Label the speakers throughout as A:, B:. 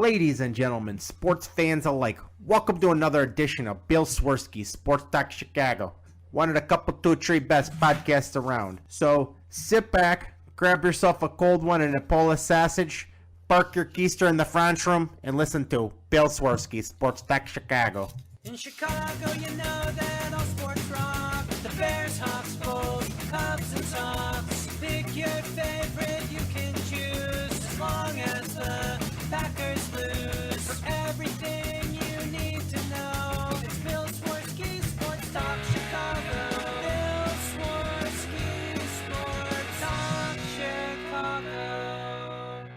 A: Ladies and gentlemen, sports fans alike, welcome to another edition of Bill Swerski, Sports Talk Chicago. One of the couple, two, three best podcasts around. So sit back, grab yourself a cold one and a Polish sausage, park your keister in the French room, and listen to Bill Swerski, Sports Talk Chicago.
B: In Chicago, you know that all sports rock. The Bears, Hawks, Bulls, Cubs, and Sox. Pick your favorite, you can choose. As long as the Packers lose. For everything you need to know, it's Bill Swerski, Sports Talk Chicago. Bill Swerski, Sports Talk Chicago.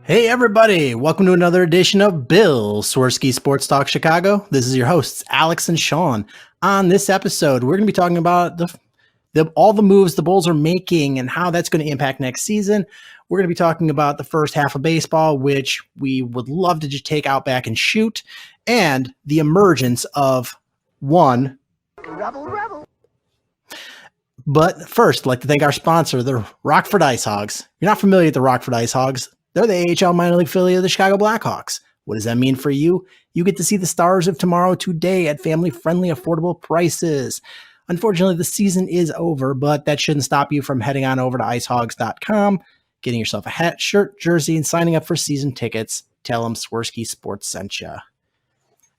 C: Hey everybody, welcome to another edition of Bill Swerski Sports Talk Chicago. This is your hosts, Alex and Sean. On this episode, we're going to be talking about all the moves the Bulls are making and how that's going to impact next season. We're going to be talking about the first half of baseball, which we would love to just take out back and shoot, and the emergence of one. Rebel. But first, I'd like to thank our sponsor, the Rockford Ice Hogs. If you're not familiar with the Rockford Ice Hogs, they're the AHL minor league affiliate of the Chicago Blackhawks. What does that mean for you? You get to see the stars of tomorrow today at family-friendly, affordable prices. Unfortunately, the season is over, but that shouldn't stop you from heading on over to icehogs.com, getting yourself a hat, shirt, jersey, and signing up for season tickets. Tell them Swerski Sports sent you.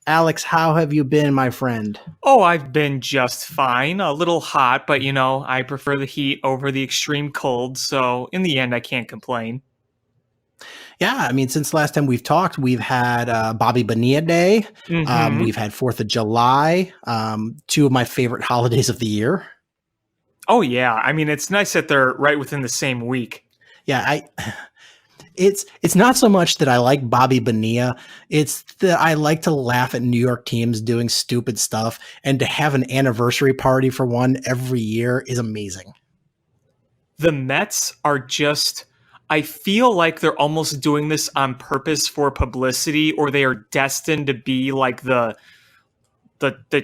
C: Alex, how have you been, my friend?
D: Oh, I've been just fine. A little hot, but I prefer the heat over the extreme cold, so in the end, I can't complain.
C: Yeah, I mean, since the last time we've talked, we've had Bobby Bonilla Day.
D: Mm-hmm.
C: We've had 4th of July, two of my favorite holidays of the year.
D: Oh, yeah. I mean, it's nice that they're right within the same week.
C: Yeah, it's not so much that I like Bobby Bonilla. It's that I like to laugh at New York teams doing stupid stuff, and to have an anniversary party for one every year is amazing.
D: The Mets are just... I feel like they're almost doing this on purpose for publicity, or they are destined to be like the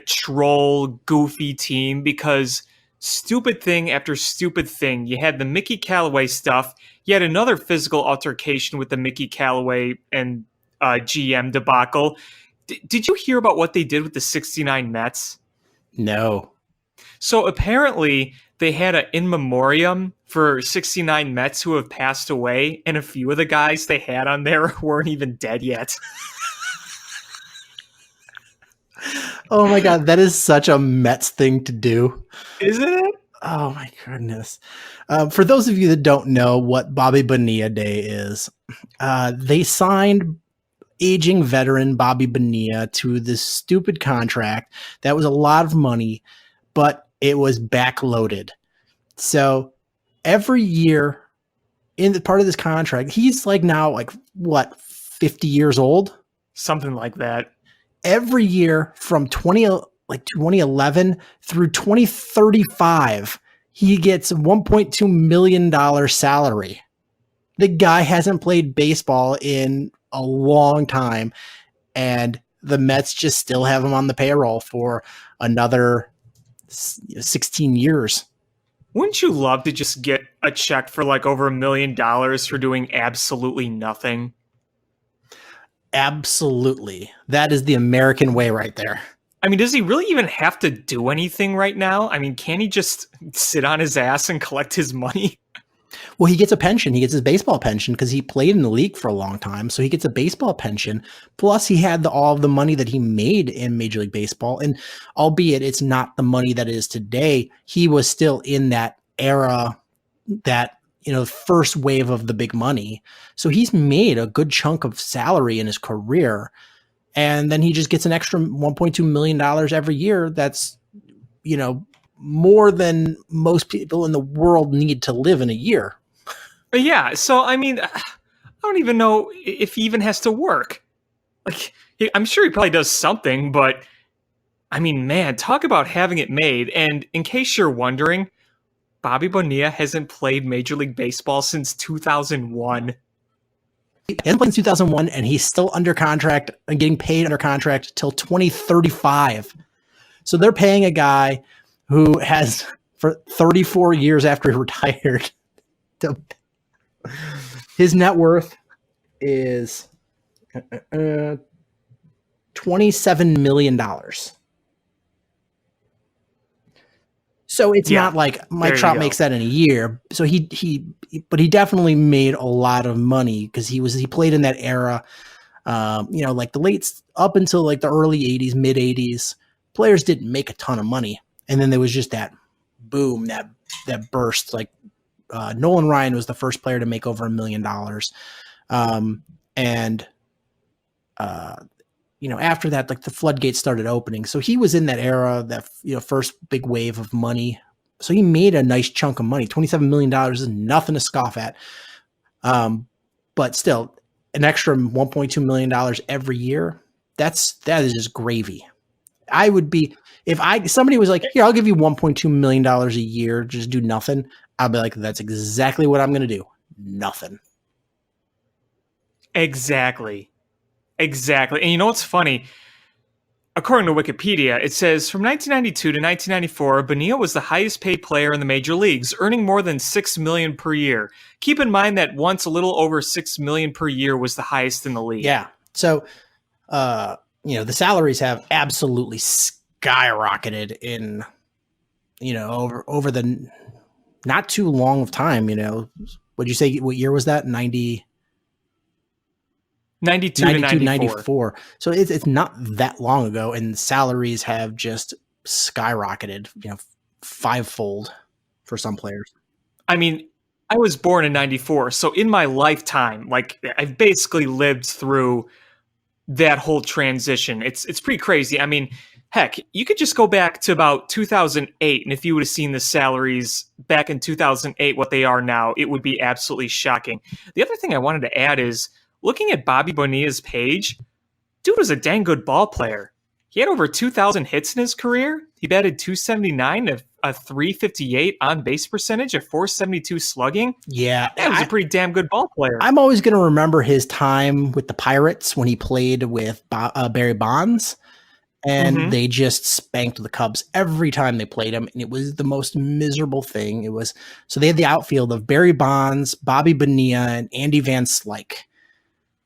D: troll goofy team, because stupid thing after stupid thing. You had the Mickey Callaway stuff. You had another physical altercation with the Mickey Callaway and GM debacle. Did you hear about what they did with the 69 Mets?
C: No.
D: So apparently they had an in memoriam for 69 Mets who have passed away, and a few of the guys they had on there weren't even dead yet.
C: Oh my God, that is such a Mets thing to do.
D: Isn't it?
C: Oh my goodness. For those of you that don't know what Bobby Bonilla Day is, they signed aging veteran Bobby Bonilla to this stupid contract that was a lot of money, but it was backloaded. So every year in the part of this contract, he's like now 50 years old?
D: Something like that.
C: Every year from 2011 through 2035, he gets $1.2 million salary. The guy hasn't played baseball in a long time, and the Mets just still have him on the payroll for another 16 years.
D: Wouldn't you love to just get a check for over $1 million for doing absolutely nothing?
C: Absolutely. That is the American way right there.
D: I mean, does he really even have to do anything right now? I mean, can't he just sit on his ass and collect his money?
C: Well, he gets a pension. He gets his baseball pension because he played in the league for a long time. So he gets a baseball pension. Plus, he had all of the money that he made in Major League Baseball. And albeit it's not the money that it is today, he was still in that era, that first wave of the big money. So he's made a good chunk of salary in his career. And then he just gets an extra $1.2 million every year. That's, more than most people in the world need to live in a year.
D: Yeah, so I mean, I don't even know if he even has to work. I'm sure he probably does something, but I mean, man, talk about having it made. And in case you're wondering, Bobby Bonilla hasn't played Major League Baseball since 2001.
C: He hasn't played in 2001, and he's still under contract and getting paid under contract till 2035. So they're paying a guy who has, for 34 years after he retired, his net worth is $27 million. So it's
D: Yeah,
C: not like Mike
D: there you
C: Trout
D: go.
C: makes that in a year. So but he definitely made a lot of money because he played in that era. Like the up until like the early 80s, mid 80s, players didn't make a ton of money. And then there was just that boom, that burst. Like Nolan Ryan was the first player to make over $1 million. After that, like the floodgates started opening. So he was in that era, that first big wave of money. So he made a nice chunk of money. $27 million is nothing to scoff at. But still, an extra $1.2 million every year, that is just gravy. I would be, if somebody was like, here, I'll give you $1.2 million a year, just do nothing. I'd be like, that's exactly what I'm going to do. Nothing.
D: Exactly. And you know what's funny? According to Wikipedia, it says from 1992 to 1994, Bonilla was the highest paid player in the major leagues, earning more than $6 million per year. Keep in mind that once a little over $6 million per year was the highest in the league.
C: Yeah. So, the salaries have absolutely skyrocketed in, over the not too long of time. What'd you say? What year was that? 92
D: to 94.
C: So it's not that long ago, and salaries have just skyrocketed, fivefold for some players.
D: I mean, I was born in 94, so in my lifetime, like I've basically lived through that whole transition. It's pretty crazy. I mean, heck, you could just go back to about 2008, and if you would have seen the salaries back in 2008, what they are now, it would be absolutely shocking. The other thing I wanted to add is, looking at Bobby Bonilla's page, dude was a dang good ball player. He had over 2,000 hits in his career. He batted .279, a .358 on base percentage, a .472 slugging.
C: Yeah,
D: That was a pretty damn good ball player.
C: I'm always going to remember his time with the Pirates when he played with Barry Bonds, and they just spanked the Cubs every time they played him, and it was the most miserable thing. So they had the outfield of Barry Bonds, Bobby Bonilla, and Andy Van Slyke.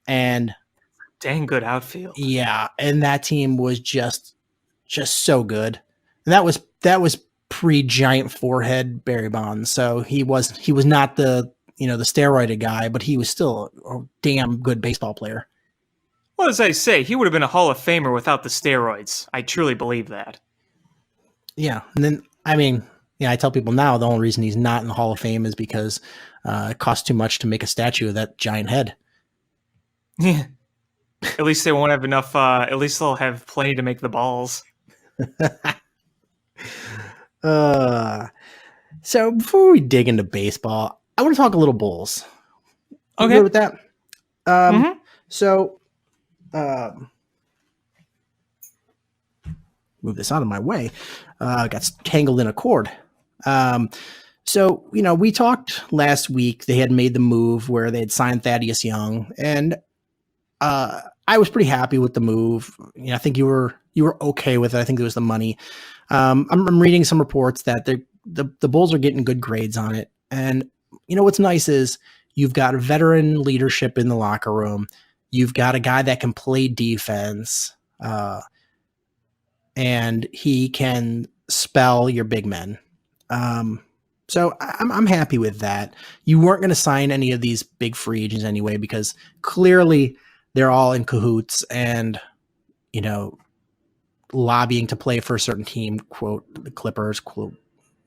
C: And
D: dang good outfield.
C: Yeah, and that team was just so good. And that was pre-giant forehead Barry Bonds. So he was not the the steroided guy, but he was still a damn good baseball player.
D: Well, as I say, he would have been a Hall of Famer without the steroids. I truly believe that.
C: Yeah, and then I tell people now the only reason he's not in the Hall of Fame is because it costs too much to make a statue of that giant head.
D: Yeah. At least they won't have enough. At least they'll have plenty to make the balls.
C: So before we dig into baseball, I want to talk a little Bulls. You
D: Okay.
C: good with that? So, move this out of my way. Got tangled in a cord. So, we talked last week. They had made the move where they had signed Thaddeus Young, and I was pretty happy with the move. I think you were okay with it. I think it was the money. I'm reading some reports that the Bulls are getting good grades on it. And what's nice is you've got veteran leadership in the locker room. You've got a guy that can play defense, and he can spell your big men. So I'm happy with that. You weren't going to sign any of these big free agents anyway, because clearly they're all in cahoots and, lobbying to play for a certain team, quote, the Clippers, quote,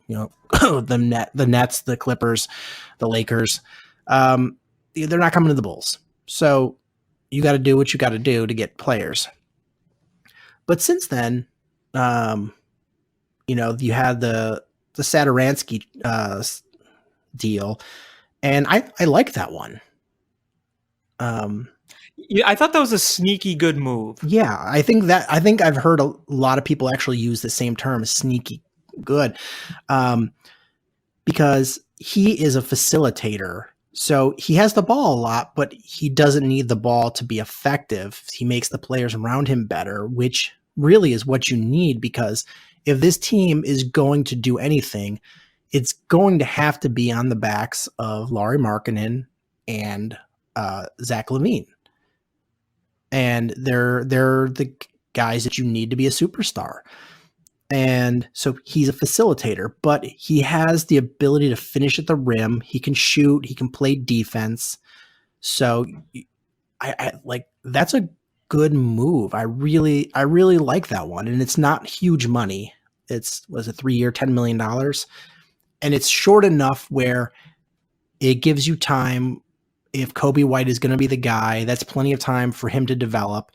C: the Nets, the Clippers, the Lakers. They're not coming to the Bulls. So you got to do what you got to do to get players. But since then, you had the Satoransky deal, and I like that one.
D: Yeah, I thought that was a sneaky good move.
C: Yeah, I think I've heard a lot of people actually use the same term, sneaky good, because he is a facilitator. So he has the ball a lot, but he doesn't need the ball to be effective. He makes the players around him better, which really is what you need, because if this team is going to do anything, it's going to have to be on the backs of Lauri Markkanen and Zach LaVine. and they're the guys that you need to be a superstar. And so he's a facilitator, but he has the ability to finish at the rim. He can shoot. He can play defense. So I like that's a good move. I really like that one, and it's not huge money. Was a 3-year, $10 million, and it's short enough where it gives you time. If Kobe White is going to be the guy, that's plenty of time for him to develop.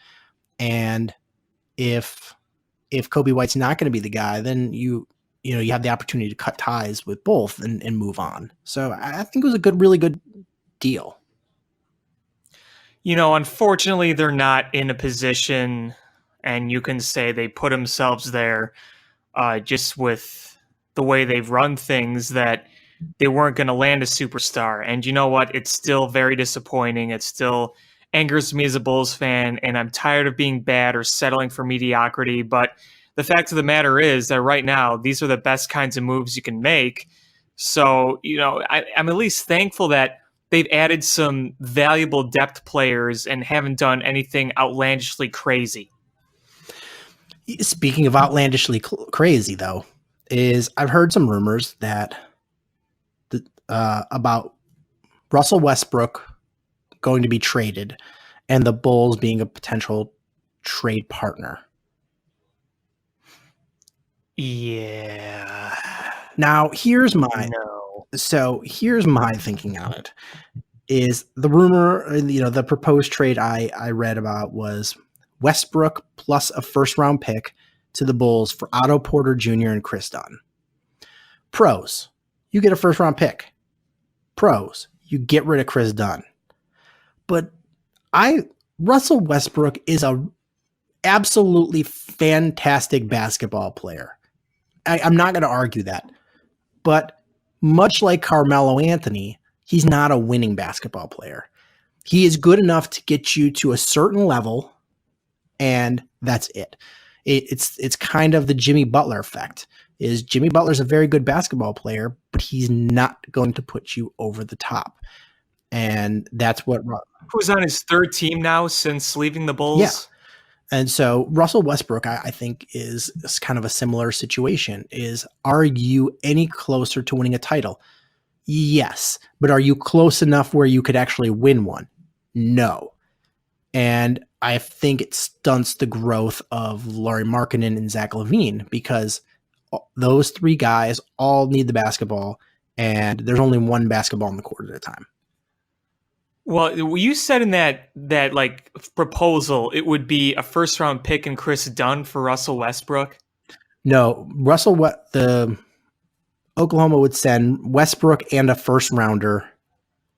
C: And if Kobe White's not going to be the guy, then you have the opportunity to cut ties with both and move on. So I think it was a really good deal.
D: Unfortunately, they're not in a position, and you can say they put themselves there just with the way they've run things, that they weren't going to land a superstar. And you know what? It's still very disappointing. It still angers me as a Bulls fan, and I'm tired of being bad or settling for mediocrity. But the fact of the matter is that right now, these are the best kinds of moves you can make. So, I'm at least thankful that they've added some valuable depth players and haven't done anything outlandishly crazy.
C: Speaking of outlandishly crazy, though, is I've heard some rumors that about Russell Westbrook going to be traded and the Bulls being a potential trade partner.
D: Yeah.
C: Now, here's my thinking on it. Is the rumor, the proposed trade I read about was Westbrook plus a first-round pick to the Bulls for Otto Porter Jr. and Chris Dunn. Pros, you get a first-round pick. Pros, you get rid of Chris Dunn. But Russell Westbrook is a absolutely fantastic basketball player. I'm not going to argue that. But much like Carmelo Anthony, he's not a winning basketball player. He is good enough to get you to a certain level, and that's it. It's kind of the Jimmy Butler effect. Is Jimmy Butler's a very good basketball player, but he's not going to put you over the top. And that's what...
D: Who's on his third team now since leaving the Bulls?
C: Yeah. And so Russell Westbrook, I think, is kind of a similar situation. Are you any closer to winning a title? Yes. But are you close enough where you could actually win one? No. And I think it stunts the growth of Lauri Markkanen and Zach LaVine, because those three guys all need the basketball, and there's only one basketball on the court at a time.
D: Well, you said in that like proposal, it would be a first round pick and Chris Dunn for Russell Westbrook.
C: No, the Oklahoma would send Westbrook and a first rounder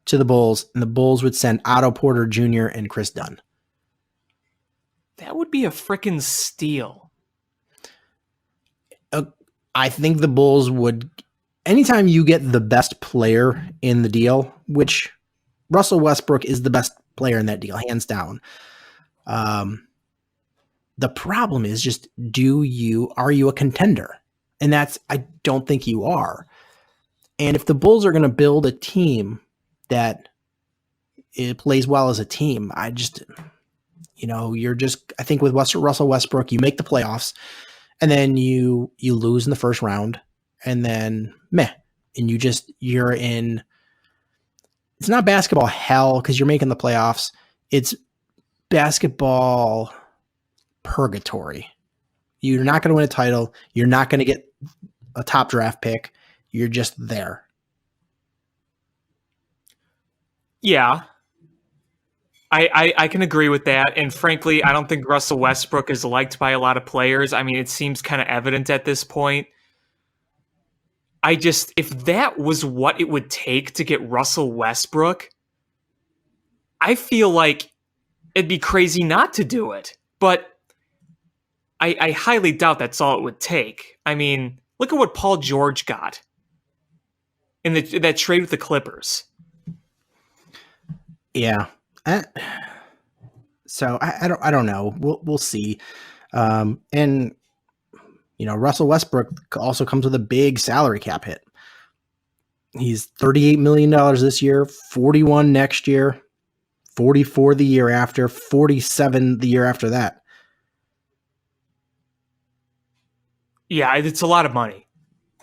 C: to the Bulls, and the Bulls would send Otto Porter Jr. and Chris Dunn.
D: That would be a freaking steal.
C: I think the Bulls would, anytime you get the best player in the deal, which Russell Westbrook is the best player in that deal, hands down. The problem is just, are you a contender? And I don't think you are. And if the Bulls are going to build a team that it plays well as a team, I think with Russell Westbrook, you make the playoffs and then you lose in the first round, and then and you're in, it's not basketball hell because you're making the playoffs. It's basketball purgatory. You're not going to win a title. You're not going to get a top draft pick. You're just there.
D: Yeah. I can agree with that. And frankly, I don't think Russell Westbrook is liked by a lot of players. I mean, it seems kind of evident at this point. If that was what it would take to get Russell Westbrook, I feel like it'd be crazy not to do it. But I highly doubt that's all it would take. I mean, look at what Paul George got in that trade with the Clippers.
C: Yeah. So I don't know. We'll see. And Russell Westbrook also comes with a big salary cap hit. He's $38 million this year, 41 next year, 44 the year after, 47 the year after that.
D: Yeah, it's a lot of money.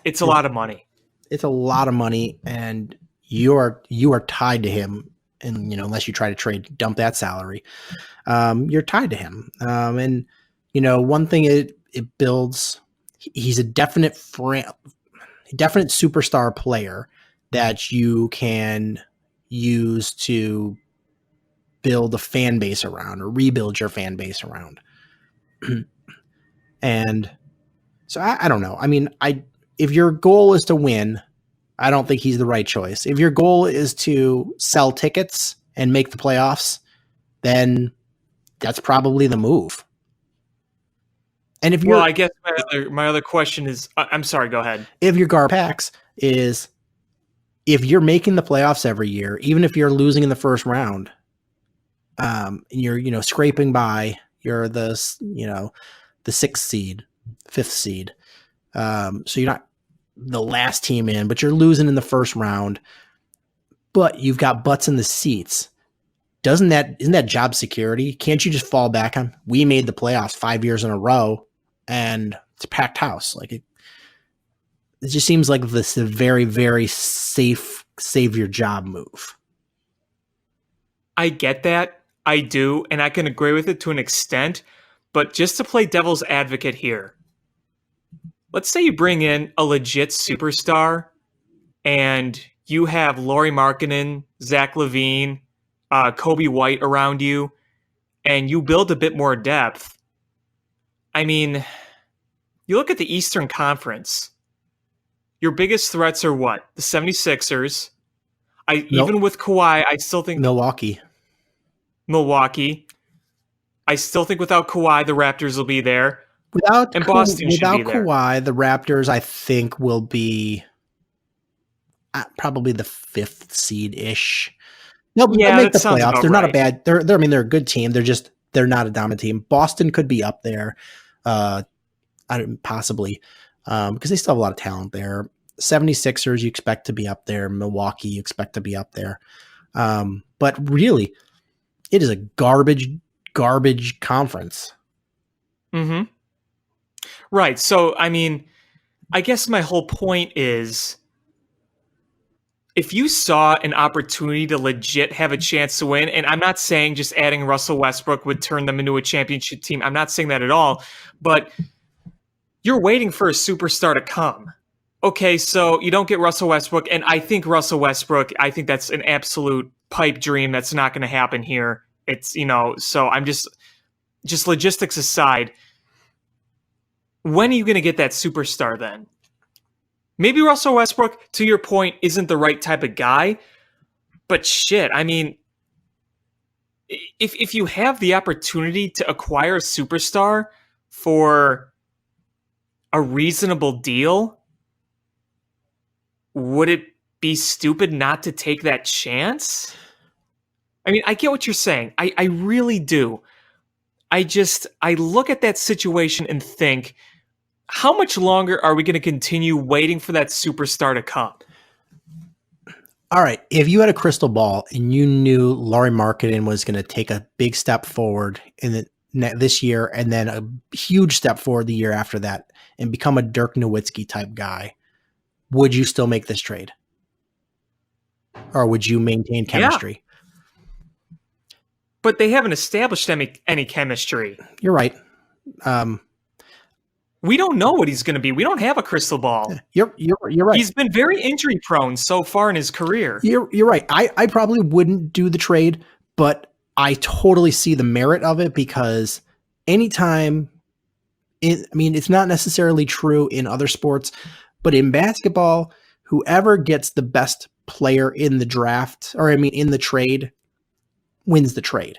D: It's a lot of money.
C: It's a lot of money, and you are tied to him. And unless you try to dump that salary, you're tied to him. And one thing it builds. He's a definite superstar player that you can use to build a fan base around or rebuild your fan base around. And so I don't know. I mean, if your goal is to win, I don't think he's the right choice. If your goal is to sell tickets and make the playoffs, then that's probably the move. And if
D: I guess my other question is, I'm sorry, go ahead.
C: If your Garpax is, if you're making the playoffs every year, even if you're losing in the first round, and you're scraping by, you're the sixth seed, fifth seed. So you're not the last team in, but you're losing in the first round, but you've got butts in the seats. Isn't that job security? Can't you just fall back on, we made the playoffs 5 years in a row and it's a packed house? Like it just seems like this is a very, very safe, save your job move.
D: I get that. I do. And I can agree with it to an extent, but just to play devil's advocate here, let's say you bring in a legit superstar and you have Lauri Markkanen, Zach LaVine, Kobe White around you, and you build a bit more depth. I mean, you look at the Eastern Conference. Your biggest threats are what? The 76ers. Even with Kawhi, I still think
C: Milwaukee.
D: I still think without Kawhi, the Raptors will be there.
C: Without
D: Boston should be there.
C: Kawhi, the Raptors, I think, will be probably the fifth seed-ish. No, but they'll make the playoffs. They're not a bad. They're a good team. They're not a dominant team. Boston could be up there, possibly, because they still have a lot of talent there. 76ers, you expect to be up there. Milwaukee, you expect to be up there. But really, it is a garbage conference.
D: Mm-hmm. Right. So, I mean, I guess my whole point is, if you saw an opportunity to legit have a chance to win, and I'm not saying just adding Russell Westbrook would turn them into a championship team. I'm not saying that at all, but you're waiting for a superstar to come. Okay, so you don't get Russell Westbrook, and I think I think that's an absolute pipe dream that's not going to happen here. It's, so I'm just logistics aside, when are you going to get that superstar then? Maybe Russell Westbrook, to your point, isn't the right type of guy, but shit, I mean, if you have the opportunity to acquire a superstar for a reasonable deal, would it be stupid not to take that chance? I mean, I get what you're saying. I really do. I look at that situation and think, how much longer are we going to continue waiting for that superstar to come?
C: All right. If you had a crystal ball and you knew Lauri Markkanen was going to take a big step forward in this year and then a huge step forward the year after that and become a Dirk Nowitzki type guy, would you still make this trade? Or would you maintain chemistry?
D: Yeah. But they haven't established any chemistry.
C: You're right.
D: We don't know what he's going to be. We don't have a crystal ball.
C: You're right.
D: He's been very injury prone so far in his career.
C: You're right. I probably wouldn't do the trade, but I totally see the merit of it because anytime, it's not necessarily true in other sports, but in basketball, whoever gets the best player in the draft, in the trade, wins the trade.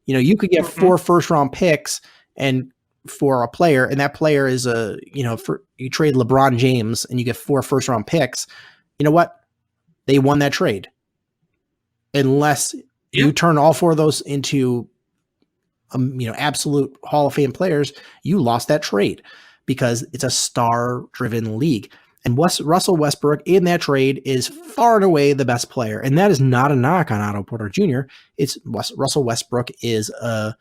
C: You could get 4 first-round picks and for a player, and that player is you trade LeBron James and you get 4 first-round picks. You know what? They won that trade. Unless you turn all 4 of those into absolute Hall of Fame players, you lost that trade because it's a star-driven league. And Russell Westbrook in that trade is far and away the best player. And that is not a knock on Otto Porter Jr. It's Russell Westbrook is a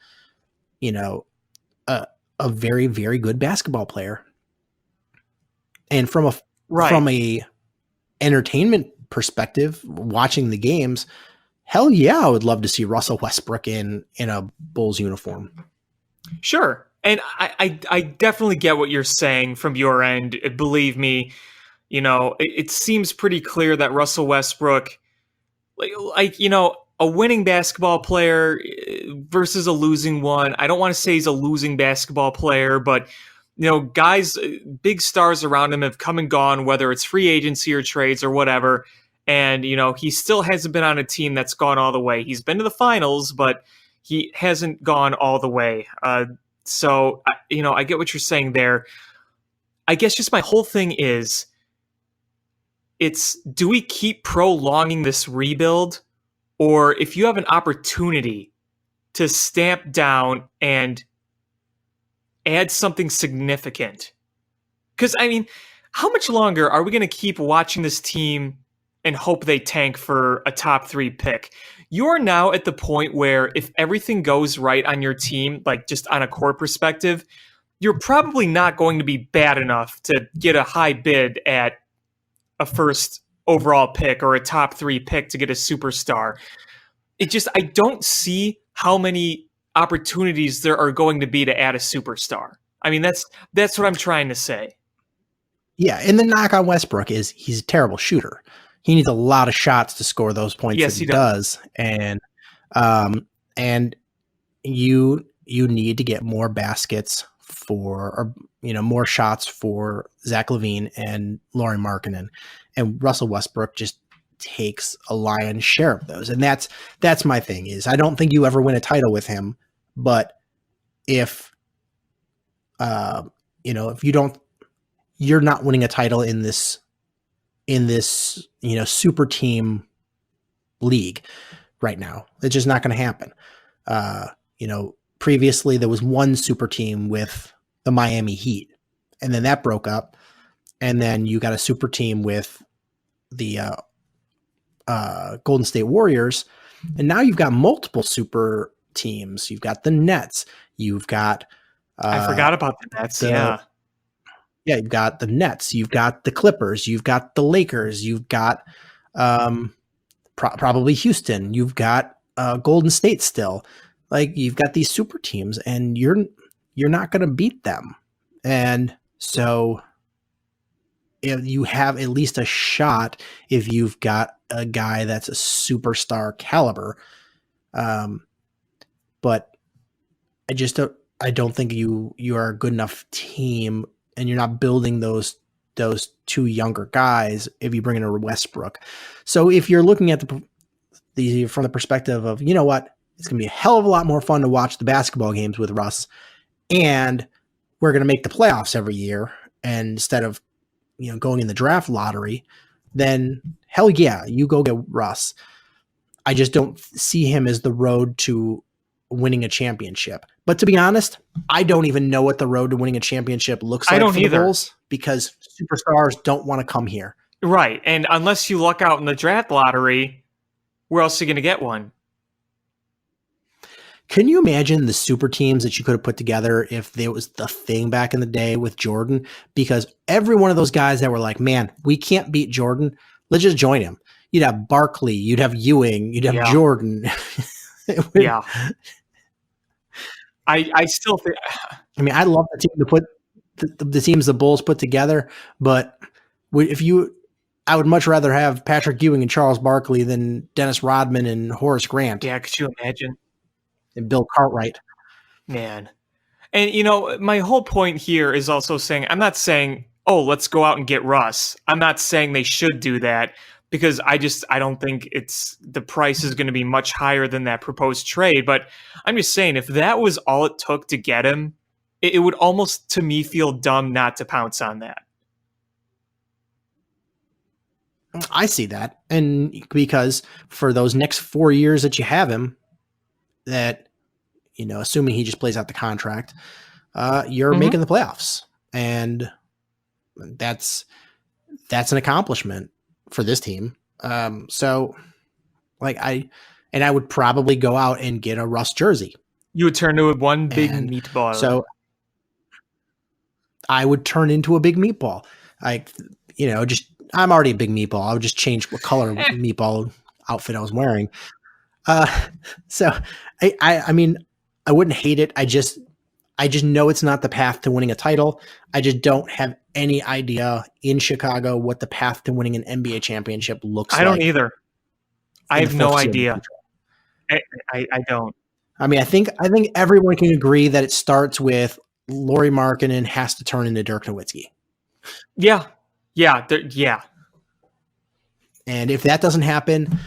C: very, very good basketball player. And from a entertainment perspective, watching the games, hell yeah, I would love to see Russell Westbrook in a Bulls uniform.
D: Sure. And I definitely get what you're saying from your end. Believe me, it seems pretty clear that Russell Westbrook, a winning basketball player versus a losing one. I don't want to say he's a losing basketball player, but guys, big stars around him have come and gone, whether it's free agency or trades or whatever. And, he still hasn't been on a team that's gone all the way. He's been to the finals, but he hasn't gone all the way. So, I get what you're saying there. I guess just my whole thing is, do we keep prolonging this rebuild? Or if you have an opportunity to stamp down and add something significant? Because, how much longer are we going to keep watching this team and hope they tank for a top 3 pick? You're now at the point where if everything goes right on your team, like just on a core perspective, you're probably not going to be bad enough to get a high bid at a first overall pick or a top 3 pick to get a superstar. I don't see how many opportunities there are going to be to add a superstar. That's what I'm trying to say.
C: Yeah, and the knock on Westbrook is he's a terrible shooter. He needs a lot of shots to score those points. Yes, he does. And you need to get more baskets more shots for Zach LaVine and Lauri Markkanen. And Russell Westbrook just takes a lion's share of those. And that's my thing is I don't think you ever win a title with him, but if you're not winning a title in this super team league right now. It's just not going to happen. Previously there was one super team with the Miami Heat, and then that broke up, and then you got a super team with the Golden State Warriors, and now you've got multiple super teams. You've got the Nets. You've got
D: I forgot about the Nets. Yeah,
C: you've got the Nets. You've got the Clippers. You've got the Lakers. You've got probably Houston. You've got Golden State still. Like you've got these super teams, and you're not going to beat them. And so if you have at least a shot if you've got a guy that's a superstar caliber. But I don't think you are a good enough team, and you're not building those 2 younger guys if you bring in a Westbrook. So if you're looking at from the perspective of, you know what, it's going to be a hell of a lot more fun to watch the basketball games with Russ, and we're going to make the playoffs every year, and instead of going in the draft lottery, then hell yeah, you go get Russ. I just don't see him as the road to winning a championship. But to be honest, I don't even know what the road to winning a championship looks like for the Bulls, because superstars don't want to come here.
D: Right. And unless you luck out in the draft lottery, where else are you going to get one?
C: Can you imagine the super teams that you could have put together if there was the thing back in the day with Jordan? Because every one of those guys that were like, man, we can't beat Jordan, let's just join him. You'd have Barkley, you'd have Ewing, you'd have Jordan.
D: Yeah. I still think.
C: I love the team to put the teams the Bulls put together, but I would much rather have Patrick Ewing and Charles Barkley than Dennis Rodman and Horace Grant.
D: Yeah, could you imagine?
C: And Bill Cartwright.
D: Man. And, my whole point here is also saying, I'm not saying, oh, let's go out and get Russ. I'm not saying they should do that, because I don't think the price is going to be much higher than that proposed trade. But I'm just saying, if that was all it took to get him, it would almost, to me, feel dumb not to pounce on that.
C: I see that. And because for those next 4 years that you have him, that, assuming he just plays out the contract, you're making the playoffs. And that's that's an accomplishment for this team. So like I would probably go out and get a Russ jersey.
D: You would turn to one big
C: And
D: meatball.
C: So I would turn into a big meatball. I'm already a big meatball. I would just change what color meatball outfit I was wearing. So I mean, I wouldn't hate it. I just know it's not the path to winning a title. I just don't have any idea in Chicago what the path to winning an NBA championship looks like.
D: I don't either. I have no idea. I don't.
C: I mean, I think everyone can agree that it starts with Lauri Markkanen has to turn into Dirk Nowitzki.
D: Yeah.
C: And if that doesn't happen,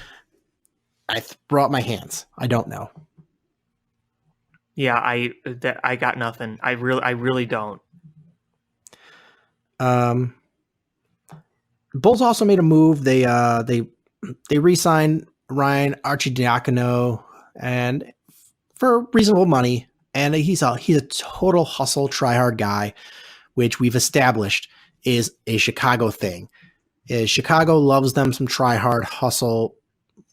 C: I throw up my hands. I don't know.
D: Yeah, I got nothing. I really don't.
C: Bulls also made a move. They re-signed Ryan Arcidiacono and for reasonable money. And he's a total hustle, try-hard guy, which we've established is a Chicago thing. Chicago loves them some try-hard, hustle,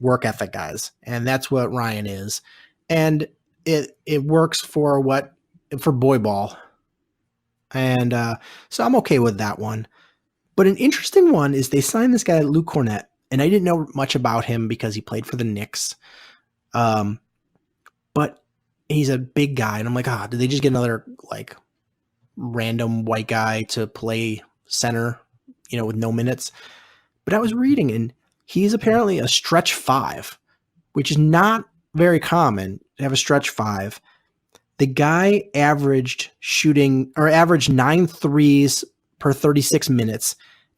C: work ethic guys, and that's what Ryan is. And it works for boy ball. And so I'm okay with that one. But an interesting one is they signed this guy, Luke Cornett, and I didn't know much about him because he played for the Knicks. But he's a big guy, and I'm like, did they just get another like random white guy to play center, with no minutes? But I was reading, and he's apparently a stretch 5, which is not very common to have a stretch 5. The guy averaged 9 threes per 36 minutes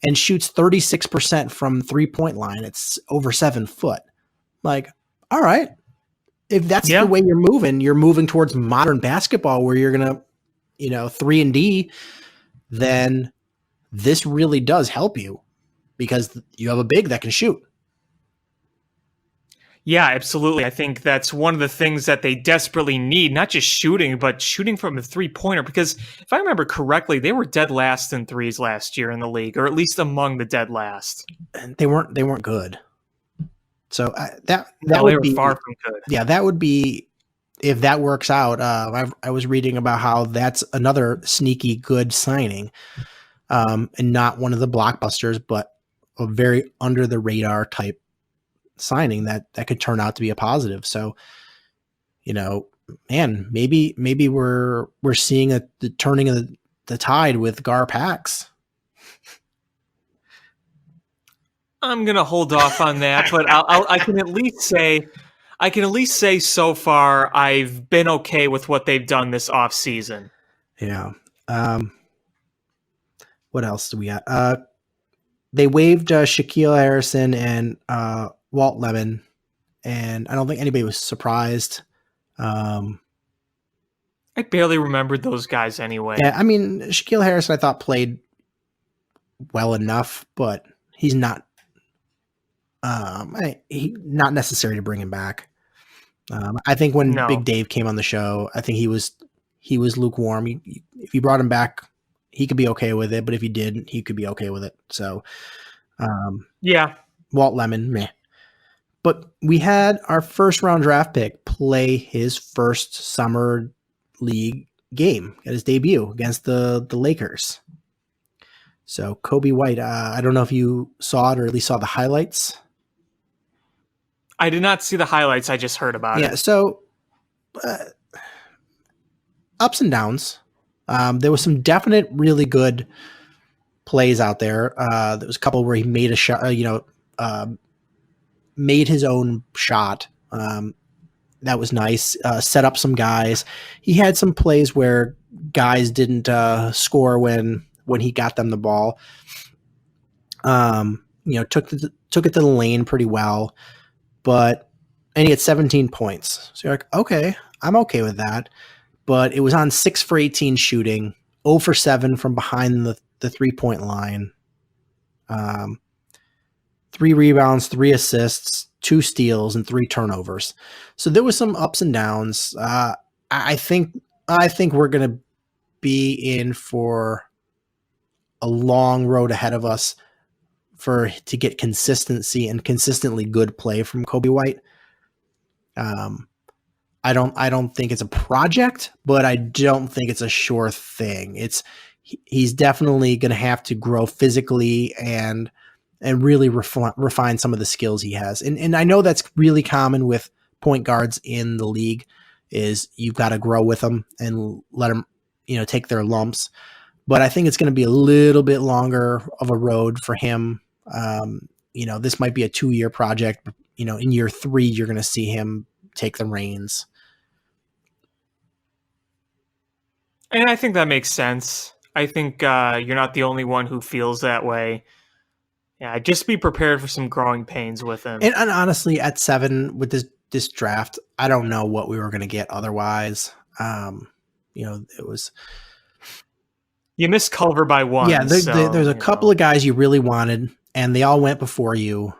C: and shoots 36% from 3-point line. It's over 7 foot. Like, all right. If that's the way you're moving towards modern basketball where you're going to, 3 and D, then this really does help you because you have a big that can shoot.
D: Yeah, absolutely. I think that's one of the things that they desperately need, not just shooting, but shooting from a 3-pointer. Because if I remember correctly, they were dead last in threes last year in the league, or at least among the dead last.
C: And they weren't good. So
D: they were far from good.
C: Yeah, that would be, if that works out. I was reading about how that's another sneaky good signing, and not one of the blockbusters, but a very under the radar type signing that could turn out to be a positive. So, man, maybe we're seeing the turning of the tide with Gar Pax.
D: I'm gonna hold off on that, but I can at least say so far I've been okay with what they've done this off season.
C: Yeah. What else do we got? They waived Shaquille Harrison and Walt Lemon, and I don't think anybody was surprised.
D: I barely remembered those guys anyway.
C: Yeah, I mean, Shaquille Harrison I thought played well enough, but he's not not necessary to bring him back. I think when Big Dave came on the show, I think he was lukewarm. If you brought him back, he could be okay with it, but if he didn't, he could be okay with it. So, Walt Lemon, meh. But we had our first round draft pick play his first summer league game at his debut against the Lakers. So Kobe White, I don't know if you saw it or at least saw the highlights.
D: I did not see the highlights. I just heard about it.
C: Yeah, so ups and downs. There was some definite really good plays out there. There was a couple where he made a shot, made his own shot. That was nice. Set up some guys. He had some plays where guys didn't score when he got them the ball. Took it to the lane pretty well, and he had 17 points. So you're like, okay, I'm okay with that. But it was on 6 for 18 shooting, 0 for 7 from behind the 3-point line. 3 rebounds, 3 assists, 2 steals, and 3 turnovers. So there was some ups and downs. I think we're going to be in for a long road ahead of us to get consistency and consistently good play from Kobe White. I don't think it's a project, but I don't think it's a sure thing. He's definitely going to have to grow physically and really refine some of the skills he has. And I know that's really common with point guards in the league, is you've got to grow with them and let them, take their lumps. But I think it's going to be a little bit longer of a road for him. This might be a 2-year project. But, in year 3, you're going to see him take the reins.
D: And I think that makes sense. I think you're not the only one who feels that way. Yeah, just be prepared for some growing pains with him.
C: And honestly, at 7 with this draft, I don't know what we were going to get otherwise. It was.
D: You missed Culver by 1.
C: Yeah, there's a couple of guys you really wanted, and they all went before you.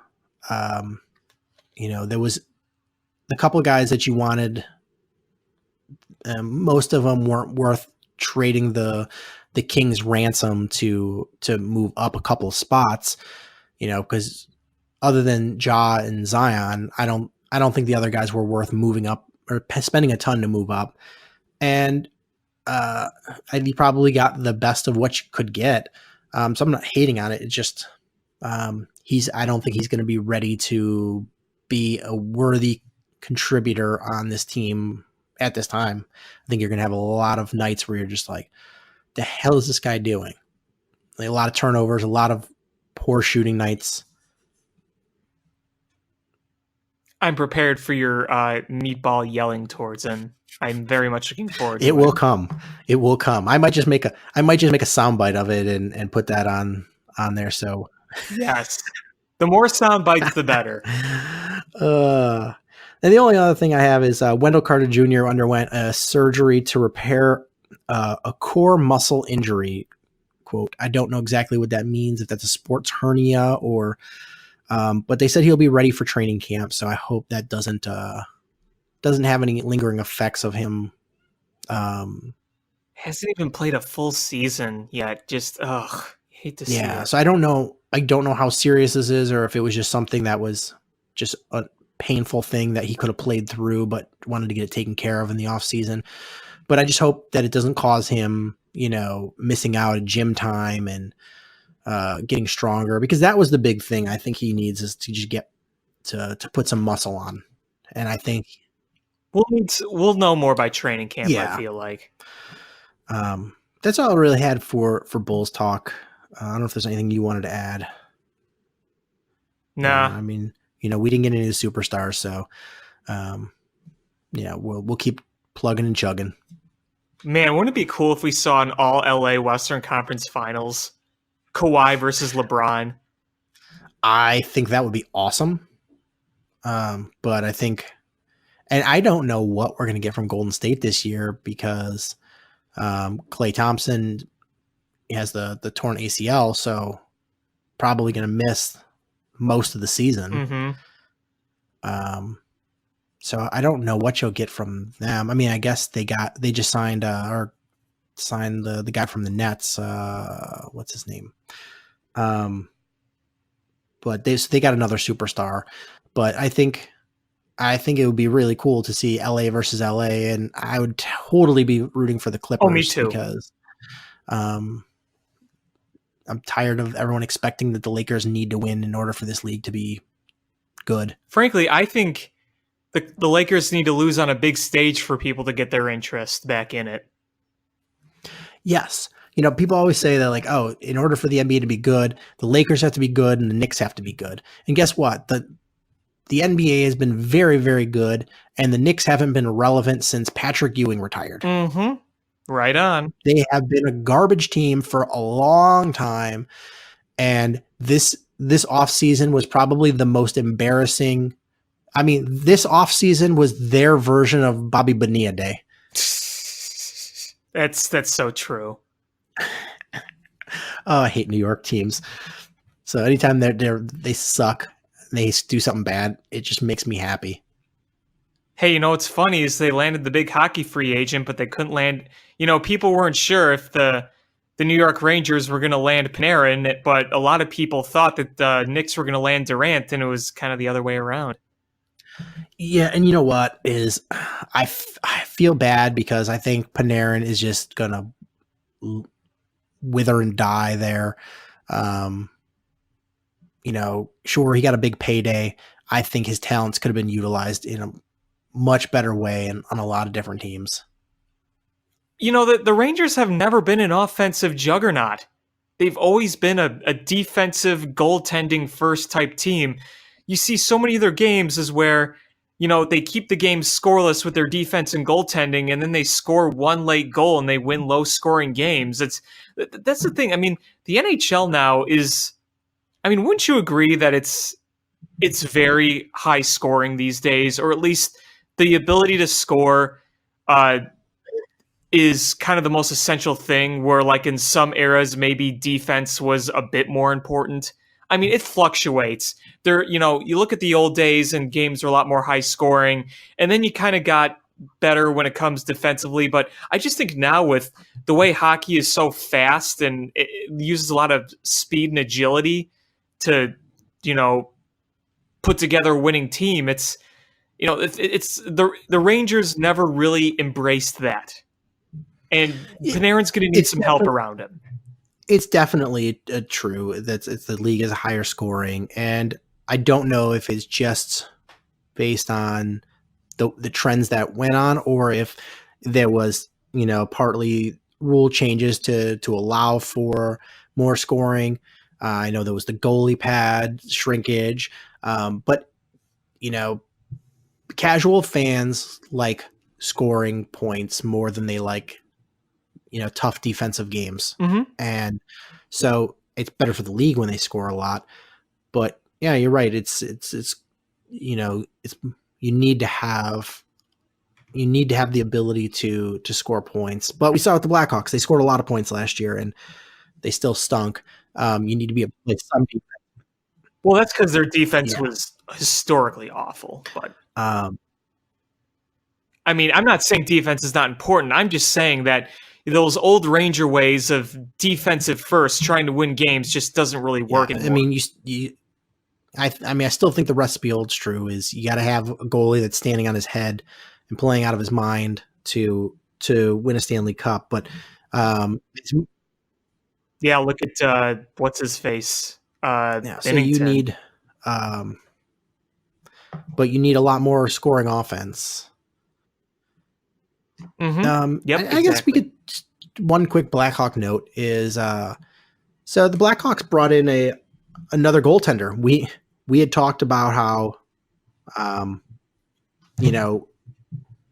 C: There was a couple of guys that you wanted. Most of them weren't worth trading the Kings ransom to move up a couple of spots, because other than Ja and Zion, I don't think the other guys were worth moving up or spending a ton to move up. And he probably got the best of what you could get. So I'm not hating on it. It's just I don't think he's going to be ready to be a worthy contributor on this team at this time. I think you're going to have a lot of nights where you're just like, the hell is this guy doing? Like, a lot of turnovers, a lot of poor shooting nights.
D: I'm prepared for your meatball yelling towards him. I'm very much looking forward to it.
C: It will come. It will come. I might just make a soundbite of it and put that on there. So
D: yes, the more sound bites, the better.
C: And the only other thing I have is Wendell Carter Jr. underwent a surgery to repair a core muscle injury. Quote, I don't know exactly what that means, if that's a sports hernia or, but they said he'll be ready for training camp. So I hope that doesn't have any lingering effects of him.
D: Hasn't even played a full season yet. Just, hate to see it.
C: So I don't know how serious this is, or if it was just something that was just a painful thing that he could have played through, but wanted to get it taken care of in the off season. But I just hope that it doesn't cause him, missing out at gym time and getting stronger, because that was the big thing I think he needs, is to just get to put some muscle on. And I think
D: we'll know more by training camp.
C: Yeah.
D: I feel like
C: that's all I really had for Bulls talk. I don't know if there's anything you wanted to add.
D: Nah.
C: I mean, we didn't get any of the superstars, so we'll keep plugging and chugging.
D: Man, wouldn't it be cool if we saw an all LA Western Conference Finals? Kawhi versus LeBron.
C: I think that would be awesome. But I think, and I don't know what we're going to get from Golden State this year, because Klay Thompson has the torn ACL, so probably going to miss most of the season.
D: Mm-hmm.
C: So I don't know what you'll get from them. I mean, I guess they just signed the guy from the Nets. What's his name? But they got another superstar. But I think it would be really cool to see LA versus LA, and I would totally be rooting for the Clippers.
D: Oh, me too.
C: Because I'm tired of everyone expecting that the Lakers need to win in order for this league to be good.
D: Frankly, I think the Lakers need to lose on a big stage for people to get their interest back in it.
C: Yes. People always say that, like, oh, in order for the NBA to be good, the Lakers have to be good and the Knicks have to be good. And guess what? The NBA has been very, very good, and the Knicks haven't been relevant since Patrick Ewing retired.
D: Mm-hmm. Right on.
C: They have been a garbage team for a long time, and this offseason was probably the most embarrassing. I mean, this offseason was their version of Bobby Bonilla Day.
D: That's so true.
C: Oh, I hate New York teams. So anytime they suck, they do something bad, it just makes me happy.
D: Hey, what's funny is they landed the big hockey free agent, but they couldn't land. People weren't sure if the the New York Rangers were going to land Panarin, but a lot of people thought that the Knicks were going to land Durant, and it was kind of the other way around.
C: Yeah, and you know what is I feel bad because I think Panarin is just gonna wither and die there. Sure, he got a big payday. I think his talents could have been utilized in a much better way and on a lot of different teams.
D: The Rangers have never been an offensive juggernaut. They've always been a defensive, goaltending first type team. You see so many of their games is where, they keep the game scoreless with their defense and goaltending, and then they score one late goal and they win low scoring games. That's the thing. I mean, the NHL now is, wouldn't you agree that it's very high scoring these days, or at least the ability to score is kind of the most essential thing, where like in some eras, maybe defense was a bit more important. It fluctuates. You look at the old days and games are a lot more high scoring, and then you kind of got better when it comes defensively. But I just think now with the way hockey is so fast and it uses a lot of speed and agility to, put together a winning team, it's the Rangers never really embraced that. And Panarin's going to need some help around him.
C: It's definitely true that the league is higher scoring, and I don't know if it's just based on the trends that went on, or if there was partly rule changes to allow for more scoring. I know there was the goalie pad shrinkage, but casual fans like scoring points more than they like tough defensive games.
D: Mm-hmm.
C: And so it's better for the league when they score a lot. But yeah, you're right. It's you need to have the ability to score points. But we saw with the Blackhawks, they scored a lot of points last year and they still stunk. You need to be able to play some defense.
D: Well, that's because their defense was historically awful. But I'm not saying defense is not important. I'm just saying that those old Ranger ways of defensive first, trying to win games, just doesn't really work anymore.
C: I still think the recipe holds true. Is you got to have a goalie that's standing on his head and playing out of his mind to win a Stanley Cup. But
D: look at what's his face.
C: So you need, but you need a lot more scoring offense.
D: Mm-hmm.
C: I guess we could. One quick Blackhawk note is so the Blackhawks brought in another goaltender. We had talked about how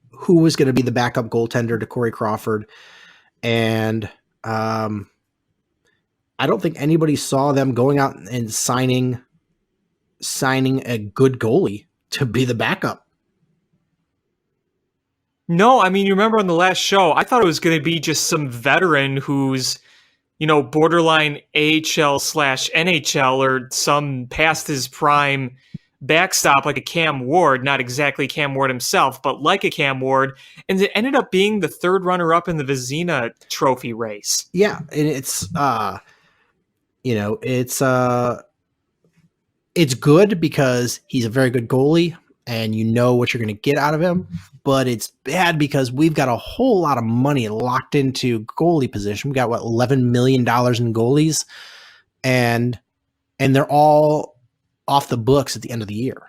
C: who was going to be the backup goaltender to Corey Crawford, and I don't think anybody saw them going out and signing a good goalie to be the backup.
D: No, you remember on the last show, I thought it was going to be just some veteran who's, borderline AHL/NHL or some past his prime backstop like a Cam Ward, not exactly Cam Ward himself, but like a Cam Ward. And it ended up being the third runner-up in the Vezina trophy race.
C: Yeah, and it's good because he's a very good goalie and you know what you're going to get out of him. But it's bad because we've got a whole lot of money locked into goalie position. We got $11 million in goalies, and they're all off the books at the end of the year.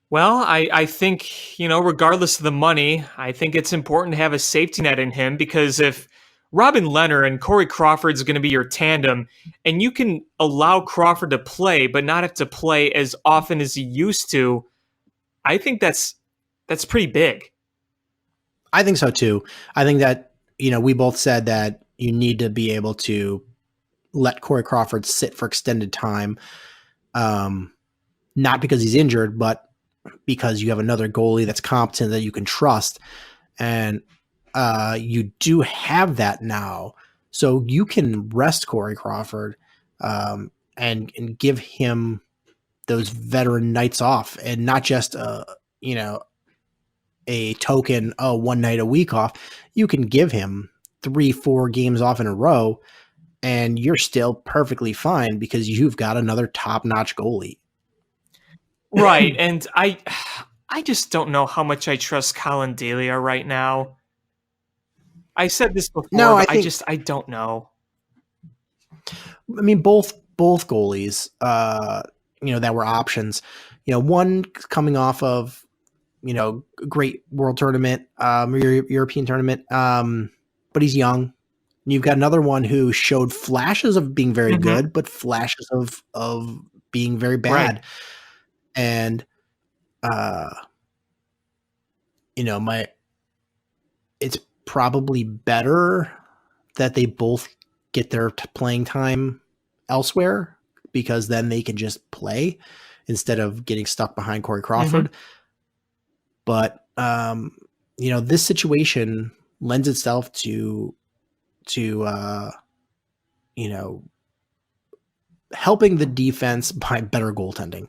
D: Well, I think, regardless of the money, I think it's important to have a safety net in him, because if Robin Lehner and Corey Crawford's going to be your tandem, and you can allow Crawford to play but not have to play as often as he used to, I think that's pretty big.
C: I think so too. I think that, we both said that you need to be able to let Corey Crawford sit for extended time. Not because he's injured, but because you have another goalie that's competent that you can trust. And you do have that now. So you can rest Corey Crawford and give him those veteran nights off, and not just a token, one night a week off. You can give him 3-4 games off in a row, and you're still perfectly fine because you've got another top-notch goalie.
D: Right, and I just don't know how much I trust Colin Delia right now. I said this before,
C: No,
D: but
C: I think
D: I don't know.
C: I mean, both goalies, that were options. One coming off of, a great world tournament, European tournament, but he's young. You've got another one who showed flashes of being very
D: Mhm.
C: good, but flashes of being very bad.
D: Right.
C: And, it's probably better that they both get their playing time elsewhere, because then they can just play instead of getting stuck behind Corey Crawford. But this situation lends itself to helping the defense by better goaltending.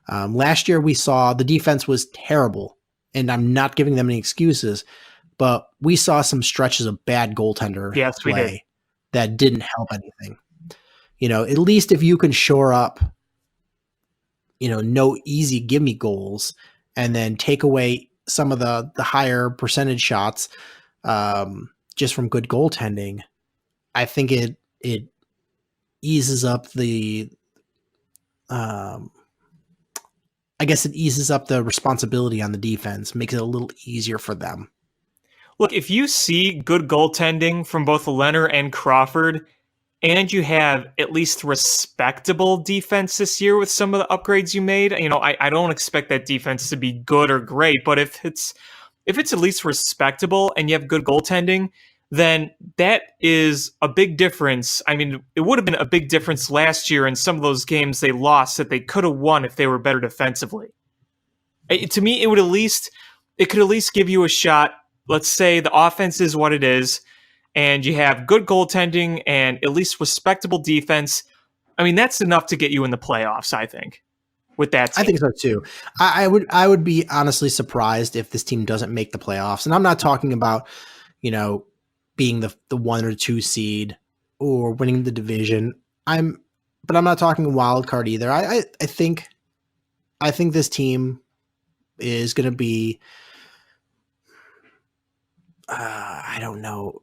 C: Last year we saw the defense was terrible, and I'm not giving them any excuses, but we saw some stretches of bad goaltender
D: Yes, we
C: play
D: did.
C: that didn't help anything. At least if you can shore up, no easy gimme goals, and then take away some of the higher percentage shots, just from good goaltending, I think it eases up the, I guess it eases up the responsibility on the defense, makes it a little easier for them.
D: Look, if you see good goaltending from both Leonard and Crawford, and you have at least respectable defense this year with some of the upgrades you made, I don't expect that defense to be good or great, but if it's at least respectable and you have good goaltending, then that is a big difference. I mean, it would have been a big difference last year in some of those games they lost that they could have won if they were better defensively. To me, it could at least give you a shot. Let's say the offense is what it is, and you have good goaltending and at least respectable defense. I mean, that's enough to get you in the playoffs, I think, with that team.
C: I think so too. I would be honestly surprised if this team doesn't make the playoffs. And I'm not talking about, being the 1 or 2 seed or winning the division. But I'm not talking wild card either. I think this team is going to be, I don't know,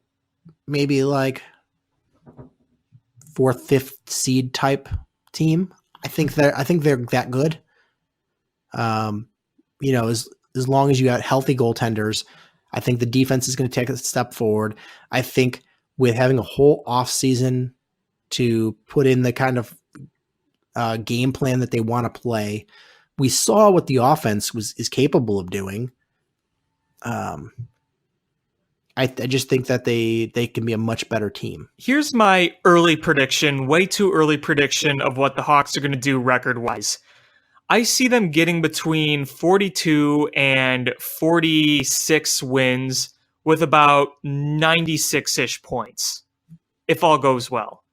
C: maybe like 4th, 5th seed type team. I think they're that good. As long as you got healthy goaltenders, I think the defense is going to take a step forward. I think with having a whole off season to put in the kind of game plan that they want to play, we saw what the offense is capable of doing. I just think that they can be a much better team.
D: Here's my early prediction, way too early prediction of what the Hawks are going to do record-wise. I see them getting between 42 and 46 wins with about 96-ish points, if all goes well.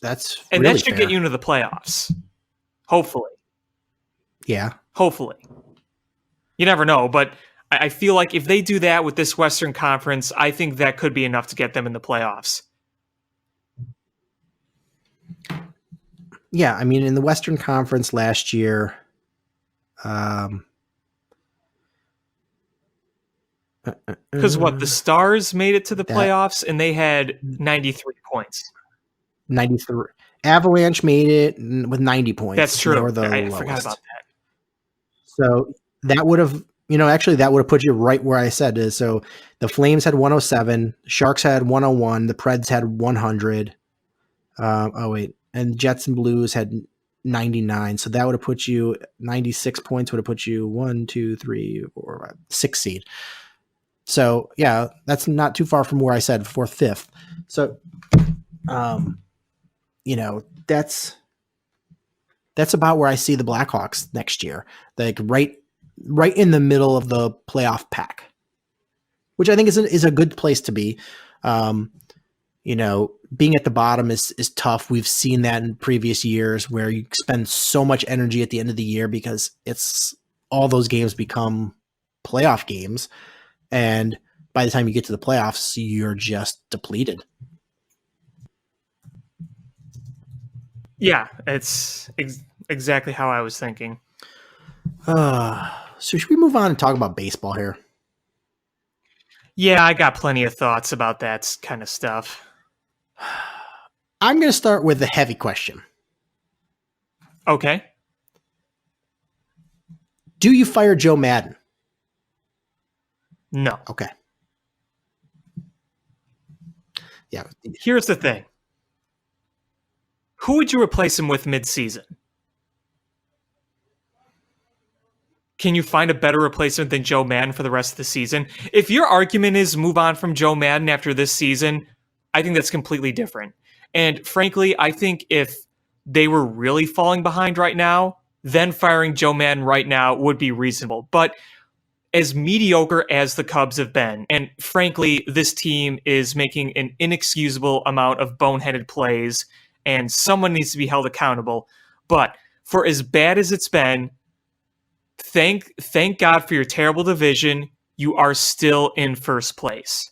C: That's
D: And
C: really
D: that should
C: fair.
D: get you into the playoffs. Hopefully.
C: Yeah.
D: Hopefully. You never know, but I feel like if they do that with this Western Conference, I think that could be enough to get them in the playoffs.
C: Yeah, I mean, in the Western Conference last year,
D: Because the Stars made it to the
C: That-
D: playoffs and they had 93 points.
C: 93. Avalanche made it with 90 points.
D: That's true.
C: They were the
D: I
C: lowest.
D: forgot about that.
C: So that would have, actually that would have put you right where I said is. So the Flames had 107, Sharks had 101, the Preds had 100. And Jets and Blues had 99. So that would have put you 96 points. Would have put you 1, 2, 3, 4, 5, 6 seed. So yeah, that's not too far from where I said 4th, 5th. So, that's about where I see the Blackhawks next year. Like right in the middle of the playoff pack, which I think is a good place to be. Being at the bottom is tough. We've seen that in previous years where you spend so much energy at the end of the year because it's all those games become playoff games. And by the time you get to the playoffs, you're just depleted.
D: Yeah, it's exactly how I was thinking.
C: So should we move on and talk about baseball here?
D: Yeah, I got plenty of thoughts about that kind of stuff.
C: I'm going to start with the heavy question.
D: Okay.
C: Do you fire Joe Madden?
D: No.
C: Okay. Yeah.
D: Here's the thing. Who would you replace him with mid-season? Can you find a better replacement than Joe Madden for the rest of the season? If your argument is move on from Joe Madden after this season, I think that's completely different. And frankly, I think if they were really falling behind right now, then firing Joe Madden right now would be reasonable. But as mediocre as the Cubs have been, and frankly, this team is making an inexcusable amount of boneheaded plays, and someone needs to be held accountable. But for as bad as it's been, thank God for your terrible division. You are still in first place.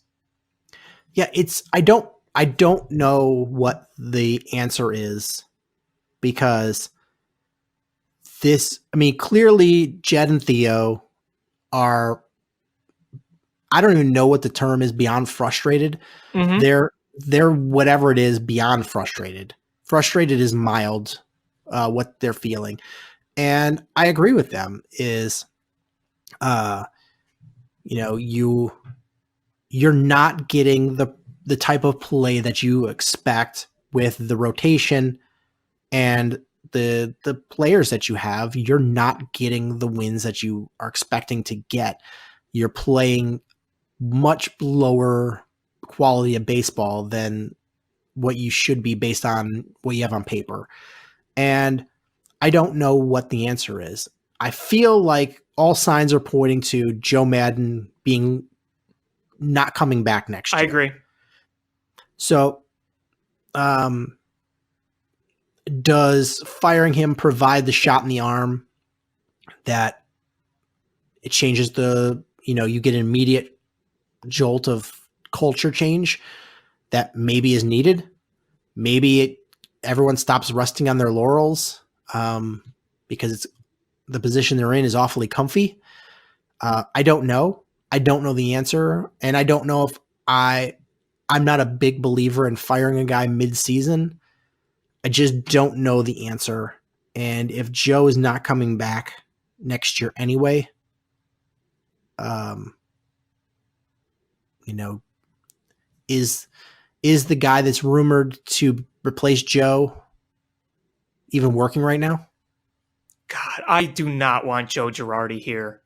C: Yeah, I don't know what the answer is, because clearly Jed and Theo are, I don't even know what the term is, beyond frustrated.
D: Mm-hmm.
C: They're whatever it is, beyond frustrated. Frustrated is mild, what they're feeling. And I agree with them is, you're not getting the type of play that you expect with the rotation and the players that you have. You're not getting the wins that you are expecting to get. You're playing much lower quality of baseball than what you should be based on what you have on paper. And I don't know what the answer is. I feel like all signs are pointing to Joe Madden being not coming back next year.
D: I agree.
C: So, does firing him provide the shot in the arm that it changes you get an immediate jolt of culture change that maybe is needed? Maybe everyone stops resting on their laurels because the position they're in is awfully comfy. I don't know. I don't know the answer. And I don't know if I'm not a big believer in firing a guy mid-season. I just don't know the answer. And if Joe is not coming back next year anyway, is the guy that's rumored to replace Joe even working right now?
D: God, I do not want Joe Girardi here.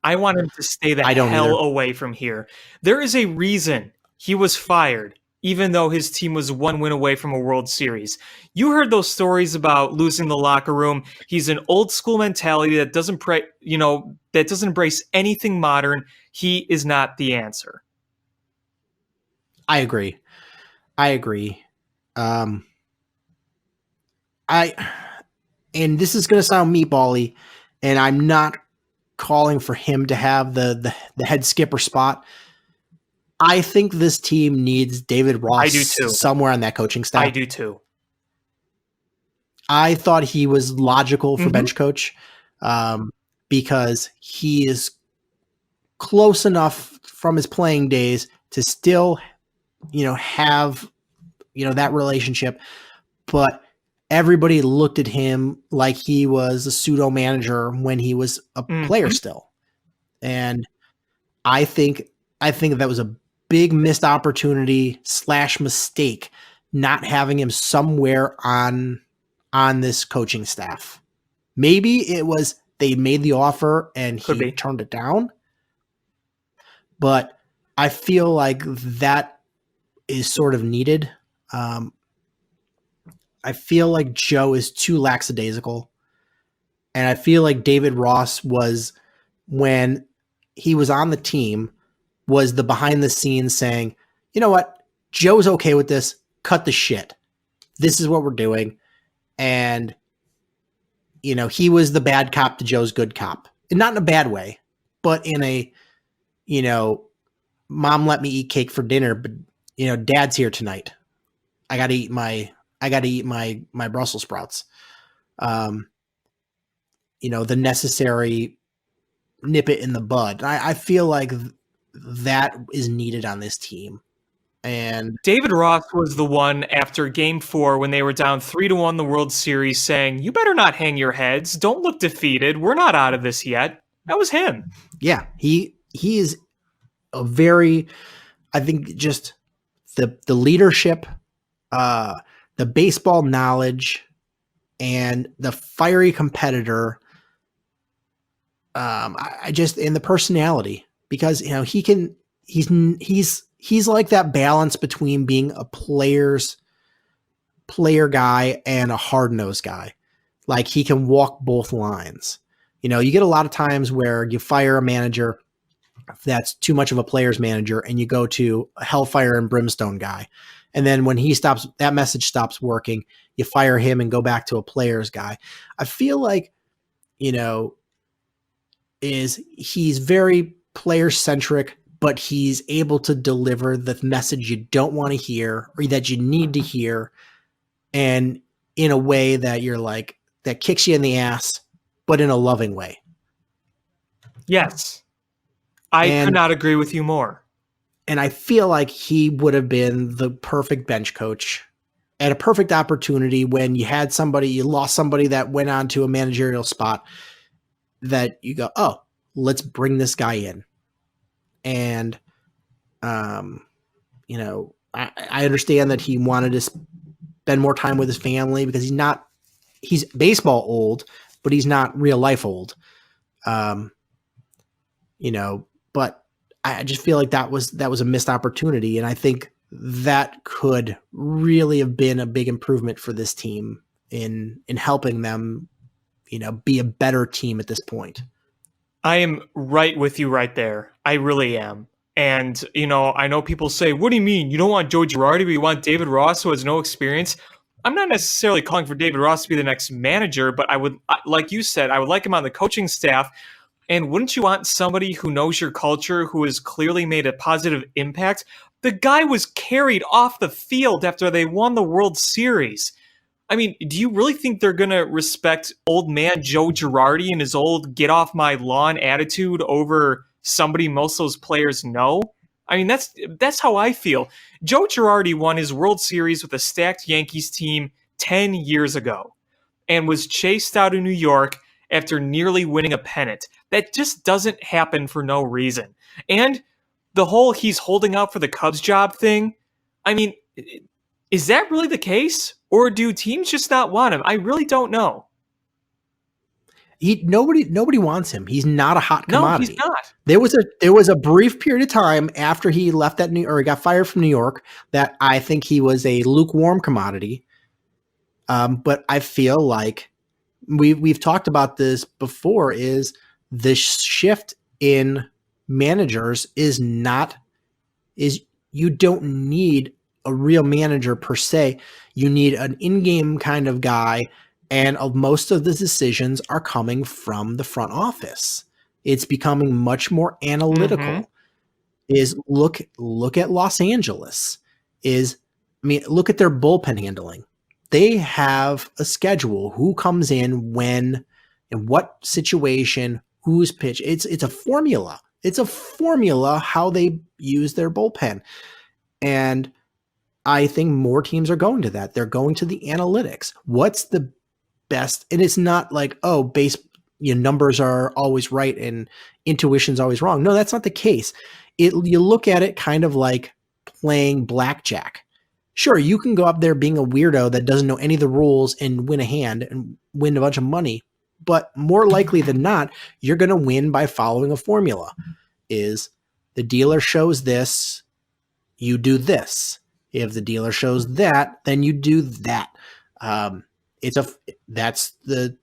D: I want him to stay the
C: I don't
D: hell
C: either.
D: away from here. There is a reason he was fired, even though his team was one win away from a World Series. You heard those stories about losing the locker room. He's an old school mentality that doesn't embrace anything modern. He is not the answer.
C: I agree. And this is going to sound meatball-y, and I'm not calling for him to have the head skipper spot. I think this team needs David Ross
D: I do too.
C: somewhere on that coaching staff.
D: I do too.
C: I thought he was logical for bench coach because he is close enough from his playing days to still, have, that relationship. But everybody looked at him like he was a pseudo manager when he was a player still. And I think that was a big missed opportunity / mistake not having him somewhere on this coaching staff. Maybe it was they made the offer and he turned it down. But I feel like that is sort of needed. I feel like Joe is too lackadaisical. And I feel like David Ross was, when he was on the team, was the behind the scenes saying, you know what, Joe's okay with this. Cut the shit. This is what we're doing. And, he was the bad cop to Joe's good cop. And not in a bad way, but in a, mom let me eat cake for dinner, but dad's here tonight. I got to eat my Brussels sprouts. The necessary nip it in the bud. I feel like that is needed on this team. And
D: David Ross was the one after Game 4 when they were down 3-1 the World Series saying, "You better not hang your heads. Don't look defeated. We're not out of this yet." That was him.
C: Yeah, he is a very, I think, just the leadership, the baseball knowledge, and the fiery competitor. I just, and the personality, because he's like that balance between being a player guy and a hard-nosed guy. Like, he can walk both lines. You get a lot of times where you fire a manager that's too much of a player's manager and you go to a hellfire and brimstone guy. And then when that message stops working, you fire him and go back to a player's guy. I feel like, he's very player-centric, but he's able to deliver the message you don't want to hear or that you need to hear, and in a way that you're like, that kicks you in the ass, but in a loving way.
D: Yes. I could not agree with you more.
C: And I feel like he would have been the perfect bench coach at a perfect opportunity when you lost somebody that went on to a managerial spot, that you go, oh, let's bring this guy in. And, I understand that he wanted to spend more time with his family because he's baseball old, but he's not real life old. But I just feel like that was a missed opportunity. And I think that could really have been a big improvement for this team in helping them, be a better team at this point.
D: I am right with you right there. I really am. And, I know people say, what do you mean? You don't want Joe Girardi, but you want David Ross, who has no experience? I'm not necessarily calling for David Ross to be the next manager, but I would, like you said, I would like him on the coaching staff. And wouldn't you want somebody who knows your culture, who has clearly made a positive impact? The guy was carried off the field after they won the World Series. I mean, do you really think they're going to respect old man Joe Girardi and his old get off my lawn attitude over somebody most of those players know? I mean, that's how I feel. Joe Girardi won his World Series with a stacked Yankees team 10 years ago and was chased out of New York after nearly winning a pennant. That just doesn't happen for no reason. And the whole he's holding out for the Cubs job thing, I mean, is that really the case? Or do teams just not want him? I really don't know.
C: Nobody wants him. He's not a hot commodity.
D: No, he's not.
C: There was a brief period of time after he left he got fired from New York that I think he was a lukewarm commodity. But I feel like we've talked about this before, is the shift in managers is you don't need a real manager per se. You need an in-game kind of guy, and most of the decisions are coming from the front office. It's becoming much more analytical.
D: Mm-hmm.
C: Is look at Los Angeles. Look at their bullpen handling. They have a schedule, who comes in when, in what situation, who's pitch. It's a formula. It's a formula how they use their bullpen. And I think more teams are going to that. They're going to the analytics. What's the best? And it's not like, oh, numbers are always right and intuition's always wrong. No, that's not the case. You look at it kind of like playing blackjack. Sure, you can go up there being a weirdo that doesn't know any of the rules and win a hand and win a bunch of money. But more likely than not, you're going to win by following a formula. Is the dealer shows this, you do this. If the dealer shows that, then you do that. That's the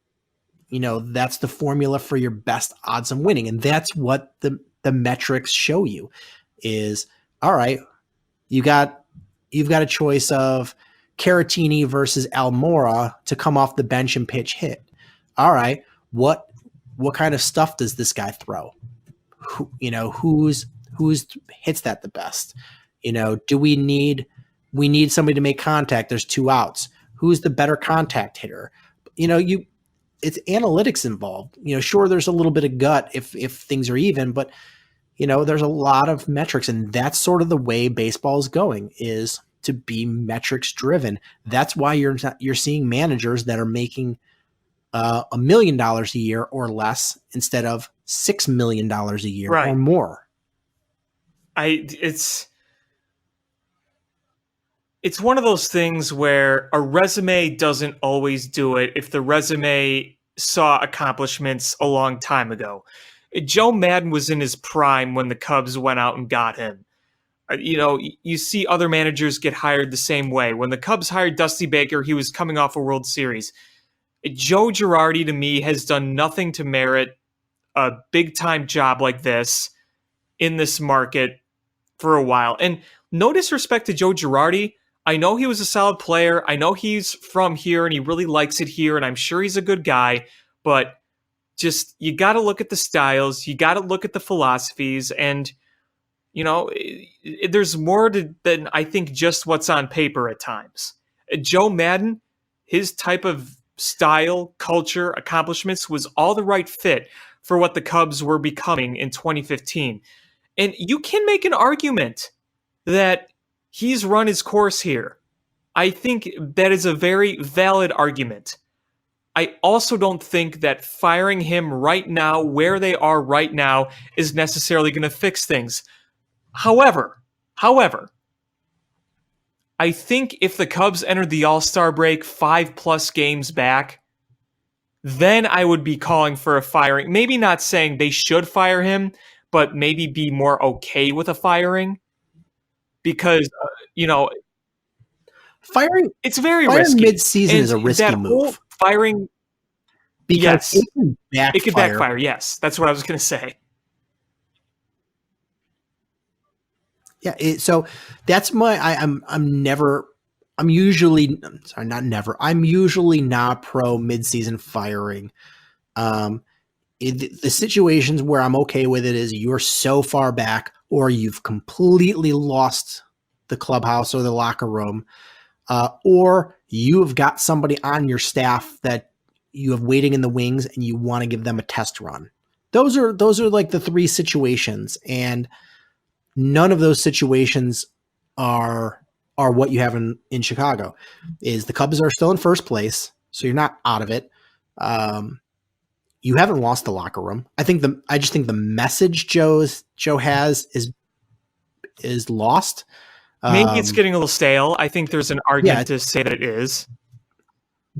C: formula for your best odds of winning. And that's what the metrics show you is, all right, you've got a choice of Caratini versus Almora to come off the bench and pitch hit. All right, what kind of stuff does this guy throw? Who's hits that the best? Do we need somebody to make contact? There's 2 outs. Who's the better contact hitter? It's analytics involved. Sure, there's a little bit of gut if things are even, but there's a lot of metrics, and that's sort of the way baseball is going, is to be metrics driven. That's why you're seeing managers that are making $1 million a year or less instead of $6 million a year or more.
D: It's one of those things where a resume doesn't always do it if the resume saw accomplishments a long time ago. Joe Maddon was in his prime when the Cubs went out and got him. You see other managers get hired the same way. When the Cubs hired Dusty Baker, he was coming off a World Series. Joe Girardi, to me, has done nothing to merit a big-time job like this in this market for a while. And no disrespect to Joe Girardi. I know he was a solid player. I know he's from here and he really likes it here, and I'm sure he's a good guy. But just, you got to look at the styles. You got to look at the philosophies. And, there's more than I think just what's on paper at times. Joe Maddon, his type of style, culture, accomplishments was all the right fit for what the Cubs were becoming in 2015. And you can make an argument that he's run his course here. I think that is a very valid argument. I also don't think that firing him right now, where they are right now, is necessarily going to fix things. However, I think if the Cubs entered the All-Star break 5+ games back, then I would be calling for a firing. Maybe not saying they should fire him, but maybe be more okay with a firing. Because,
C: firing,
D: it's very risky.
C: Mid-season is a risky move.
D: Firing,
C: because
D: yes,
C: it
D: could backfire. Yes, that's what I was going to say.
C: Yeah, so that's I'm usually not pro mid-season firing. The situations where I'm okay with it is you're so far back or you've completely lost the clubhouse or the locker room, or you have got somebody on your staff that you have waiting in the wings and you want to give them a test run. Those are like the 3 situations, and none of those situations are what you have in Chicago. Is the Cubs are still in first place, so you're not out of it. You haven't lost the locker room. I just think the message Joe has is lost.
D: Maybe it's getting a little stale. I think there's an argument to say that it is.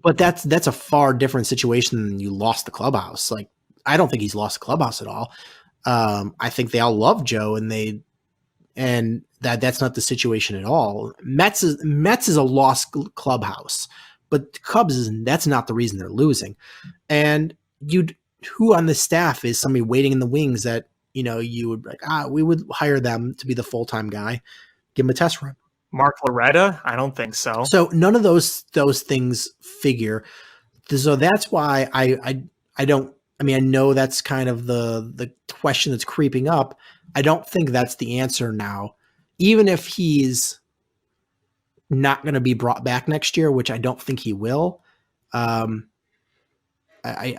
C: But that's a far different situation than you lost the clubhouse. Like, I don't think he's lost the clubhouse at all. I think they all love Joe, and that's not the situation at all. Mets is a lost clubhouse, but Cubs that's not the reason they're losing. And who on the staff is somebody waiting in the wings that you would we would hire them to be the full-time guy, give him a test run.
D: Mark Loretta? I don't think so.
C: So none of those things figure. So that's why I don't. I mean, I know that's kind of the question that's creeping up. I don't think that's the answer now. Even if he's not going to be brought back next year, which I don't think he will, I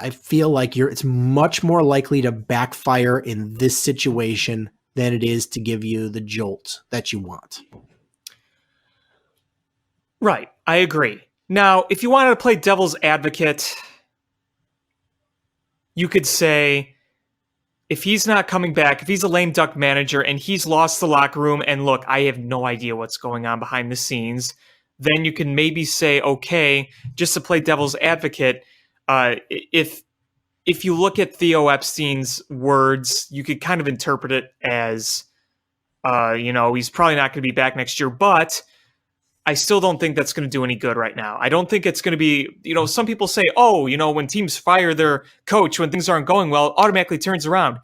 C: feel like it's much more likely to backfire in this situation than it is to give you the jolt that you want.
D: Right. I agree. Now, if you wanted to play devil's advocate, you could say, if he's not coming back, if he's a lame duck manager and he's lost the locker room, and look, I have no idea what's going on behind the scenes, then you can maybe say, okay, just to play devil's advocate, if you look at Theo Epstein's words, you could kind of interpret it as, he's probably not going to be back next year, but I still don't think that's going to do any good right now. I don't think it's going to be, some people say, when teams fire their coach, when things aren't going well, it automatically turns around.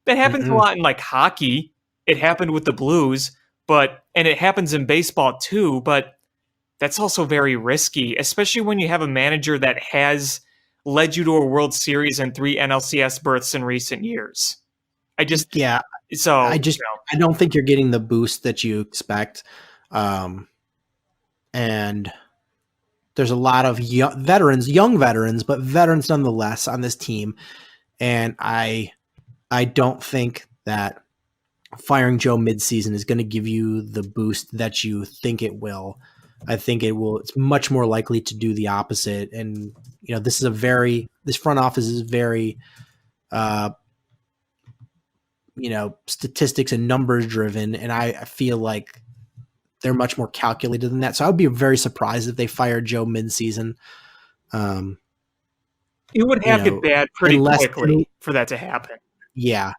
D: That happens a lot in like hockey. It happened with the Blues, and it happens in baseball too, but that's also very risky, especially when you have a manager that has led you to a World Series and 3 NLCS berths in recent years.
C: Yeah,
D: so
C: I don't think you're getting the boost that you expect. And there's a lot of young veterans, but veterans nonetheless on this team. And I don't think that firing Joe midseason is going to give you the boost that you think it will. I think it's much more likely to do the opposite. And, this front office is very, statistics and numbers driven. And I feel like they're much more calculated than that. So I would be very surprised if they fired Joe midseason.
D: It would have to get bad pretty quickly for that to happen.
C: Yeah.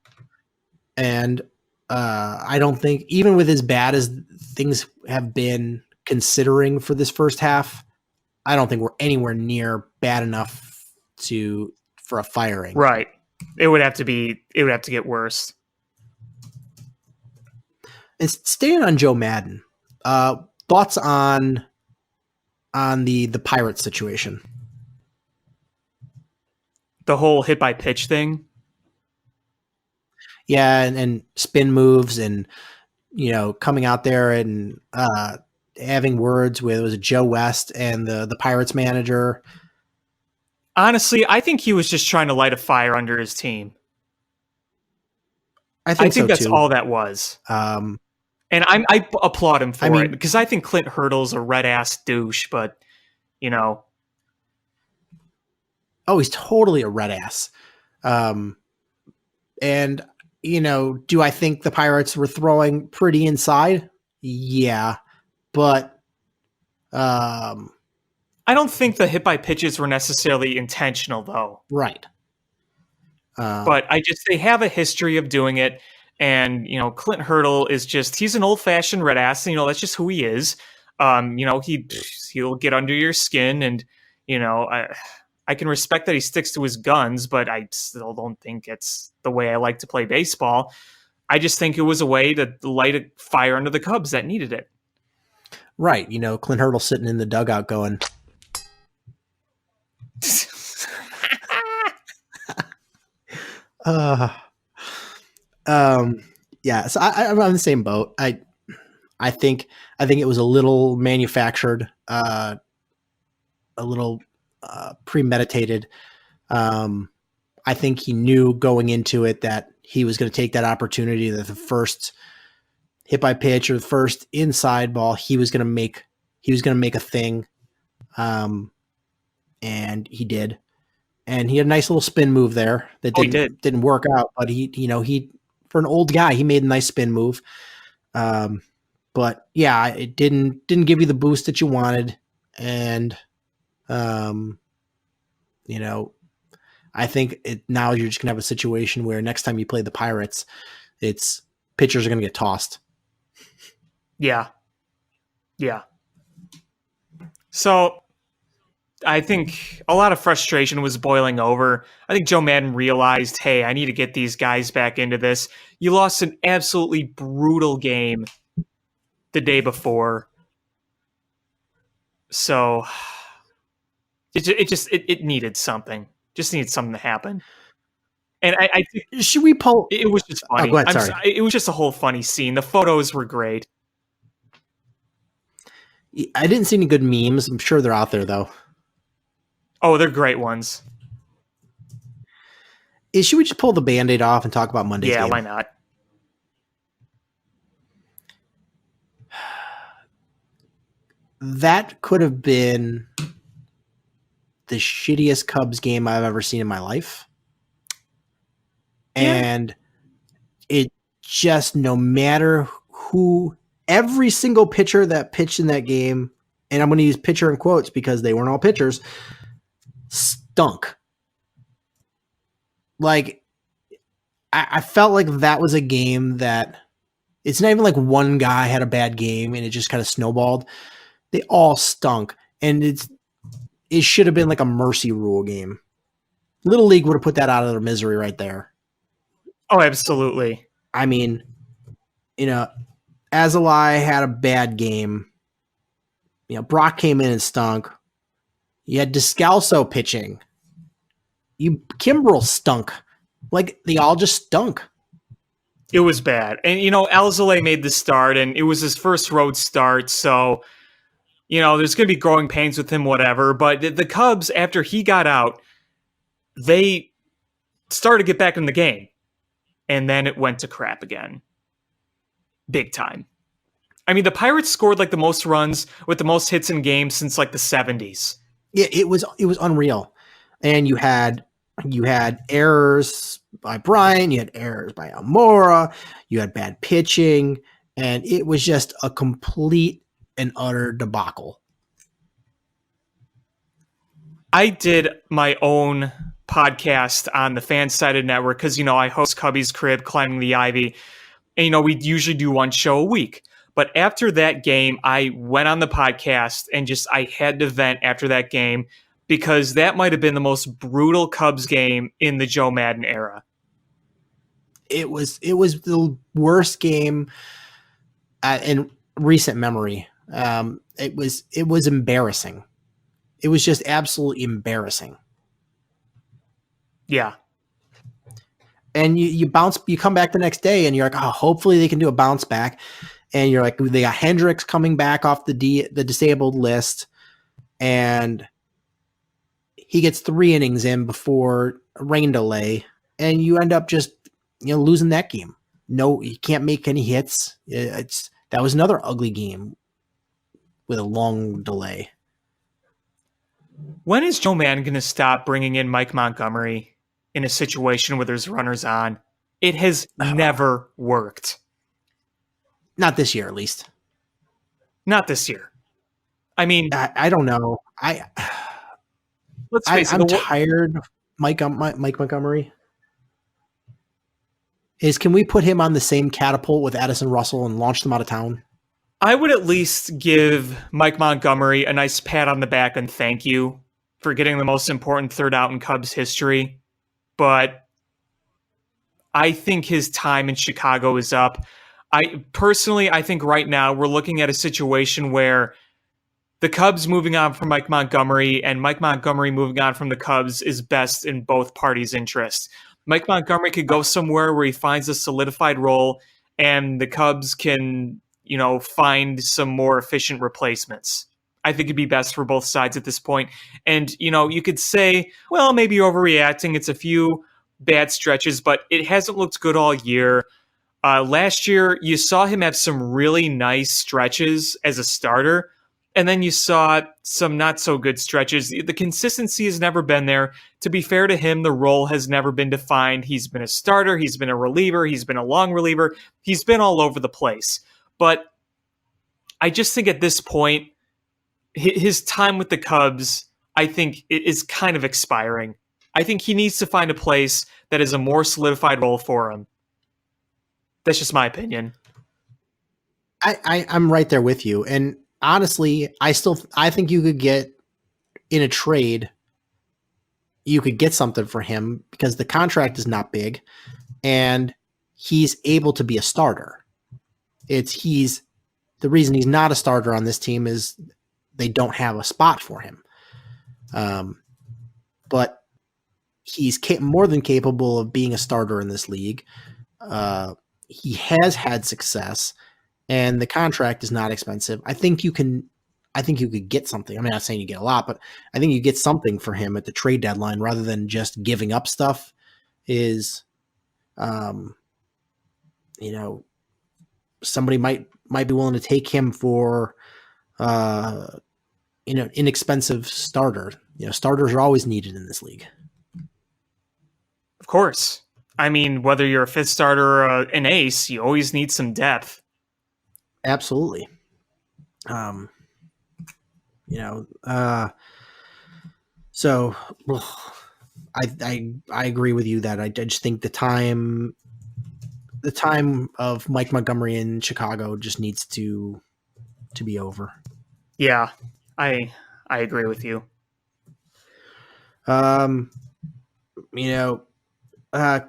C: And I don't think, even with as bad as things have been considering for this first half, I don't think we're anywhere near bad enough for a firing.
D: Right. It would have to get worse.
C: And staying on Joe Madden, thoughts on the Pirates situation? The
D: whole hit by pitch thing.
C: Yeah, and spin moves, and coming out there and having words with, was it Joe West and the Pirates manager?
D: Honestly, I think he was just trying to light a fire under his team. I think that's
C: too.
D: All that was. And I applaud him for it, because I think Clint Hurdle's a red ass douche, but oh,
C: he's totally a red ass. And do I think the Pirates were throwing pretty inside? Yeah, but
D: I don't think the hit by pitches were necessarily intentional, though.
C: Right.
D: But they have a history of doing it. And, Clint Hurdle is he's an old fashioned red ass. And, that's just who he is. He'll get under your skin, and, I can respect that he sticks to his guns, but I still don't think it's the way I like to play baseball. I just think it was a way to light a fire under the Cubs that needed it.
C: Right. Clint Hurdle sitting in the dugout going, yeah. So I'm on the same boat. I think it was a little manufactured, a little premeditated. I think he knew going into it that he was going to take that opportunity, that the first hit by pitch or the first inside ball, he was going to make a thing. And he did. And he had a nice little spin move there that didn't work out, but he for an old guy, he made a nice spin move. But yeah, it didn't give you the boost that you wanted. And, I think now you're just gonna have a situation where next time you play the Pirates, it's pitchers are gonna get tossed.
D: Yeah. Yeah. So I think a lot of frustration was boiling over. I think Joe Madden realized, hey, I need to get these guys back into this. You lost an absolutely brutal game the day before. So it needed something. Just needed something to happen. And I think
C: should we pull?
D: It was just funny.
C: Oh, go ahead, sorry.
D: It was just a whole funny scene. The photos were great.
C: I didn't see any good memes. I'm sure they're out there though.
D: Oh, they're great ones.
C: Should we just pull the Band-Aid off and talk about Monday's game?
D: Yeah, why not?
C: That could have been the shittiest Cubs game I've ever seen in my life. Yeah. And it just, no matter who, every single pitcher that pitched in that game, and I'm going to use pitcher in quotes because they weren't all pitchers, stunk. Like, I felt like that was a game that it's not even like one guy had a bad game and it just kind of snowballed. They all stunk. And it should have been like a mercy rule game. Little League would have put that out of their misery right there.
D: Oh, absolutely.
C: I mean, Azalai had a bad game. Brock came in and stunk. You had Descalso pitching. Kimbrel stunk. Like, they all just stunk.
D: It was bad. And, Alzolay made the start, and it was his first road start, so, there's going to be growing pains with him, whatever. But the Cubs, after he got out, they started to get back in the game. And then it went to crap again. Big time. I mean, the Pirates scored like the most runs with the most hits in games since like the 70s.
C: Yeah, it was unreal. And you had errors by Bryant, you had errors by Almora, you had bad pitching, and it was just a complete and utter debacle.
D: I did my own podcast on the Fansided Network because, I host Cubby's Crib, Climbing the Ivy. And, we usually do one show a week. But after that game, I went on the podcast and I had to vent after that game because that might have been the most brutal Cubs game in the Joe Madden era.
C: It was the worst game in recent memory. It was embarrassing. It was just absolutely embarrassing.
D: Yeah.
C: And you come back the next day and you're like, oh, hopefully they can do a bounce back. And you're like, they got Hendricks coming back off the disabled list, and he gets 3 innings in before a rain delay, and you end up just losing that game. No, you can't make any hits. That was another ugly game with a long delay.
D: When is Joe Madden going to stop bringing in Mike Montgomery in a situation where there's runners on? It has never worked.
C: Not this year, at least.
D: Not this year. I mean,
C: I don't know.
D: Let's face it.
C: I'm tired of Mike Montgomery. Can we put him on the same catapult with Addison Russell and launch them out of town?
D: I would at least give Mike Montgomery a nice pat on the back and thank you for getting the most important third out in Cubs history. But I think his time in Chicago is up. I think right now we're looking at a situation where the Cubs moving on from Mike Montgomery and Mike Montgomery moving on from the Cubs is best in both parties' interests. Mike Montgomery could go somewhere where he finds a solidified role and the Cubs can, find some more efficient replacements. I think it'd be best for both sides at this point. And, you could say, well, maybe you're overreacting. It's a few bad stretches, but it hasn't looked good all year. Last year, you saw him have some really nice stretches as a starter, and then you saw some not so good stretches. The consistency has never been there. To be fair to him, the role has never been defined. He's been a starter, he's been a reliever, he's been a long reliever, he's been all over the place. But I just think at this point, his time with the Cubs, I think, is kind of expiring. I think he needs to find a place that is a more solidified role for him. That's just my opinion.
C: I'm right there with you. And honestly, I think you could get in a trade, you could get something for him because the contract is not big and he's able to be a starter. The reason he's not a starter on this team is they don't have a spot for him. But he's more than capable of being a starter in this league. He has had success, and the contract is not expensive. I think you could get something. I'm not saying you get a lot, but I think you get something for him at the trade deadline rather than just giving up stuff. Somebody might be willing to take him for, inexpensive starter. Starters are always needed in this league.
D: Of course. I mean, whether you're a fifth starter or an ace, you always need some depth.
C: Absolutely. So I agree with you that I just think the time of Mike Montgomery in Chicago just needs to be over.
D: Yeah, I agree with you.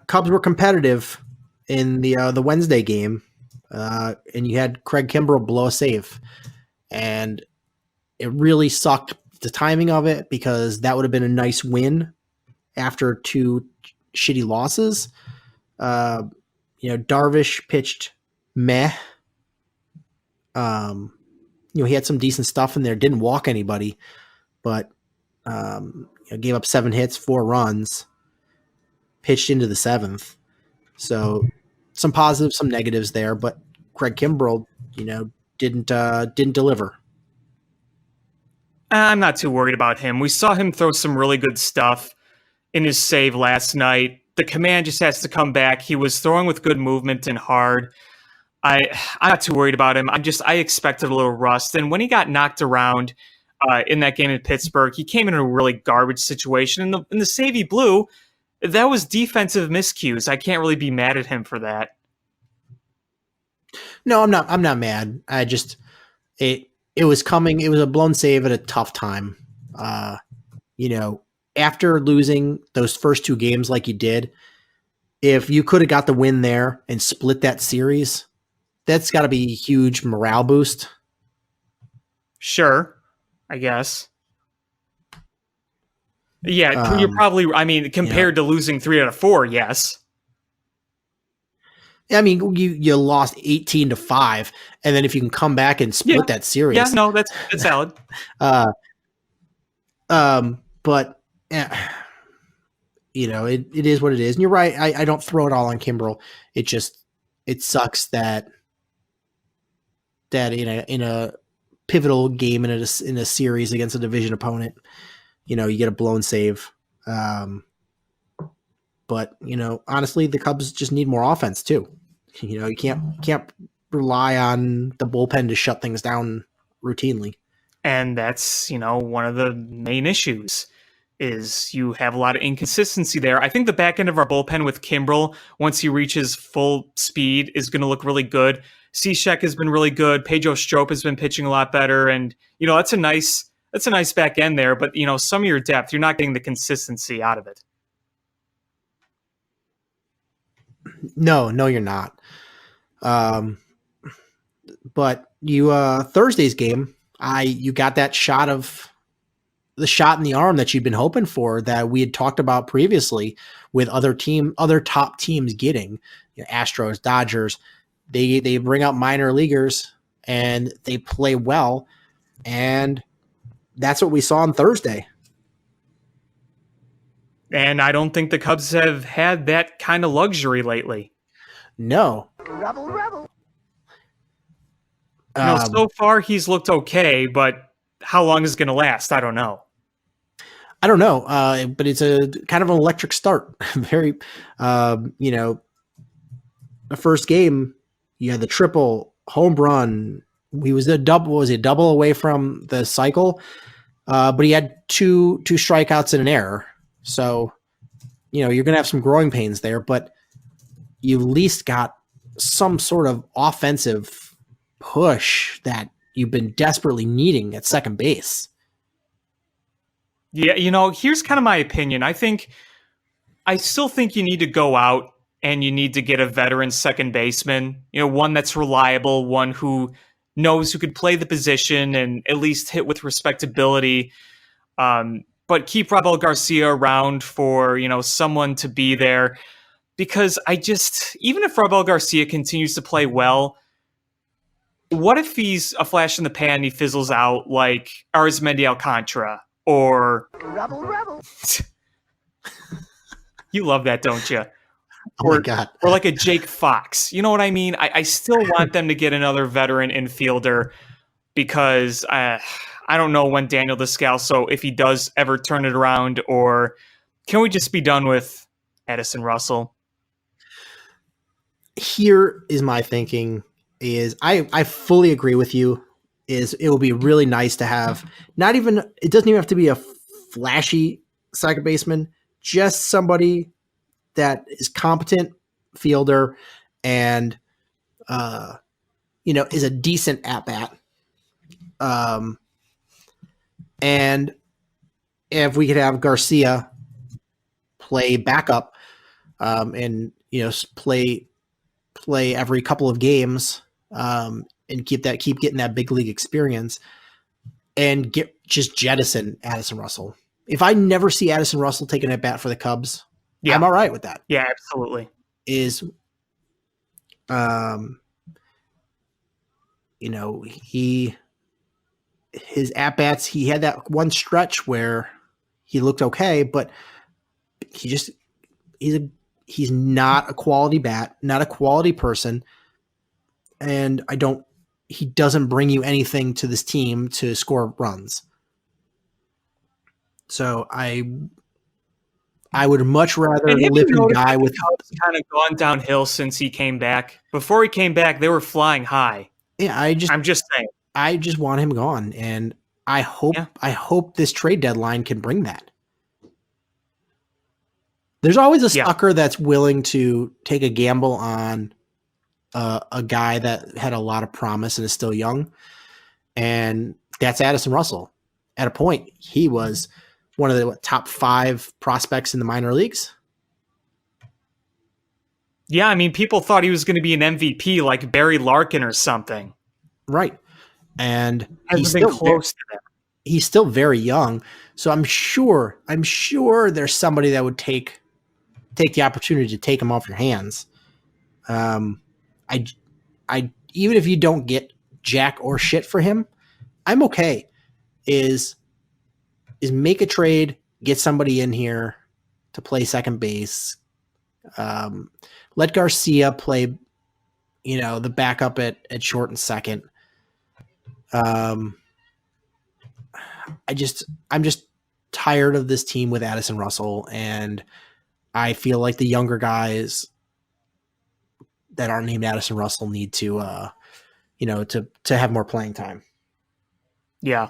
C: Cubs were competitive in the Wednesday game, and you had Craig Kimbrell blow a save, and it really sucked the timing of it because that would have been a nice win after 2 shitty losses. Darvish pitched meh. He had some decent stuff in there. Didn't walk anybody, but gave up 7 hits, 4 runs, pitched into the 7th. So some positives, some negatives there. But Craig Kimbrell, didn't deliver.
D: I'm not too worried about him. We saw him throw some really good stuff in his save last night. The command just has to come back. He was throwing with good movement and hard. I'm not too worried about him. I expected a little rust. And when he got knocked around in that game in Pittsburgh, he came in a really garbage situation. In the save he blew, that was defensive miscues. I can't really be mad at him for that.
C: No, I'm not mad. It was coming. It was a blown save at a tough time. After losing those first 2 games like you did, if you could have got the win there and split that series, that's got to be a huge morale boost.
D: Sure, I guess. Yeah, you're probably, compared to losing 3 out of 4, yes.
C: I mean, you lost 18-5, and then if you can come back and split that series.
D: Yeah, no, that's valid.
C: But it is what it is. And you're right. I don't throw it all on Kimbrell. It sucks that in a pivotal game in a series against a division opponent, you get a blown save. But honestly, the Cubs just need more offense too. You can't rely on the bullpen to shut things down routinely.
D: And that's, one of the main issues is you have a lot of inconsistency there. I think the back end of our bullpen with Kimbrell, once he reaches full speed, is going to look really good. Cishek has been really good. Pedro Strop has been pitching a lot better. And, that's a nice back end there. But, some of your depth, you're not getting the consistency out of it.
C: No, you're not. But you Thursday's game, you got that shot in the arm that you'd been hoping for, that we had talked about previously with other top teams getting. Astros, Dodgers, they bring out minor leaguers and they play well, and that's what we saw on Thursday.
D: And I don't think the Cubs have had that kind of luxury lately.
C: No.
E: Rebel.
D: So far he's looked okay, but how long is it going to last? I don't know.
C: But it's a kind of an electric start. Very, the first game, you had the triple home run. He was a double away from the cycle, but he had two strikeouts and an error. So, you're going to have some growing pains there, but you at least got some sort of offensive push that you've been desperately needing at second base.
D: Yeah, here's kind of my opinion. I still think you need to go out and you need to get a veteran second baseman, one that's reliable, one who knows who could play the position and at least hit with respectability. But keep Robel Garcia around for, someone to be there, because even if Robel Garcia continues to play well, what if he's a flash in the pan and he fizzles out like Arizmendi Alcantara or
E: Rebel.
D: You love that, don't you?
C: Oh my God.
D: Or like a Jake Fox. You know what I mean? I still want them to get another veteran infielder, because I don't know when Daniel Descalso, if he does ever turn it around, or can we just be done with Addison Russell?
C: Here is my thinking is I fully agree with you. It will be really nice to have it doesn't even have to be a flashy second baseman, just somebody that is competent fielder and, is a decent at bat. And if we could have Garcia play backup, and, play every couple of games, and keep getting that big league experience, and just jettison Addison Russell. If I never see Addison Russell taking a bat for the Cubs, I'm all right with that.
D: Yeah, absolutely.
C: You know, his at-bats, he had that one stretch where he looked okay, but he's not a quality bat, not a quality person. And he doesn't bring you anything to this team to score runs. So I would much rather live and die with.
D: Cubs kind of gone downhill since he came back. Before he came back, they were flying high.
C: Yeah, I'm just saying. I just want him gone, and I hope this trade deadline can bring that. There's always a sucker that's willing to take a gamble on a guy that had a lot of promise and is still young, and that's Addison Russell. At a point, he was one of the top 5 prospects in the minor leagues.
D: Yeah, I mean, people thought he was going to be an MVP like Barry Larkin or something.
C: Right. And
D: he's still close to that.
C: He's still very young, so I'm sure there's somebody that would take the opportunity to take him off your hands. I even if you don't get jack or shit for him, I'm okay. Is make a trade, get somebody in here to play second base. Let Garcia play, the backup at short and second. I'm just tired of this team with Addison Russell, and I feel like the younger guys that aren't named Addison Russell need to have more playing time.
D: Yeah.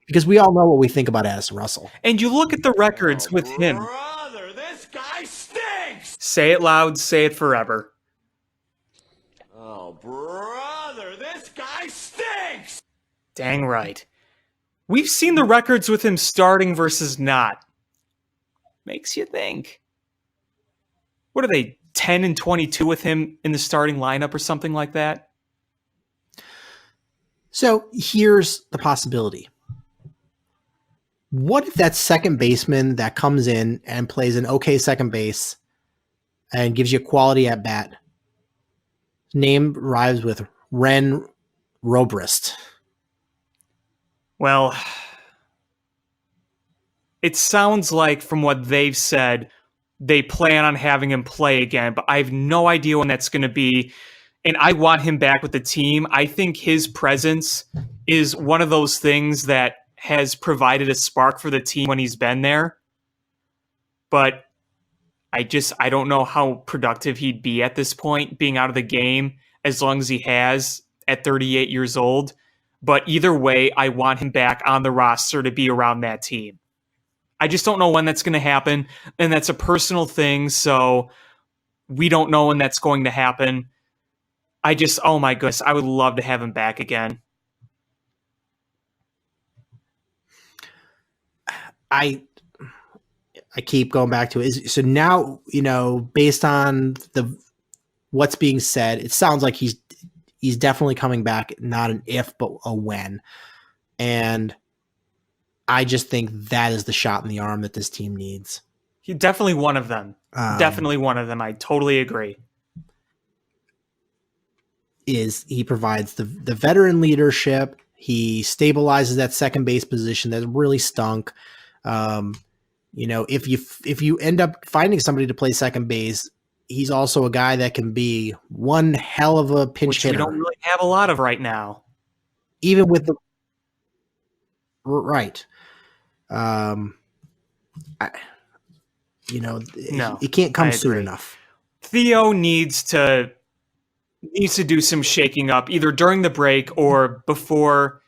C: Because we all know what we think about Addison Russell.
D: And you look at the records with him.
B: Brother, this guy stinks!
D: Say it loud, say it forever.
B: Oh, brother, this guy stinks!
D: Dang right. We've seen the records with him starting versus not. Makes you think. What are they, 10-22 with him in the starting lineup or something like that?
C: So here's the possibility. What if that second baseman that comes in and plays an okay second base and gives you a quality at bat, name rhymes with Ren Robrist?
D: Well, it sounds like from what they've said, they plan on having him play again, but I have no idea when that's going to be. And I want him back with the team. I think his presence is one of those things that has provided a spark for the team when he's been there. But I don't know how productive he'd be at this point, being out of the game as long as he has at 38 years old. But either way, I want him back on the roster to be around that team. I just don't know when that's going to happen. And that's a personal thing. So we don't know when that's going to happen. Oh my goodness, I would love to have him back again.
C: I keep going back to it. So now, based on what's being said, it sounds like he's definitely coming back, not an if, but a when. And I just think that is the shot in the arm that this team needs.
D: He's definitely one of them. Definitely one of them. I totally agree.
C: Is he provides the veteran leadership. He stabilizes that second base position that really stunk. If you end up finding somebody to play second base, he's also a guy that can be one hell of a pinch hitter.
D: We don't really have a lot of right now.
C: Even with the right. It can't come soon enough.
D: Theo needs to do some shaking up either during the break or before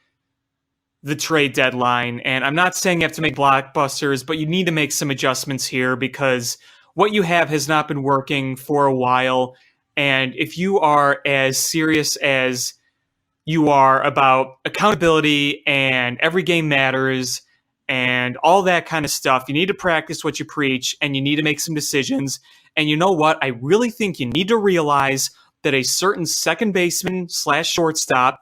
D: the trade deadline. And I'm not saying you have to make blockbusters, but you need to make some adjustments here because what you have has not been working for a while. And if you are as serious as you are about accountability and every game matters and all that kind of stuff, you need to practice what you preach and you need to make some decisions. And you know what? I really think you need to realize that a certain second baseman / shortstop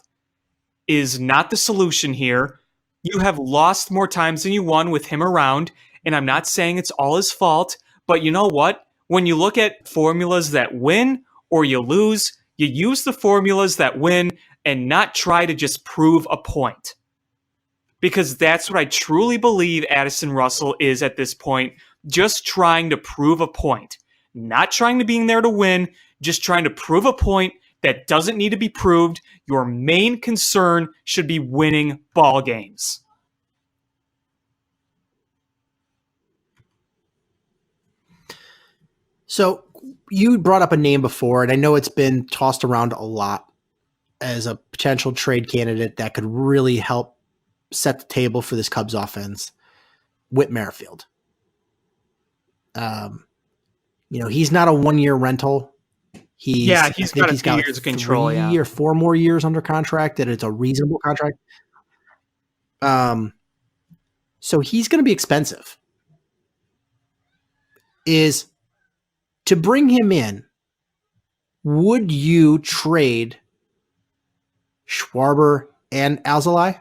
D: is not the solution here. You have lost more times than you won with him around, and I'm not saying it's all his fault, but you know what? When you look at formulas that win or you lose, You use the formulas that win and not try to just prove a point. Because that's what I truly believe Addison Russell is at this point, just trying to prove a point. Not trying to be in there to win, just trying to prove a point that doesn't need to be proved. Your main concern should be winning ball games.
C: So you brought up a name before, and I know it's been tossed around a lot as a potential trade candidate that could really help set the table for this Cubs offense. Whit Merrifield. He's not a 1-year rental. He's got
D: a few years of control.
C: 3 or 4 more years under contract. That it's a reasonable contract. So he's going to be expensive. Is to bring him in, would you trade Schwarber and Alzolay?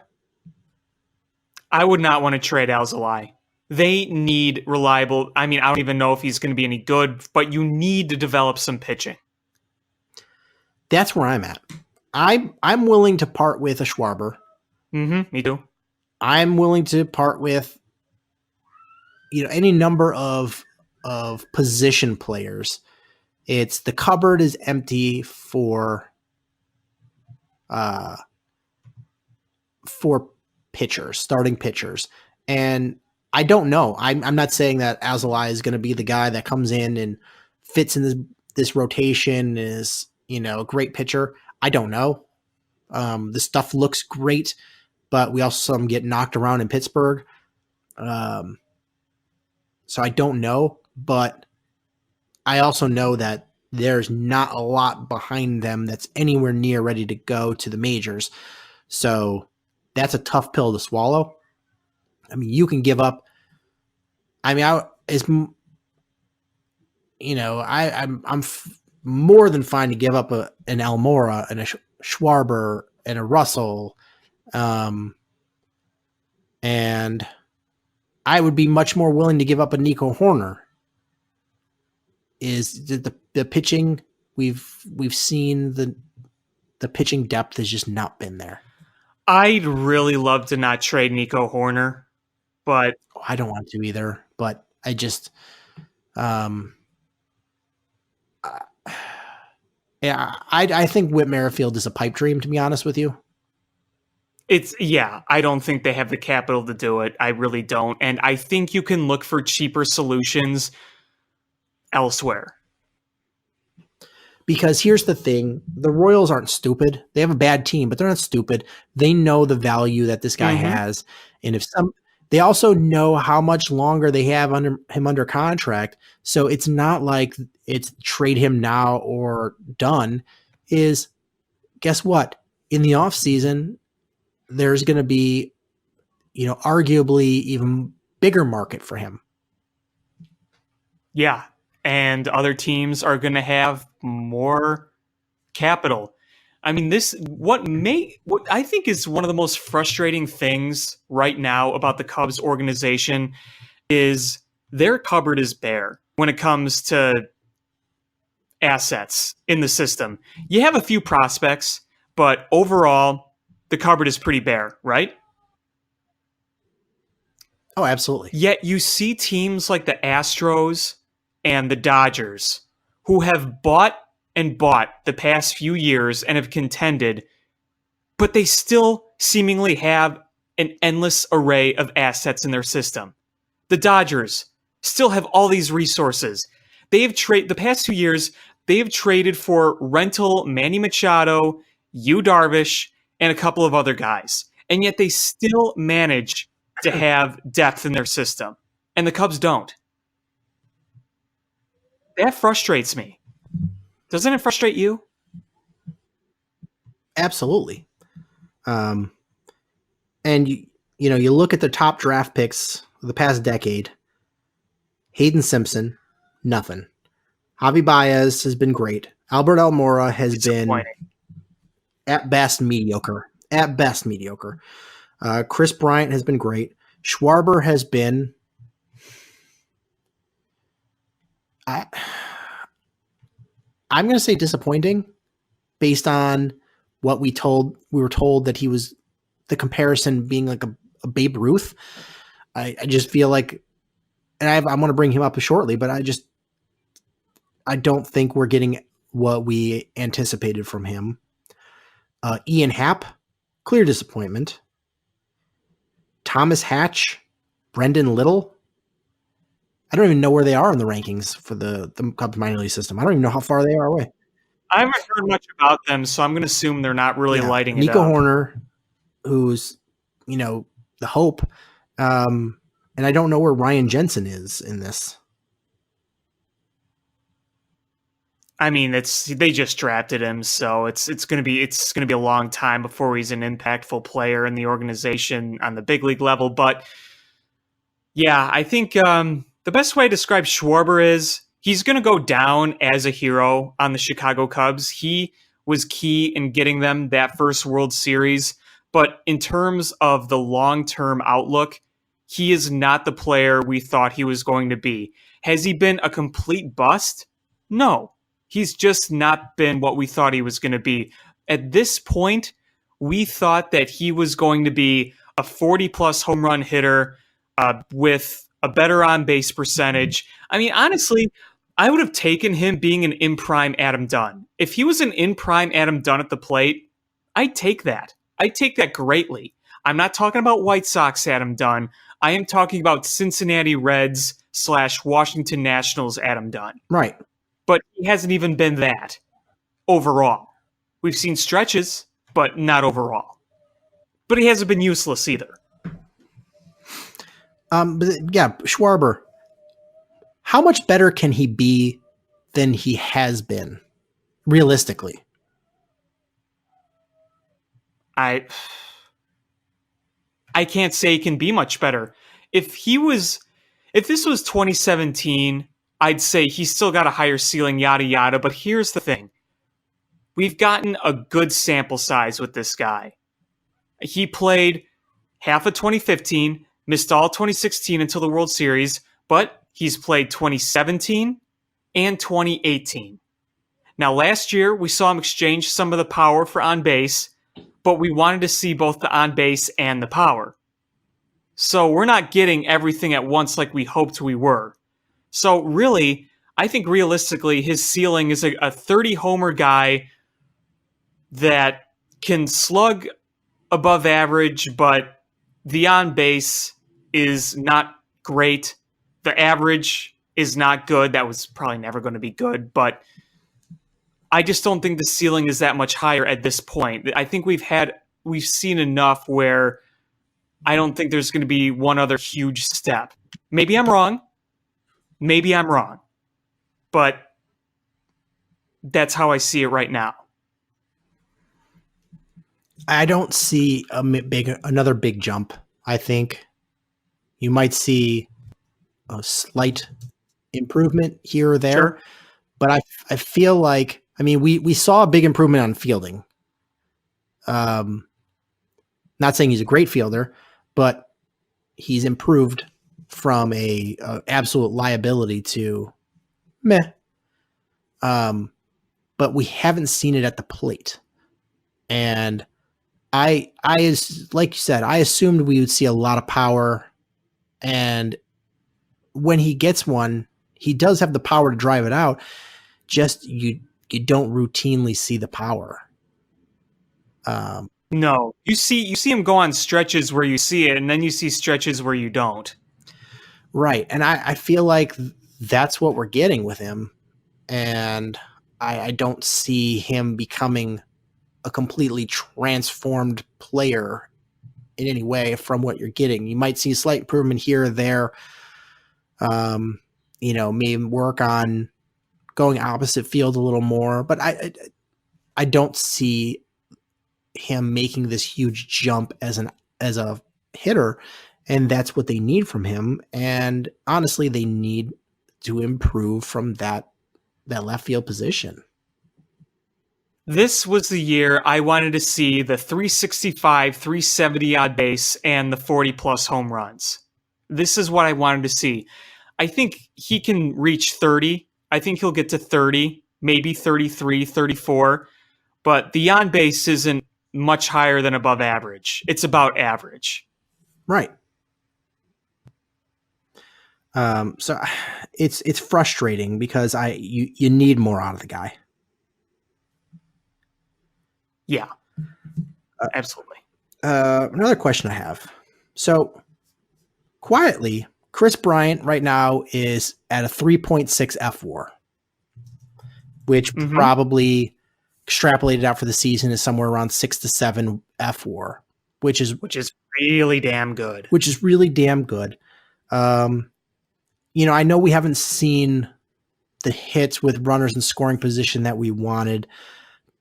D: I would not want to trade Alzolay. They need reliable. I mean, I don't even know if he's going to be any good, but you need to develop some pitching.
C: That's where I'm at. I'm willing to part with a Schwarber.
D: Me too.
C: I'm willing to part with any number of position players. It's the cupboard is empty for pitchers, starting pitchers. And I don't know. I'm not saying that Alzolay is going to be the guy that comes in and fits in this rotation, is, a great pitcher. I don't know. The stuff looks great, but we also saw him get knocked around in Pittsburgh. So I don't know, but I also know that there's not a lot behind them that's anywhere near ready to go to the majors. So that's a tough pill to swallow. I mean, you can give up. I mean, I'm more than fine to give up an Almora and a Schwarber and a Russell. And I would be much more willing to give up a Nico Horner. Is the pitching we've seen the pitching depth has just not been there.
D: I'd really love to not trade Nico Horner, but
C: I don't want to either. But I just, I think Whit Merrifield is a pipe dream, to be honest with you.
D: I don't think they have the capital to do it. I really don't. And I think you can look for cheaper solutions elsewhere.
C: Because here's the thing, the Royals aren't stupid. They have a bad team, but they're not stupid. They know the value that this guy has. And they also know how much longer they have under contract. So it's not like it's trade him now or done. Is guess what? In the offseason, there's going to be, arguably even bigger market for him.
D: Yeah. And other teams are going to have more capital. I mean, what I think is one of the most frustrating things right now about the Cubs organization is their cupboard is bare when it comes to assets in the system. You have a few prospects, but overall, the cupboard is pretty bare, right?
C: Oh, absolutely.
D: Yet you see teams like the Astros and the Dodgers, who have bought the past few years and have contended, but they still seemingly have an endless array of assets in their system. The Dodgers still have all these resources. The past 2 years, they have traded for rental Manny Machado, Yu Darvish, and a couple of other guys. And yet they still manage to have depth in their system. And the Cubs don't. That frustrates me. Doesn't it frustrate you?
C: Absolutely. And you look at the top draft picks of the past decade. Hayden Simpson, nothing. Javi Baez has been great. Albert Almora has been at best mediocre. Chris Bryant has been great. Schwarber has been I'm going to say disappointing. based on what we were told that he was, the comparison being like a Babe Ruth. I just feel like, and I want to bring him up shortly, but I don't think we're getting what we anticipated from him. Ian Happ, clear disappointment. Thomas Hatch, Brendan Little. I don't even know where they are in the rankings for the Cubs minor league system. I don't even know how far they are away.
D: I haven't heard much about them, so I'm going to assume they're not really lighting
C: Nico
D: it up.
C: Horner, who's, the hope. And I don't know where Ryan Jensen is in this.
D: I mean, they just drafted him, so it's going to be a long time before he's an impactful player in the organization on the big league level. But yeah, I think the best way to describe Schwarber is he's going to go down as a hero on the Chicago Cubs. He was key in getting them that first World Series, but in terms of the long-term outlook, he is not the player we thought he was going to be. Has he been a complete bust? No. He's just not been what we thought he was going to be. At this point, we thought that he was going to be a 40-plus home run hitter with a better on-base percentage. I mean, honestly, I would have taken him being an in-prime Adam Dunn. If he was an in-prime Adam Dunn at the plate, I'd take that. I'd take that greatly. I'm not talking about White Sox Adam Dunn. I am talking about Cincinnati Reds / Washington Nationals Adam Dunn.
C: Right.
D: But he hasn't even been that overall. We've seen stretches, but not overall. But he hasn't been useless either.
C: But yeah, Schwarber. How much better can he be than he has been, realistically?
D: I can't say he can be much better. If this was 2017, I'd say he's still got a higher ceiling, yada, yada. But here's the thing. We've gotten a good sample size with this guy. He played half of 2015, missed all 2016 until the World Series, but he's played 2017 and 2018. Now, last year, we saw him exchange some of the power for on base, but we wanted to see both the on base and the power. So we're not getting everything at once like we hoped we were. So really, I think realistically, his ceiling is a 30-homer guy that can slug above average, but the on-base is not great. The average is not good. That was probably never going to be good, but I just don't think the ceiling is that much higher at this point. I think we've seen enough where I don't think there's going to be one other huge step. Maybe I'm wrong. But that's how I see it right now.
C: I don't see another big jump. I think you might see a slight improvement here or there. Sure. But I feel like, I mean, we saw a big improvement on fielding. Not saying he's a great fielder, but he's improved from a absolute liability to meh. But we haven't seen it at the plate. And I like you said, I assumed we would see a lot of power. And when he gets one, he does have the power to drive it out. Just you don't routinely see the power.
D: No, you see him go on stretches where you see it, and then you see stretches where you don't.
C: Right, and I feel like that's what we're getting with him, and I don't see him becoming a completely transformed player in any way from what you're getting. You might see a slight improvement here or there. Maybe work on going opposite field a little more, but I don't see him making this huge jump as a hitter, and that's what they need from him. And honestly, they need to improve from that left field position.
D: This was the year I wanted to see the 365, 370 odd base and the 40 plus home runs. This is what I wanted to see. I think he can reach 30. I think he'll get to 30, maybe 33, 34. but the on base isn't much higher than above average. It's about average.
C: Right. So it's frustrating because you need more out of the guy.
D: Yeah, absolutely.
C: Another question I have. So quietly, Chris Bryant right now is at a 3.6 F4, which probably extrapolated out for the season is somewhere around 6 to 7 F4, which is
D: really damn good.
C: Which is really damn good. I know we haven't seen the hits with runners in scoring position that we wanted,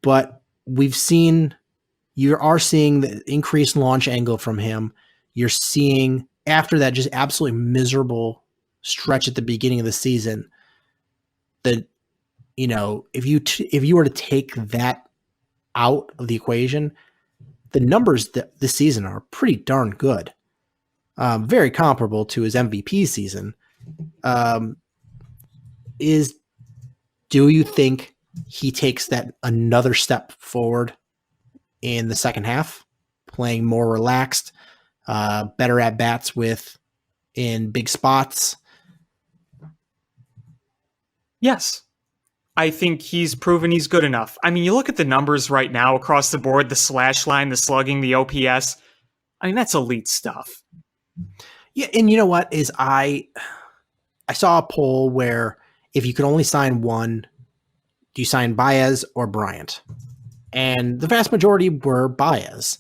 C: but you are seeing the increased launch angle from him. You're seeing after that just absolutely miserable stretch at the beginning of the season that, if you were to take that out of the equation, the numbers this season are pretty darn good. Very comparable to his MVP season. Do you think he takes that another step forward in the second half, playing more relaxed, better at bats in big spots?
D: Yes. I think he's proven he's good enough. I mean, you look at the numbers right now across the board, the slash line, the slugging, the OPS. I mean, that's elite stuff.
C: Yeah, and you know what is I saw a poll where if you could only sign one, do you sign Baez or Bryant? And the vast majority were Baez.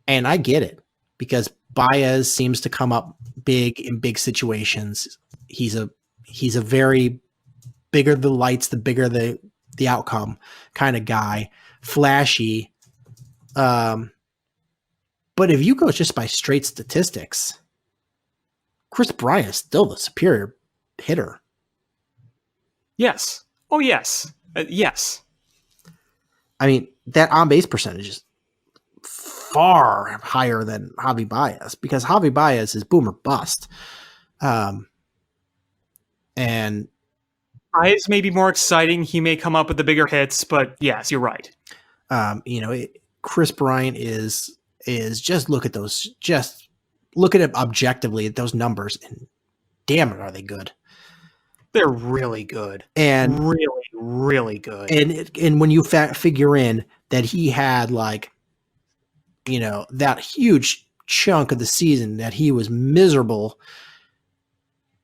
C: And I get it because Baez seems to come up big in big situations. He's a very bigger the lights, the bigger the outcome kind of guy, flashy. But if you go just by straight statistics, Chris Bryant is still the superior hitter.
D: Yes. Oh, yes. Yes.
C: I mean, that on-base percentage is far higher than Javi Baez because Javi Baez is boom or bust. And
D: Baez may be more exciting. He may come up with the bigger hits, but yes, you're right.
C: Chris Bryant is just look at those, just look at it objectively at those numbers, and damn it, are they good?
D: They're really good,
C: and
D: really, really good.
C: And when you figure in that he had that huge chunk of the season that he was miserable,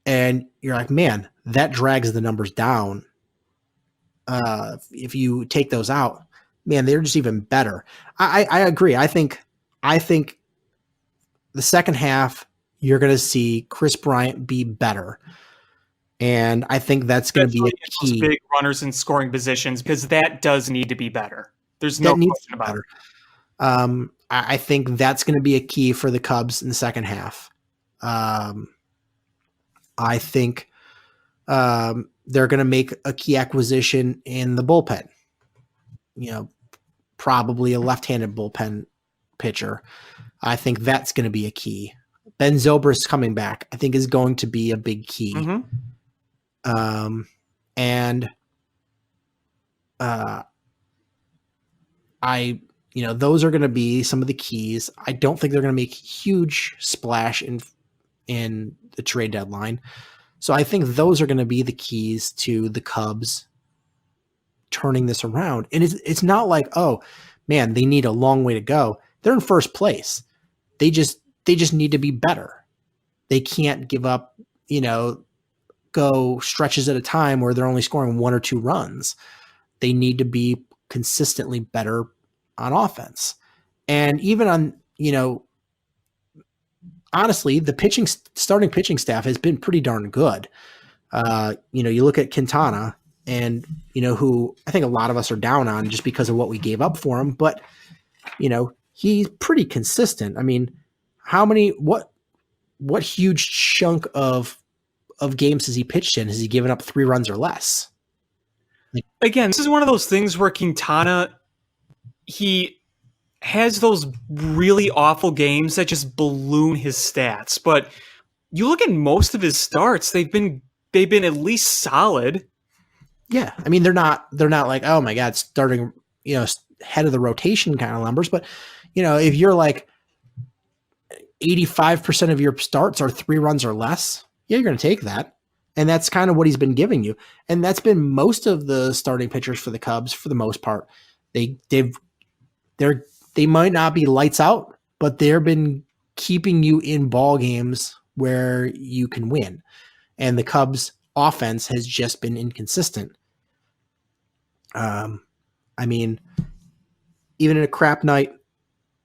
C: and you're like, man, that drags the numbers down. If you take those out, man, they're just even better. I agree. I think the second half you're going to see Chris Bryant be better. And I think that's going to be a key.
D: Those big runners in scoring positions, because that does need to be better. There's no question about it.
C: I think that's going to be a key for the Cubs in the second half. I think they're going to make a key acquisition in the bullpen. Probably a left-handed bullpen pitcher. I think that's going to be a key. Ben Zobrist coming back, I think, is going to be a big key.
D: Mm-hmm.
C: Those are going to be some of the keys. I don't think they're going to make huge splash in the trade deadline. So I think those are going to be the keys to the Cubs turning this around. And it's not like, oh man, they need a long way to go. They're in first place. They just need to be better. They can't give up, go stretches at a time where they're only scoring 1 or 2 runs. They need to be consistently better on offense. And even on, honestly, the starting pitching staff has been pretty darn good. You look at Quintana and, who I think a lot of us are down on just because of what we gave up for him, but, he's pretty consistent. I mean, what huge chunk of games has he pitched in? Has he given up 3 runs or less?
D: Again, this is one of those things where Quintana, he has those really awful games that just balloon his stats. But you look at most of his starts, they've been at least solid.
C: Yeah. I mean, they're not like, oh my God, starting, head of the rotation kind of numbers, but if you're like 85% of your starts are 3 runs or less, yeah, you're going to take that. And that's kind of what he's been giving you. And that's been most of the starting pitchers for the Cubs for the most part. They might not be lights out, but they've been keeping you in ball games where you can win. And the Cubs offense has just been inconsistent. I mean, even in a crap night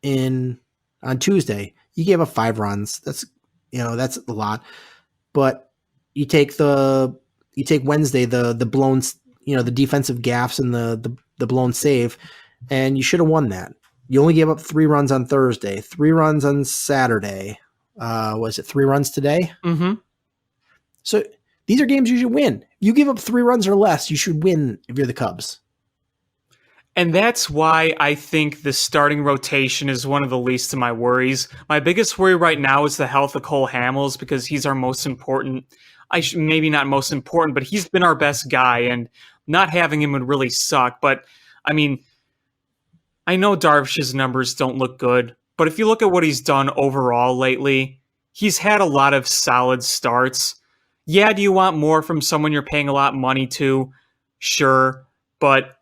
C: on Tuesday, you gave up 5 runs. That's a lot. But you take Wednesday, the blown, the defensive gaffes and the blown save, and you should have won that. You only gave up 3 runs on Thursday, 3 runs on Saturday. Was it 3 runs today?
D: Mm-hmm.
C: So these are games you should win. You give up 3 runs or less, you should win if you're the Cubs.
D: And that's why I think the starting rotation is one of the least of my worries. My biggest worry right now is the health of Cole Hamels, because he's our most important. Maybe not most important, but he's been our best guy, and not having him would really suck. But I mean, I know Darvish's numbers don't look good, but if you look at what he's done overall lately, he's had a lot of solid starts. Yeah, do you want more from someone you're paying a lot of money to? Sure, but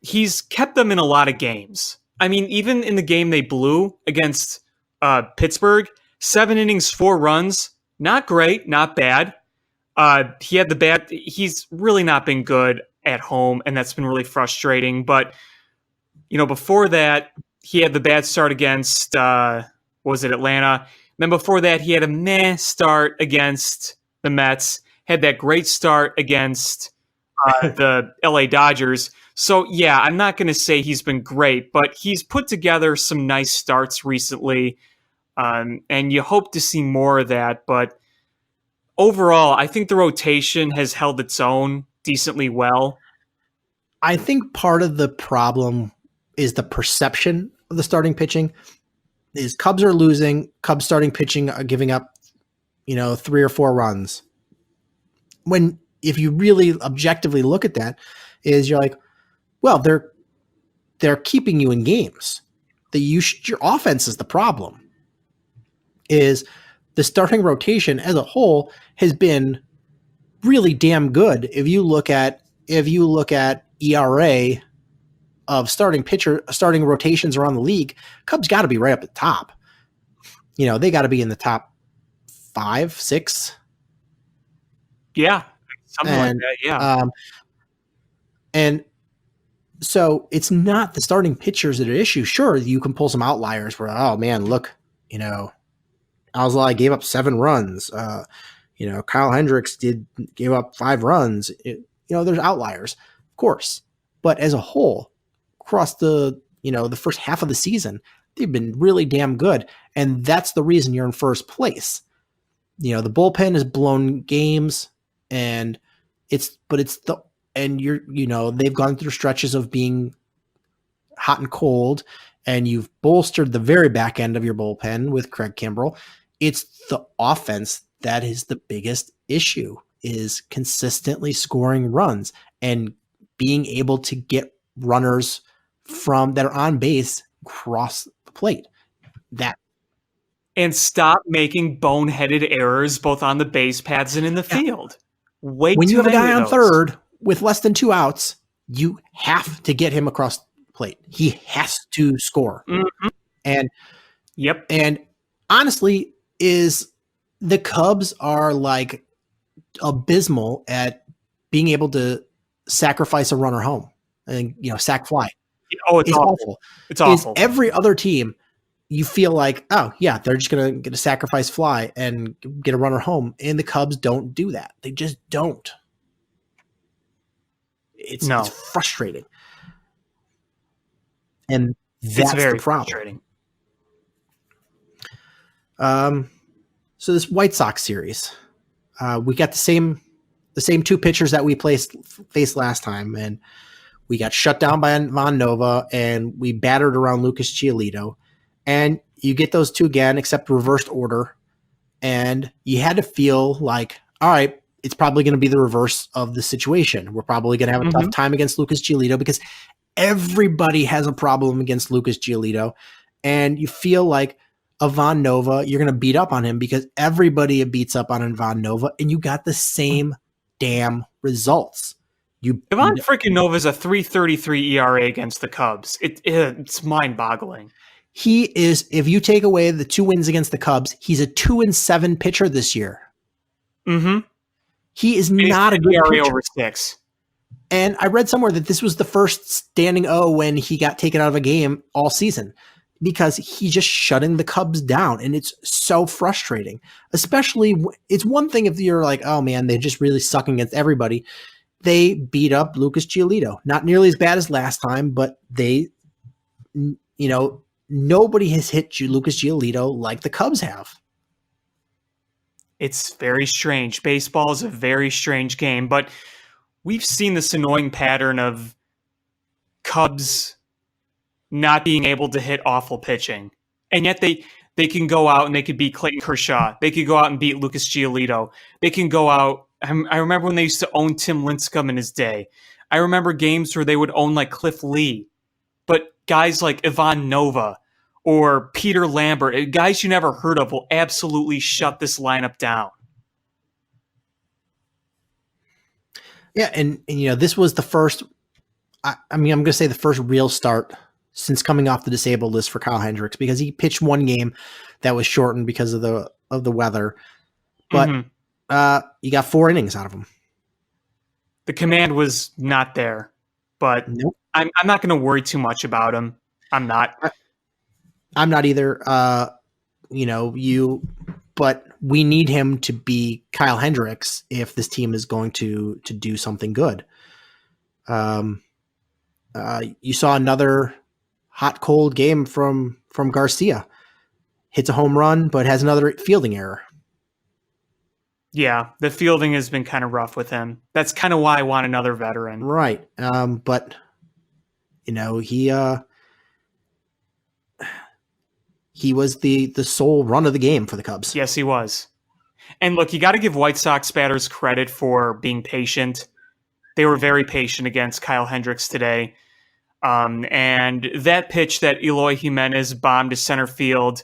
D: he's kept them in a lot of games. I mean, even in the game they blew against Pittsburgh, 7 innings, 4 runs, not great, not bad. He's really not been good at home, and that's been really frustrating. But, before that, he had the bad start against, Atlanta? Then before that, he had a meh start against the Mets, had that great start against the LA Dodgers. So, yeah, I'm not going to say he's been great, but he's put together some nice starts recently, and you hope to see more of that. But overall, I think the rotation has held its own decently well.
C: I think part of the problem is the perception of the starting pitching. Is Cubs are losing, Cubs starting pitching are giving up, 3 or 4 runs. When if you really objectively look at that, is you're like, well, they're keeping you in games. Your offense is the problem. Is the starting rotation as a whole has been really damn good. If you look at ERA of starting rotations around the league, Cubs got to be right up at the top. They got to be in the top 5, 6.
D: Yeah, something like that. Yeah,
C: and so it's not the starting pitchers that are issue. Sure, you can pull some outliers where, oh man, look, Alzolay gave up 7 runs. Kyle Hendricks gave up 5 runs. There's outliers, of course, but as a whole, across the first half of the season, they've been really damn good, and that's the reason you're in first place. The bullpen has blown games, and they've gone through stretches of being hot and cold, and you've bolstered the very back end of your bullpen with Craig Kimbrell. It's the offense that is the biggest issue, is consistently scoring runs and being able to get runners that are on base across the plate.
D: And stop making boneheaded errors both on the base paths and in the field.
C: When you have a guy on third with less than 2 outs, you have to get him across the plate. He has to score.
D: Mm-hmm.
C: And honestly, is the Cubs are like abysmal at being able to sacrifice a runner home and sac fly.
D: Oh, it's awful. It's awful.
C: Every other team, you feel like, oh yeah, they're just gonna get a sacrifice fly and get a runner home, and the Cubs don't do that. They just don't. It's frustrating, and that's the problem. Frustrating. So this White Sox series, we got the same 2 pitchers that we faced last time, and we got shut down by Von Nova, and we battered around Lucas Giolito. And you get those 2 again, except reversed order. And you had to feel like, all right, it's probably going to be the reverse of the situation. We're probably going to have a tough time against Lucas Giolito, because everybody has a problem against Lucas Giolito, and you feel like Ivan Nova, you're going to beat up on him because everybody beats up on Ivan Nova, and you got the same damn results.
D: Ivan freaking Nova's a 3.33 ERA against the Cubs. It's mind-boggling.
C: He is, if you take away the 2 wins against the Cubs, he's a 2-7 pitcher this year.
D: Mm-hmm.
C: He is not a good
D: ERA
C: pitcher.
D: over 6.
C: And I read somewhere that this was the first standing O when he got taken out of a game all season because he just shutting the Cubs down. And it's so frustrating, especially it's one thing if you're like, oh man, they're just really sucking against everybody. They beat up Lucas Giolito, not nearly as bad as last time, but they, nobody has hit Lucas Giolito like the Cubs have.
D: It's very strange. Baseball is a very strange game, but we've seen this annoying pattern of Cubs not being able to hit awful pitching. And yet they can go out and they could beat Clayton Kershaw. They could go out and beat Lucas Giolito. They can go out. I remember when they used to own Tim Lincecum in his day. I remember games where they would own like Cliff Lee. But guys like Ivan Nova or Peter Lambert, guys you never heard of, will absolutely shut this lineup down.
C: Yeah, and this was the first. I'm going to say the first real start since coming off the disabled list for Kyle Hendricks because he pitched one game that was shortened because of the weather, but you got 4 innings out of him.
D: The command was not there, but
C: nope.
D: I'm not going to worry too much about him. I'm not.
C: I'm not either. But we need him to be Kyle Hendricks if this team is going to do something good. You saw another hot, cold game from Garcia. Hits a home run, but has another fielding error.
D: Yeah, the fielding has been kind of rough with him. That's kind of why I want another veteran.
C: Right. But he was the sole run of the game for the Cubs.
D: Yes, he was. And look, you got to give White Sox batters credit for being patient. They were very patient against Kyle Hendricks today. And that pitch that Eloy Jimenez bombed to center field,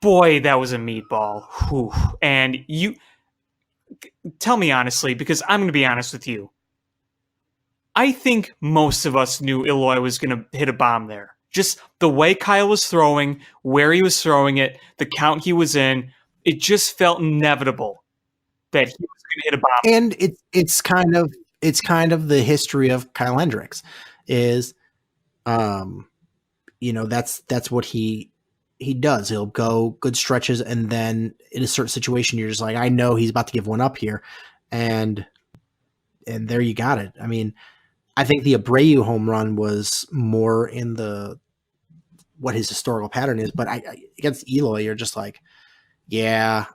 D: boy, that was a meatball. Whew. And you tell me honestly, because I'm going to be honest with you. I think most of us knew Eloy was going to hit a bomb there. Just the way Kyle was throwing, where he was throwing it, the count he was in, it just felt inevitable that he was going to hit a bomb.
C: And it's kind of the history of Kyle Hendricks is, that's what he does. He'll go good stretches, and then in a certain situation, you're just like, I know he's about to give one up here, and there you got it. I mean, I think the Abreu home run was more in what his historical pattern is, but against Eloy, you're just like, yeah,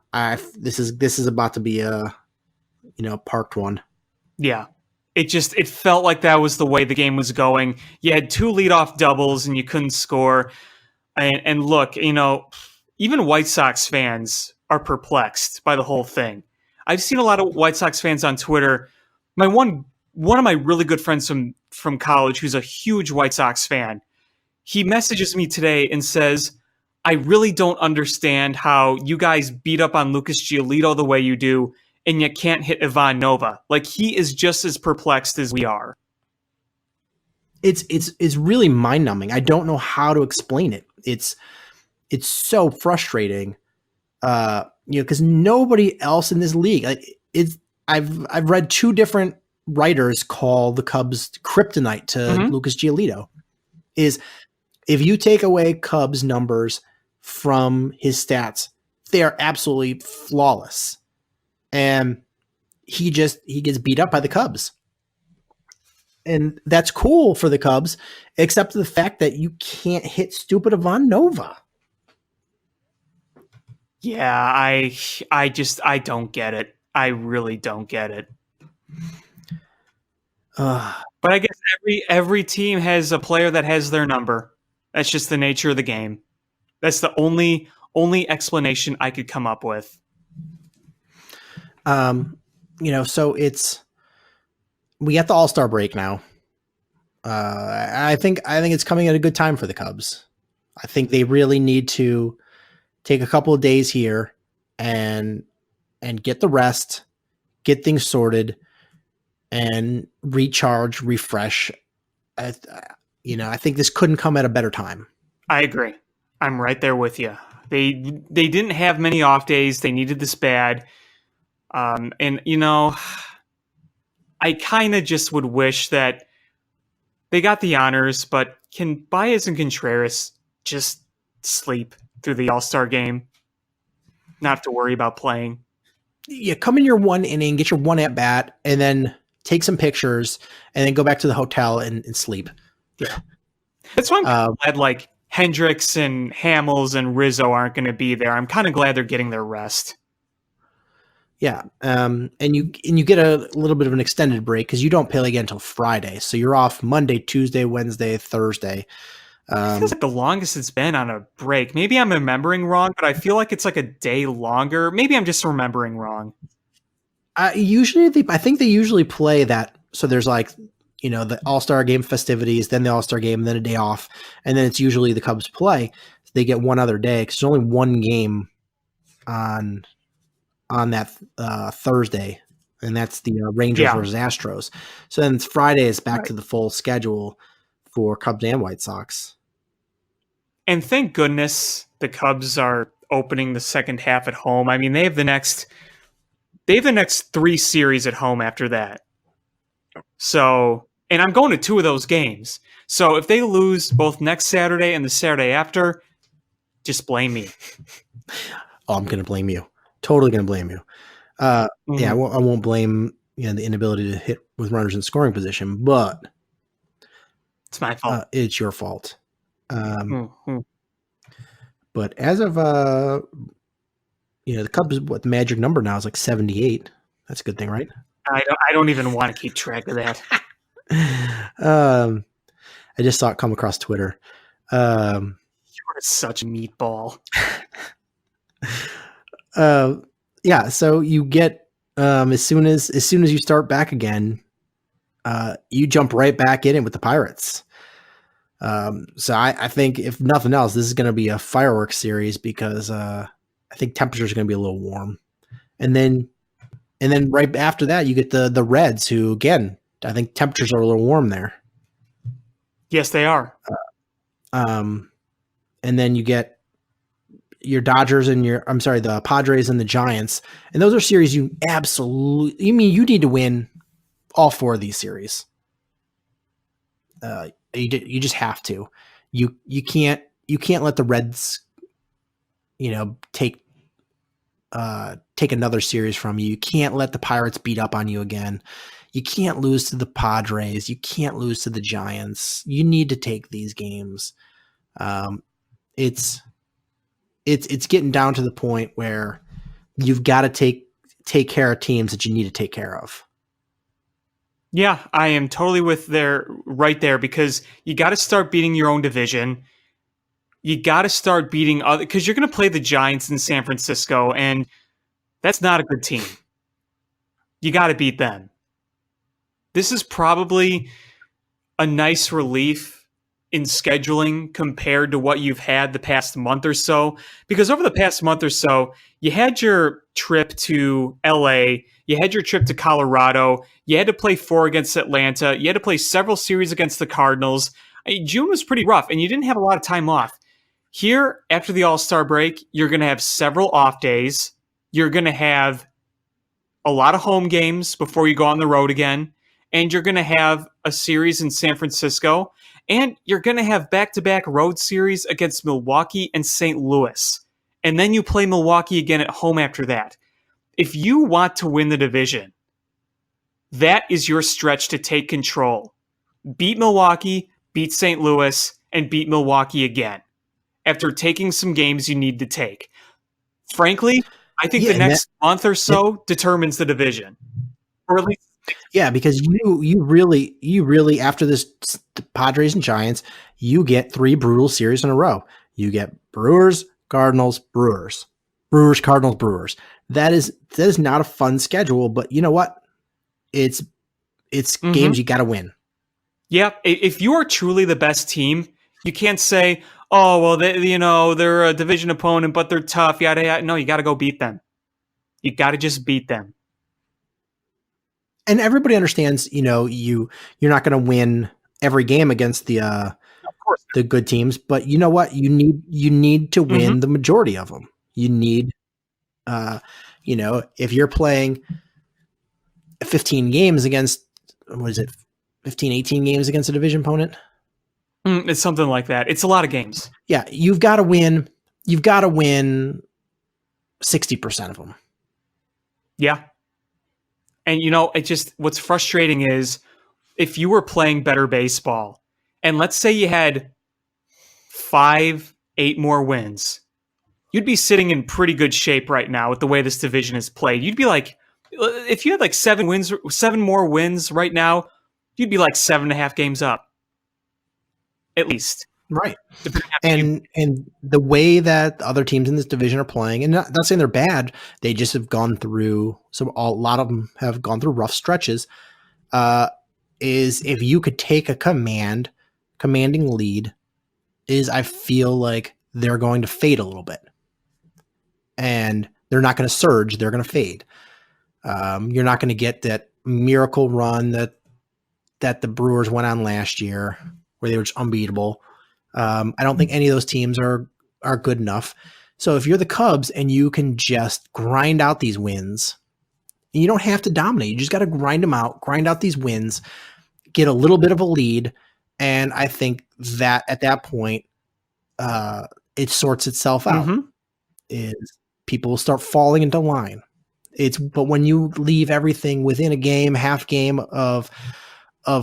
C: this is about to be a parked one. Yeah.
D: It felt like that was the way the game was going. You had 2 leadoff doubles and you couldn't score. And look, even White Sox fans are perplexed by the whole thing. I've seen a lot of White Sox fans on Twitter. One of my really good friends from college, who's a huge White Sox fan, he messages me today and says, I really don't understand how you guys beat up on Lucas Giolito the way you do, and you can't hit Ivan Nova. Like, he is just as perplexed as we are.
C: It's really mind-numbing. I don't know how to explain it. It's so frustrating, because nobody else in this league. I've read 2 different writers call the Cubs kryptonite to Lucas Giolito. Is if you take away Cubs numbers from his stats, they are absolutely flawless. And he gets beat up by the Cubs. And that's cool for the Cubs, except for the fact that you can't hit stupid Ivan Nova.
D: Yeah, I don't get it. I really don't get it. But I guess every team has a player that has their number. That's just the nature of the game. That's the only explanation I could come up with.
C: So we got the All-Star break now. I think it's coming at a good time for the Cubs. I think they really need to take a couple of days here and get the rest, get things sorted, and recharge, refresh. I think this couldn't come at a better time.
D: I agree. I'm right there with you. They didn't have many off days. They needed this bad. And, I kind of just would wish that they got the honors, but can Baez and Contreras just sleep through the All-Star game? Not have to worry about playing.
C: Yeah, come in your one inning, get your one at bat, and then take some pictures, and then go back to the hotel and sleep.
D: Yeah. That's why I'm glad like Hendricks and Hamels and Rizzo aren't going to be there. I'm kind of glad they're getting their rest.
C: Yeah, and you get a little bit of an extended break because you don't play again until Friday, so you're off Monday, Tuesday, Wednesday, Thursday.
D: It feels like the longest it's been on a break. Maybe I'm remembering wrong, but I feel like it's like a day longer. Maybe I'm just remembering wrong.
C: I think they usually play that. So there's like, the All-Star game festivities, then the All-Star game, then a day off, and then it's usually the Cubs play. So they get one other day because there's only one game on that Thursday, and that's the Rangers versus Astros. So then it's Friday is back to the full schedule for Cubs and White Sox.
D: And thank goodness the Cubs are opening the second half at home. I mean, they have the next 3 series at home after that. So, and I'm going to 2 of those games. So if they lose both next Saturday and the Saturday after, just blame me.
C: Oh, I'm going to blame you. Totally going to blame you. Yeah, I won't blame the inability to hit with runners in scoring position, but
D: it's my fault.
C: It's your fault. But as of the Cubs, the magic number now is like 78. That's a good thing, right?
D: I don't even want to keep track of that.
C: I just saw it come across Twitter.
D: You're such a meatball.
C: Yeah, so you get as soon as you start back again, you jump right back in it with the Pirates. So I think if nothing else, this is going to be a fireworks series because I think temperatures are going to be a little warm, and then right after that you get the Reds, who again I think temperatures are a little warm there.
D: Yes, they are.
C: And then you get your Dodgers and the Padres and the Giants, and those are series you need to win all 4 of these series. You just have to. You can't let the Reds, take another series from you. You can't let the Pirates beat up on you again. You can't lose to the Padres. You can't lose to the Giants. You need to take these games. It's getting down to the point where you've got to take care of teams that you need to take care of.
D: Yeah, I am totally right there because you got to start beating your own division. You got to start beating other, because you're going to play the Giants in San Francisco, and that's not a good team. You got to beat them. This is probably a nice relief in scheduling compared to what you've had the past month or so, because over the past month or so, you had your trip to LA, you had your trip to Colorado, you had to play 4 against Atlanta, you had to play several series against the Cardinals. June was pretty rough, and you didn't have a lot of time off. Here, after the All-Star break, you're going to have several off days. You're going to have a lot of home games before you go on the road again, and you're going to have a series in San Francisco, and you're going to have back-to-back road series against Milwaukee and St. Louis. And then you play Milwaukee again at home after that. If you want to win the division, that is your stretch to take control. Beat Milwaukee, beat St. Louis, and beat Milwaukee again after taking some games you need to take. Frankly, I think the next month or so determines the division. Or at least
C: because you really after this Padres and Giants, you get 3 brutal series in a row. You get Brewers, Cardinals, Brewers. Brewers, Cardinals, Brewers. That is not a fun schedule, but you know what? It's games you got to win.
D: Yeah, if you are truly the best team, you can't say, "Oh, well, they're a division opponent, but they're tough." Yada yada. No, you got to go beat them. You got to just beat them.
C: And everybody understands, you're not going to win every game against
D: Of course.
C: the good teams, but you know what? You need to win the majority of them. You need, if you're playing 15 games against, what is it? 15, 18 games against a division opponent.
D: It's something like that. It's a lot of games.
C: Yeah. You've got to win 60% of them.
D: Yeah. And what's frustrating is if you were playing better baseball and let's say you had 5, 8 more wins, you'd be sitting in pretty good shape right now with the way this division is played. You'd be like, if you had like 7 more wins right now, you'd be like 7.5 games up. At least.
C: Right. And the way that the other teams in this division are playing, and not saying they're bad, they just have gone through, a lot of them have gone through rough stretches, is if you could take a commanding lead, I feel like they're going to fade a little bit. And they're not going to surge, they're going to fade. You're not going to get that miracle run that the Brewers went on last year where they were just unbeatable. I don't think any of those teams are good enough. So if you're the Cubs and you can just grind out these wins, and you don't have to dominate, you just got to grind out these wins, get a little bit of a lead. And I think that at that point, it sorts itself out. Is people will start falling into line. But when you leave everything within a game, half game of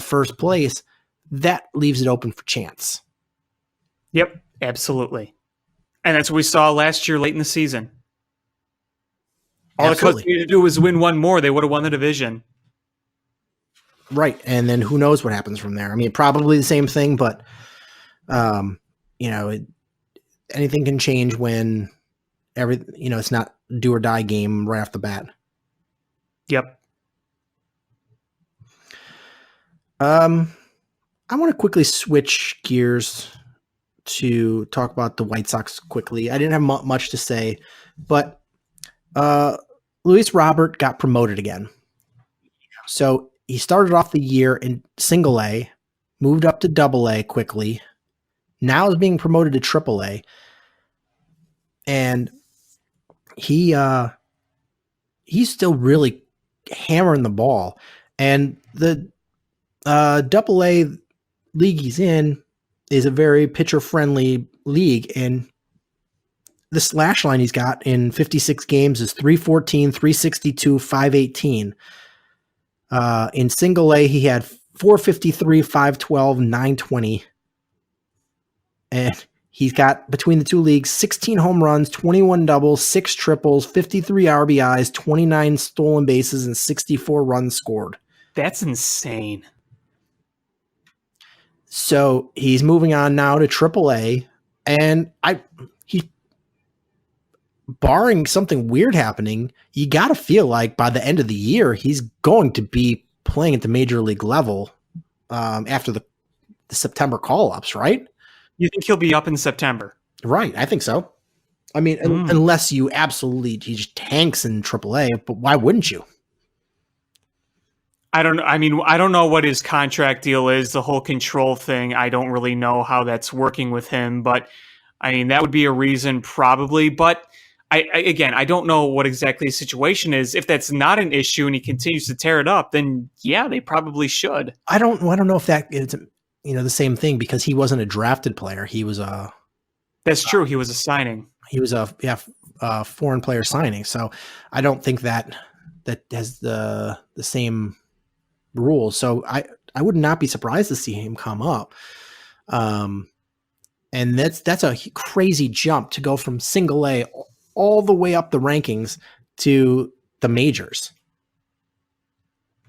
C: first place, that leaves it open for chance.
D: Yep, absolutely. And that's what we saw last year late in the season. All the Cubs needed to do was win one more. They would have won the division.
C: Right. And then who knows what happens from there. I mean, probably the same thing, but, anything can change when it's not do or die game right off the bat.
D: Yep.
C: I want to quickly switch gears to talk about the White Sox quickly. I didn't have much to say, but Luis Robert got promoted again. So he started off the year in Single A, moved up to Double A quickly. Now is being promoted to Triple A, and he's still really hammering the ball. And the Double A league he's in is a very pitcher-friendly league, and the slash line he's got in 56 games is 314, 362, 518. In Single A, he had 453, 512, 920. And he's got, between the two leagues, 16 home runs, 21 doubles, 6 triples, 53 RBIs, 29 stolen bases, and 64 runs scored.
D: That's insane.
C: So he's moving on now to AAA, and he's barring something weird happening, you got to feel like by the end of the year he's going to be playing at the major league level after the September call-ups, right?
D: You think he'll be up in September?
C: Right, I think so. I mean, unless he just tanks in AAA, but why wouldn't you?
D: I don't know what his contract deal is, the whole control thing. I don't really know how that's working with him, but I mean, that would be a reason probably. But I don't know what exactly the situation is. If that's not an issue and he continues to tear it up, then yeah, they probably should. I
C: don't know if that is, the same thing, because he wasn't a drafted player. He was
D: That's true. He was a signing.
C: He was a foreign player signing. So I don't think that has the same rules. So I would not be surprised to see him come up. And that's a crazy jump to go from Single A all the way up the rankings to the majors.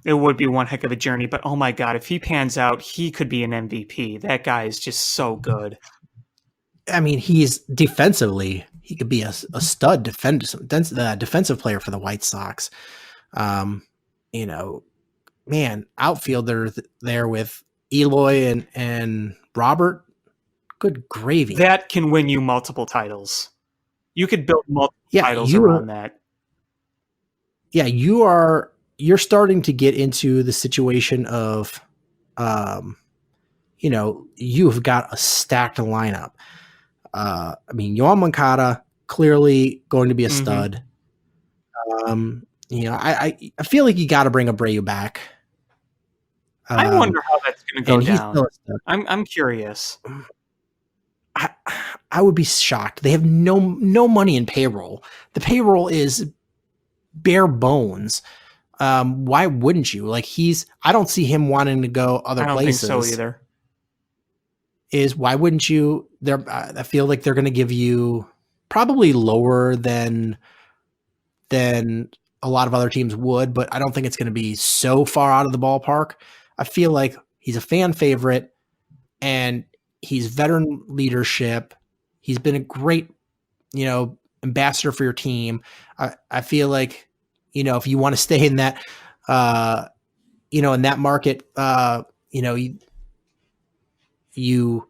D: It would be one heck of a journey, but oh my God, if he pans out, he could be an MVP. That guy is just so good.
C: I mean, he could be a stud defensive player for the White Sox. Man, outfielder there with, Eloy and Robert, good gravy.
D: That can win you multiple titles. You could build multiple titles around that.
C: Yeah, you're starting to get into the situation of, you've got a stacked lineup. I mean, Yoan Moncada clearly going to be a stud. I feel like you got to bring Abreu back.
D: I wonder how that's going to go down. I'm curious.
C: I would be shocked. They have no money in payroll. The payroll is bare bones. Why wouldn't you? Like I don't see him wanting to go other places.
D: I don't think so either.
C: Why wouldn't you? I feel like they're going to give you probably lower than a lot of other teams would, but I don't think it's going to be so far out of the ballpark. I feel like he's a fan favorite and he's veteran leadership. He's been a great, ambassador for your team. I feel like, if you want to stay in that, in that market, you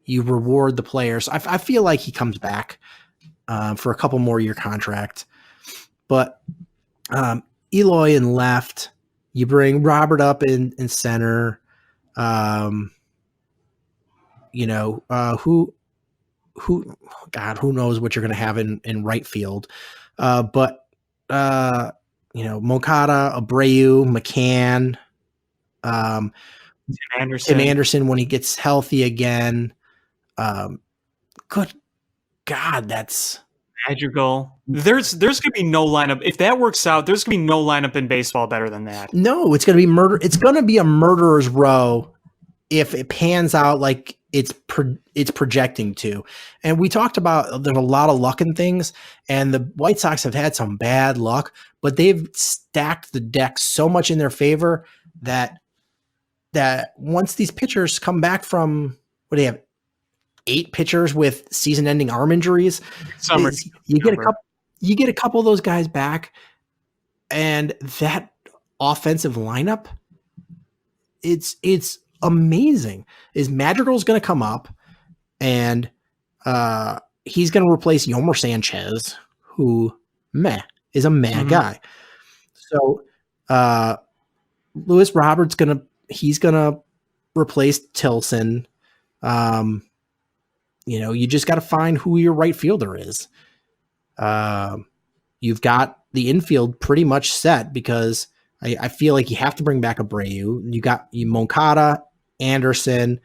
C: reward the players. I feel like he comes back for a couple more year contract, but Eloy in left, you bring Robert up in center. Who knows what you're going to have in right field. But Moncada, Abreu, McCann, Tim Anderson when he gets healthy again. Good God, that's
D: Madrigal. There's going to be no lineup. If that works out, there's going to be no lineup in baseball better than that.
C: No, it's going to be murder. It's going to be a murderer's row if it pans out like it's projecting to. And we talked about there's a lot of luck in things, and the White Sox have had some bad luck, but they've stacked the deck so much in their favor that once these pitchers come back from, what do you have, 8 pitchers with season-ending arm injuries, you get a couple of those guys back, and that offensive lineup, it's amazing. Madrigal's going to come up, and he's going to replace Yomer Sanchez, who is a guy. So Luis Roberts he's going to replace Tilson. You just got to find who your right fielder is. You've got the infield pretty much set because I feel like you have to bring back Abreu. You got Moncada, Anderson,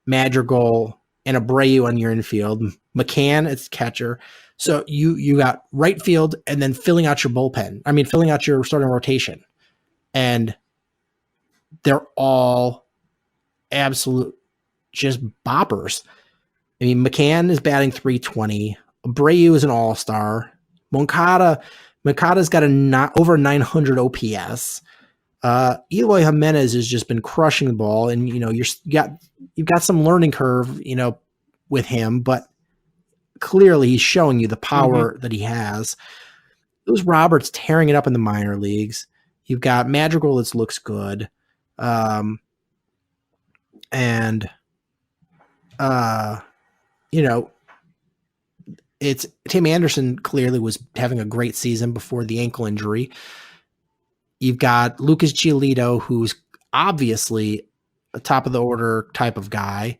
C: Madrigal, and Abreu on your infield. McCann is catcher. So you got right field and then filling out your bullpen. I mean, filling out your starting rotation. And they're all absolute just boppers. I mean, McCann is batting .320. Abreu is an all-star. Moncada's got over 900 OPS. Eloy Jimenez has just been crushing the ball, and you've got some learning curve, with him, but clearly he's showing you the power that he has. Those Roberts tearing it up in the minor leagues. You've got Madrigal that looks good, it's Tim Anderson clearly was having a great season before the ankle injury. You've got Lucas Giolito, who's obviously a top of the order type of guy.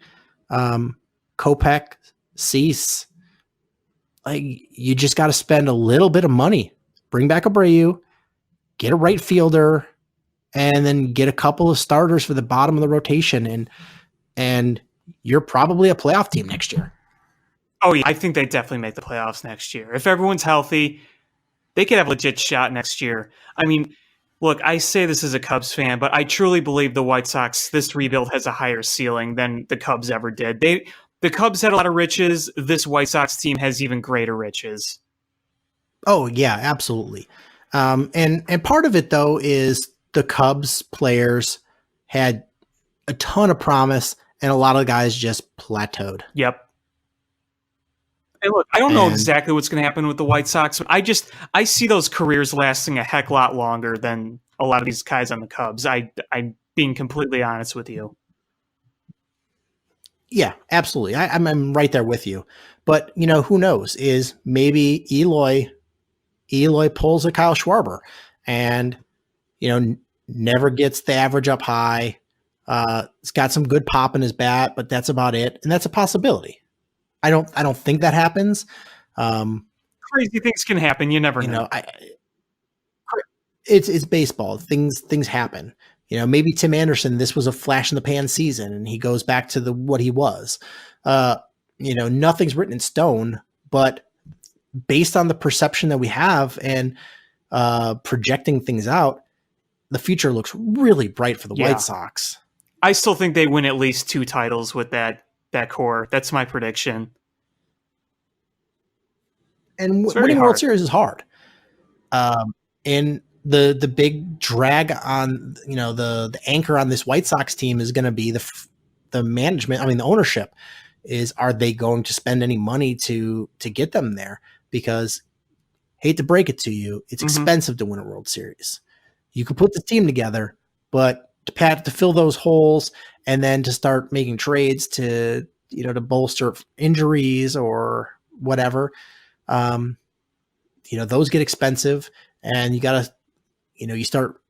C: Kopech, Cease. Like, you just got to spend a little bit of money. Bring back Abreu, get a right fielder, and then get a couple of starters for the bottom of the rotation, and you're probably a playoff team next year.
D: Oh, yeah. I think they definitely make the playoffs next year. If everyone's healthy, they could have a legit shot next year. I mean, look, I say this as a Cubs fan, but I truly believe the White Sox, this rebuild has a higher ceiling than the Cubs ever did. The Cubs had a lot of riches. This White Sox team has even greater riches.
C: Oh, yeah, absolutely. And part of it, though, is the Cubs players had a ton of promise, and a lot of guys just plateaued.
D: Yep. And look, I don't know exactly what's going to happen with the White Sox, but I see those careers lasting a heck lot longer than a lot of these guys on the Cubs. I'm being completely honest with you.
C: Yeah, absolutely. I'm right there with you. But who knows? Is maybe Eloy pulls a Kyle Schwarber, and never gets the average up high. He's got some good pop in his bat, but that's about it, and that's a possibility. I don't think that happens.
D: Crazy things can happen. You never know.
C: It's baseball. Things happen. Maybe Tim Anderson, this was a flash in the pan season, and he goes back to what he was. Nothing's written in stone, but based on the perception that we have and projecting things out, the future looks really bright for the White Sox.
D: I still think they win at least 2 titles with that core. That's my prediction.
C: And winning World Series is hard. And the big drag on the anchor on this White Sox team is going to be the management. I mean, the ownership are they going to spend any money to get them there? Because hate to break it to you, it's expensive to win a World Series. You could put the team together, but to fill those holes and then to start making trades to bolster injuries or whatever, those get expensive, and you got to, you start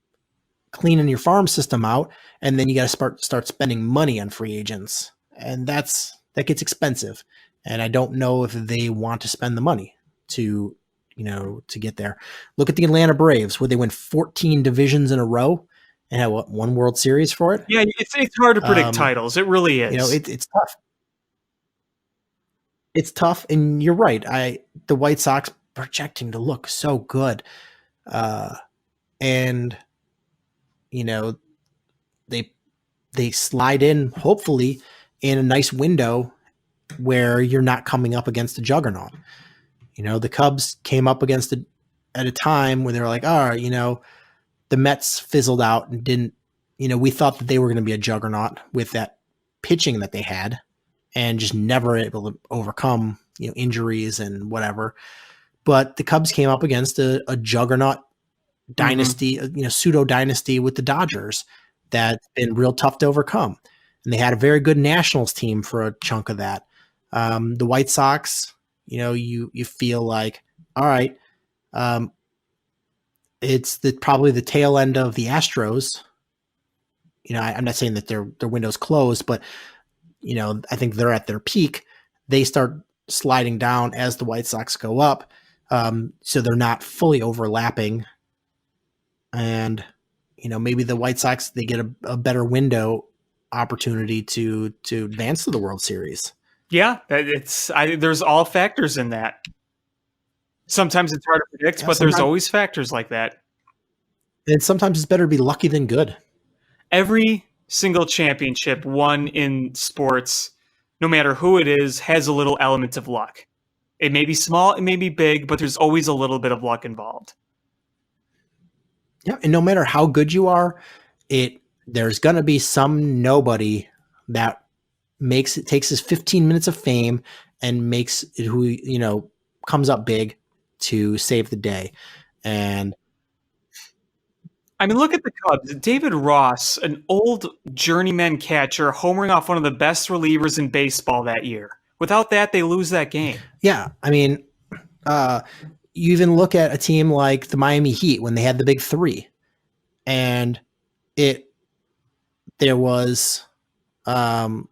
C: cleaning your farm system out, and then you got to start spending money on free agents, and that gets expensive. And I don't know if they want to spend the money to get there. Look at the Atlanta Braves, where they win 14 divisions in a row and had one World Series for it.
D: Yeah, it's hard to predict titles. It really is.
C: It's tough. It's tough, and you're right. The White Sox projecting to look so good, and they slide in hopefully in a nice window where you're not coming up against a juggernaut. The Cubs came up against it at a time where they were like, the Mets fizzled out and didn't. We thought that they were going to be a juggernaut with that pitching that they had, and just never able to overcome injuries and whatever. But the Cubs came up against a juggernaut dynasty, pseudo dynasty with the Dodgers that's been real tough to overcome. And they had a very good Nationals team for a chunk of that. The White Sox, you feel like, all right, it's probably the tail end of the Astros. I'm not saying that their window's closed, but I think they're at their peak. They start sliding down as the White Sox go up. So they're not fully overlapping. And, maybe the White Sox, they get a better window opportunity to advance to the World Series.
D: Yeah, there's all factors in that. Sometimes it's hard to predict, but there's always factors like that.
C: And sometimes it's better to be lucky than good.
D: Every single championship won in sports, no matter who it is, has a little element of luck. It may be small, it may be big, but there's always a little bit of luck involved.
C: Yeah, and no matter how good you are, there's going to be some nobody that takes his 15 minutes of fame and makes it who comes up big to save the day. And
D: I mean, look at the Cubs. David Ross, an old journeyman catcher, homering off one of the best relievers in baseball that year. Without that, they lose that game.
C: Yeah, I mean, you even look at a team like the Miami Heat when they had the big three, and there was, role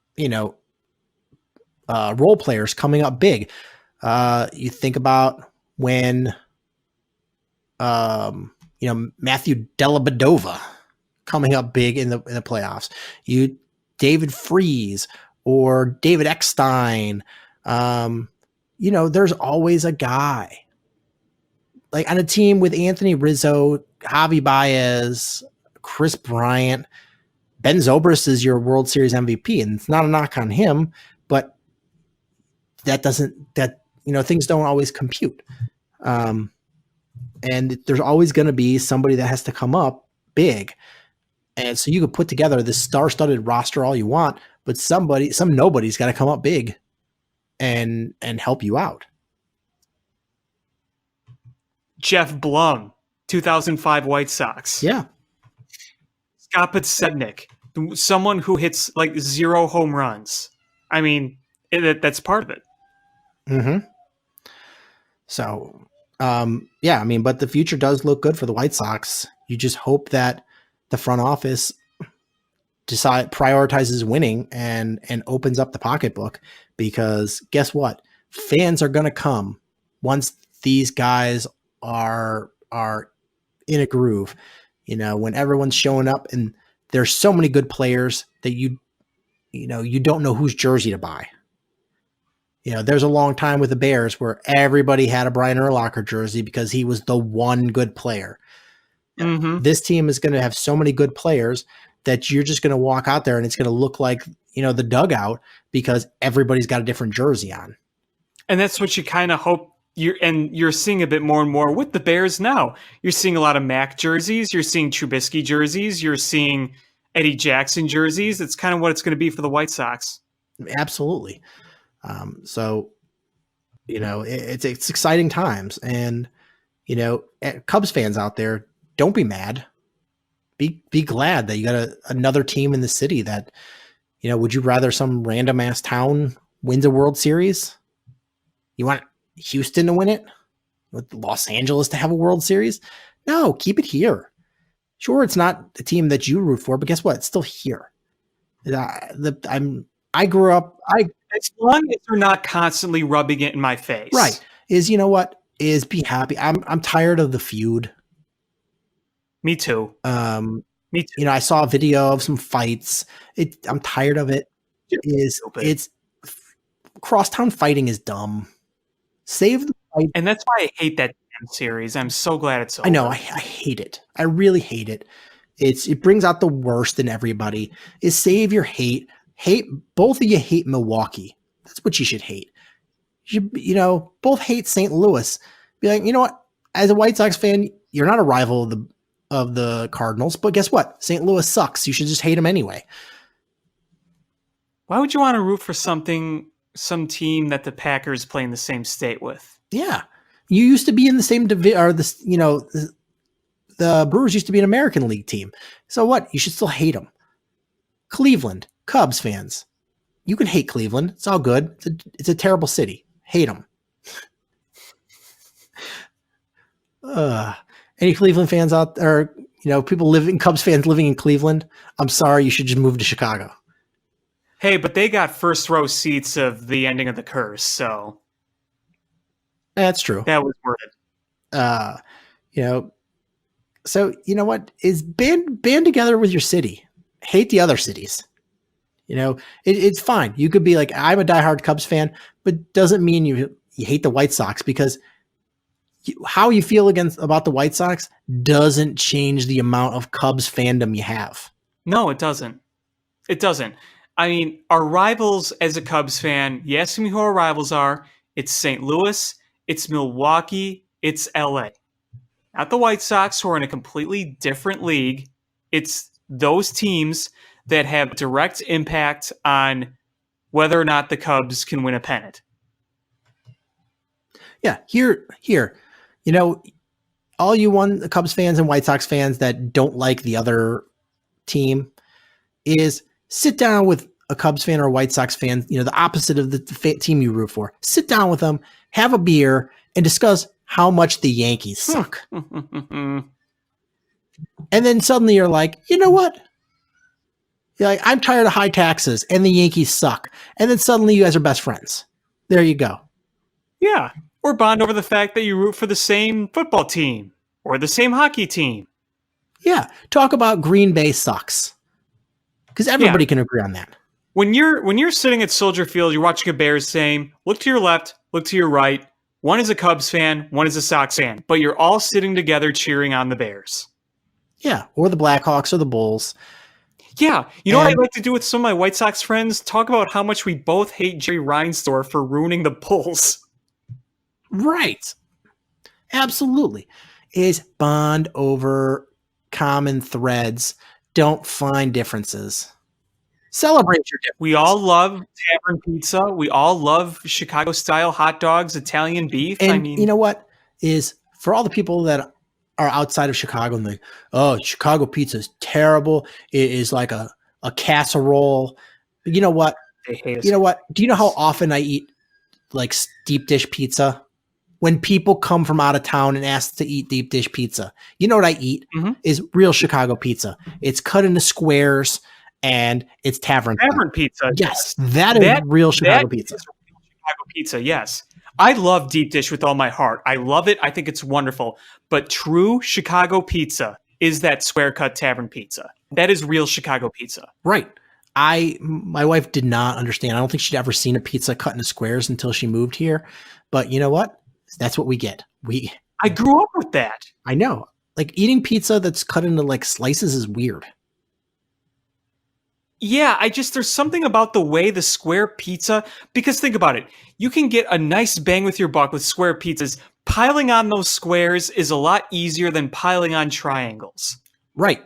C: players coming up big. You think about when, Matthew Dellavedova coming up big in the playoffs. David Freese or David Eckstein. There's always a guy. Like on a team with Anthony Rizzo, Javi Baez, Chris Bryant, Ben Zobrist is your World Series MVP, and it's not a knock on him, but things don't always compute. And there's always going to be somebody that has to come up big. And so you could put together this star-studded roster all you want, but some nobody's got to come up big and help you out.
D: Jeff Blum, 2005 White Sox.
C: Yeah.
D: Scott Podsednik, someone who hits like 0 home runs. I mean, that's part of it.
C: Mm-hmm. So, yeah, I mean, but the future does look good for the White Sox. You just hope that the front office prioritizes winning and opens up the pocketbook, because guess what? Fans are going to come once these guys are in a groove. You know, when everyone's showing up, and there's so many good players that you don't know whose jersey to buy. You know, there's a long time with the Bears where everybody had a Brian Urlacher jersey because he was the one good player.
D: Mm-hmm.
C: This team is going to have so many good players that you're just going to walk out there and it's going to look like, the dugout, because everybody's got a different jersey on.
D: And that's what you kind of hope you're seeing a bit more and more with the Bears now. You're seeing a lot of Mac jerseys. You're seeing Trubisky jerseys. You're seeing Eddie Jackson jerseys. It's kind of what it's going to be for the White Sox.
C: Absolutely. So, it's exciting times, and, Cubs fans out there, don't be mad. Be glad that you got another team in the city that, would you rather some random ass town wins a World Series? You want Houston to win it? With Los Angeles to have a World Series? No, keep it here. Sure, it's not the team that you root for, but guess what? It's still here. I grew up.
D: As long as they're not constantly rubbing it in my face,
C: Right. Is be happy. I'm tired of the feud.
D: Me too. Me too.
C: I saw a video of some fights. I'm tired of it. It's crosstown fighting is dumb. Save the fight.
D: And that's why I hate that damn series. I'm so glad it's over.
C: I know. I hate it. I really hate it. It brings out the worst in everybody. Is save your hate. Both of you hate Milwaukee. That's what you should hate. You both hate St. Louis. Be like, you know what? As a White Sox fan, you're not a rival of the Cardinals, but guess what? St. Louis sucks. You should just hate them anyway.
D: Why would you want to root for some team that the Packers play in the same state with?
C: Yeah, you used to be in the same division, or this. The Brewers used to be an American League team. So what? You should still hate them. Cleveland Cubs fans, you can hate Cleveland. It's all good. It's a terrible city. Hate them. Any Cleveland fans out there, Cubs fans living in Cleveland, I'm sorry, you should just move to Chicago.
D: Hey, but they got first row seats of the ending of the curse, so
C: that's true.
D: That was worth it.
C: So you know what? Is band together with your city. Hate the other cities. It's fine. You could be like, I'm a diehard Cubs fan, but doesn't mean you hate the White Sox, because how you feel about the White Sox doesn't change the amount of Cubs fandom you have.
D: No, it doesn't. It doesn't. I mean, our rivals as a Cubs fan, you ask me who our rivals are, it's St. Louis, it's Milwaukee, it's LA. Not the White Sox, who are in a completely different league. It's those teams that have direct impact on whether or not the Cubs can win a pennant.
C: Yeah, here. All you Cubs fans and White Sox fans that don't like the other team, is sit down with a Cubs fan or a White Sox fan, the opposite of the team you root for. Sit down with them, have a beer, and discuss how much the Yankees suck. And then suddenly you're like, you know what? You're like, I'm tired of high taxes and the Yankees suck. And then suddenly you guys are best friends. There you go.
D: Yeah. Or bond over the fact that you root for the same football team or the same hockey team.
C: Yeah. Talk about Green Bay sucks. Because everybody can agree on that.
D: When you're sitting at Soldier Field, you're watching a Bears game, look to your left, look to your right. One is a Cubs fan, one is a Sox fan, but you're all sitting together cheering on the Bears.
C: Yeah. Or the Blackhawks or the Bulls.
D: Yeah. You know what I'd like to do with some of my White Sox friends? Talk about how much we both hate Jerry Reinsdorf for ruining the Bulls.
C: Right. Absolutely. Is bond over common threads. Don't find differences. Celebrate your differences.
D: We all love tavern pizza. We all love Chicago-style hot dogs, Italian beef.
C: And you know what? Is for all the people that are outside of Chicago and Chicago pizza is terrible. It is like a casserole. But you know what?
D: They hate us.
C: You know what? Do you know how often I eat like deep dish pizza? When people come from out of town and ask to eat deep dish pizza, you know what I eat is real Chicago pizza. It's cut into squares and it's tavern
D: pizza.
C: Yes, that is real Chicago pizza.
D: Chicago pizza, yes. I love deep dish with all my heart. I love it. I think it's wonderful. But true Chicago pizza is that square cut tavern pizza. That is real Chicago pizza.
C: Right. My wife did not understand. I don't think she'd ever seen a pizza cut into squares until she moved here. But you know what? That's what we get.
D: I grew up with that.
C: I know. Like eating pizza that's cut into like slices is weird.
D: Yeah, there's something about the way the square pizza, because think about it. You can get a nice bang with your buck with square pizzas. Piling on those squares is a lot easier than piling on triangles.
C: Right.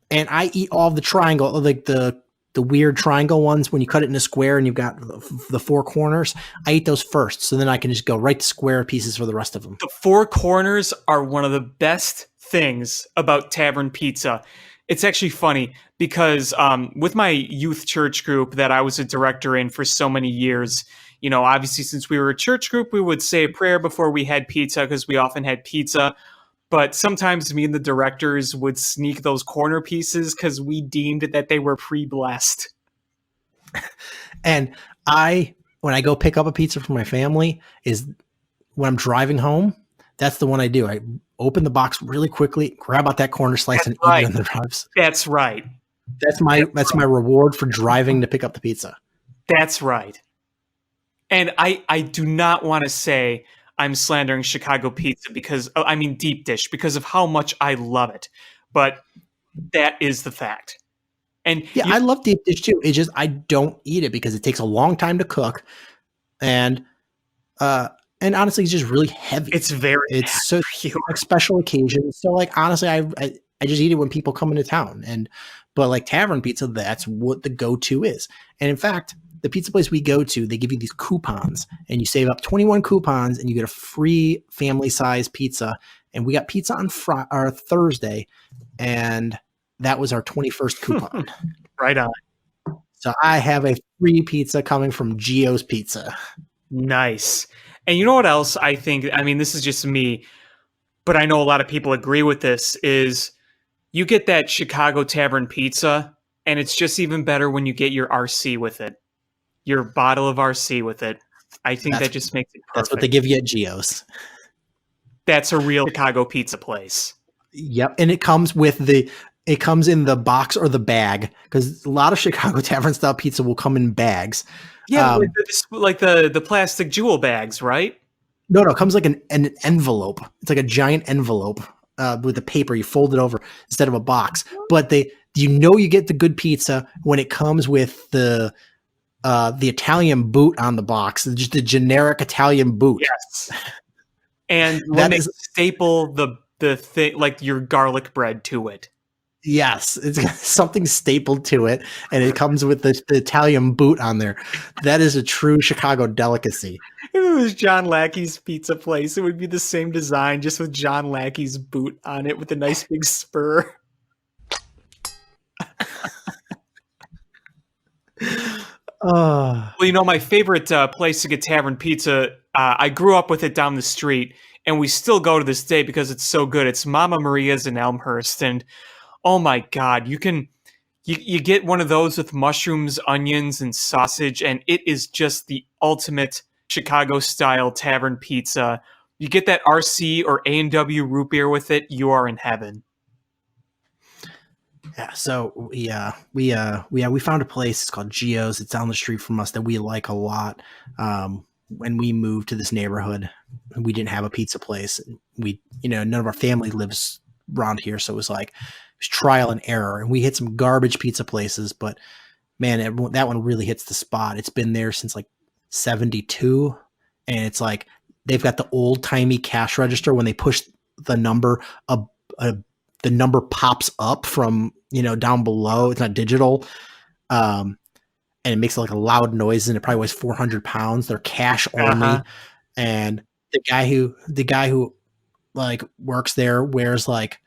C: And I eat all of the triangle, like the weird triangle ones when you cut it in a square and you've got the four corners. I eat those first, so then I can just go right to square pieces for the rest of them.
D: The four corners are one of the best things about tavern pizza. It's actually funny because with my youth church group that I was a director in for so many years, you know, obviously since we were a church group, we would say a prayer before we had pizza because we often had pizza. But sometimes me and the directors would sneak those corner pieces because we deemed that they were pre-blessed.
C: And when I go pick up a pizza for my family, is when I'm driving home, that's the one I do. I open the box really quickly, grab out that corner slice, and eat it in the drives.
D: That's right.
C: That's my reward for driving to pick up the pizza.
D: That's right. And I do not want to say I'm slandering Chicago pizza deep dish because of how much I love it. But that is the fact. And
C: yeah, I love deep dish too. It's just I don't eat it because it takes a long time to cook, and honestly, it's just really heavy. It's so like special occasions. So like honestly, I just eat it when people come into town. But like tavern pizza, that's what the go-to is. And in fact, the pizza place we go to, they give you these coupons, and you save up 21 coupons, and you get a free family-size pizza. And we got pizza on Thursday, and that was our 21st coupon.
D: Right on.
C: So I have a free pizza coming from Gio's Pizza.
D: Nice. And you know what else I think? I mean, this is just me, but I know a lot of people agree with this, is you get that Chicago tavern pizza, and it's just even better when you get your RC with it. Your bottle of RC with it. I think that just makes it perfect.
C: That's what they give you at Gio's.
D: That's a real Chicago pizza place.
C: Yep. And it comes in the box or the bag, because a lot of Chicago tavern style pizza will come in bags.
D: Yeah, like the plastic jewel bags, right?
C: No, it comes like an envelope. It's like a giant envelope with the paper. You fold it over instead of a box. But you get the good pizza when it comes with the Italian boot on the box, just the generic Italian boot.
D: Yes. And when they staple the thing, like your garlic bread to it.
C: Yes, it's got something stapled to it, and it comes with the Italian boot on there. That is a true Chicago delicacy.
D: If it was John Lackey's pizza place, it would be the same design, just with John Lackey's boot on it with a nice big spur. Well, you know, my favorite place to get tavern pizza, I grew up with it down the street, and we still go to this day because it's so good. It's Mama Maria's in Elmhurst, and oh my God, you get one of those with mushrooms, onions, and sausage, and it is just the ultimate Chicago-style tavern pizza. You get that RC or A&W root beer with it, you are in heaven.
C: Yeah, so we found a place. It's called Gio's. It's down the street from us that we like a lot. When we moved to this neighborhood, we didn't have a pizza place. None of our family lives around here, so it was trial and error. And we hit some garbage pizza places, but man, that one really hits the spot. It's been there since like 72, and it's like they've got the old timey cash register. When they push the number, the number pops up from down below. It's not digital, and it makes like a loud noise, and it probably weighs 400 pounds. They're cash only, and the guy who like works there wears like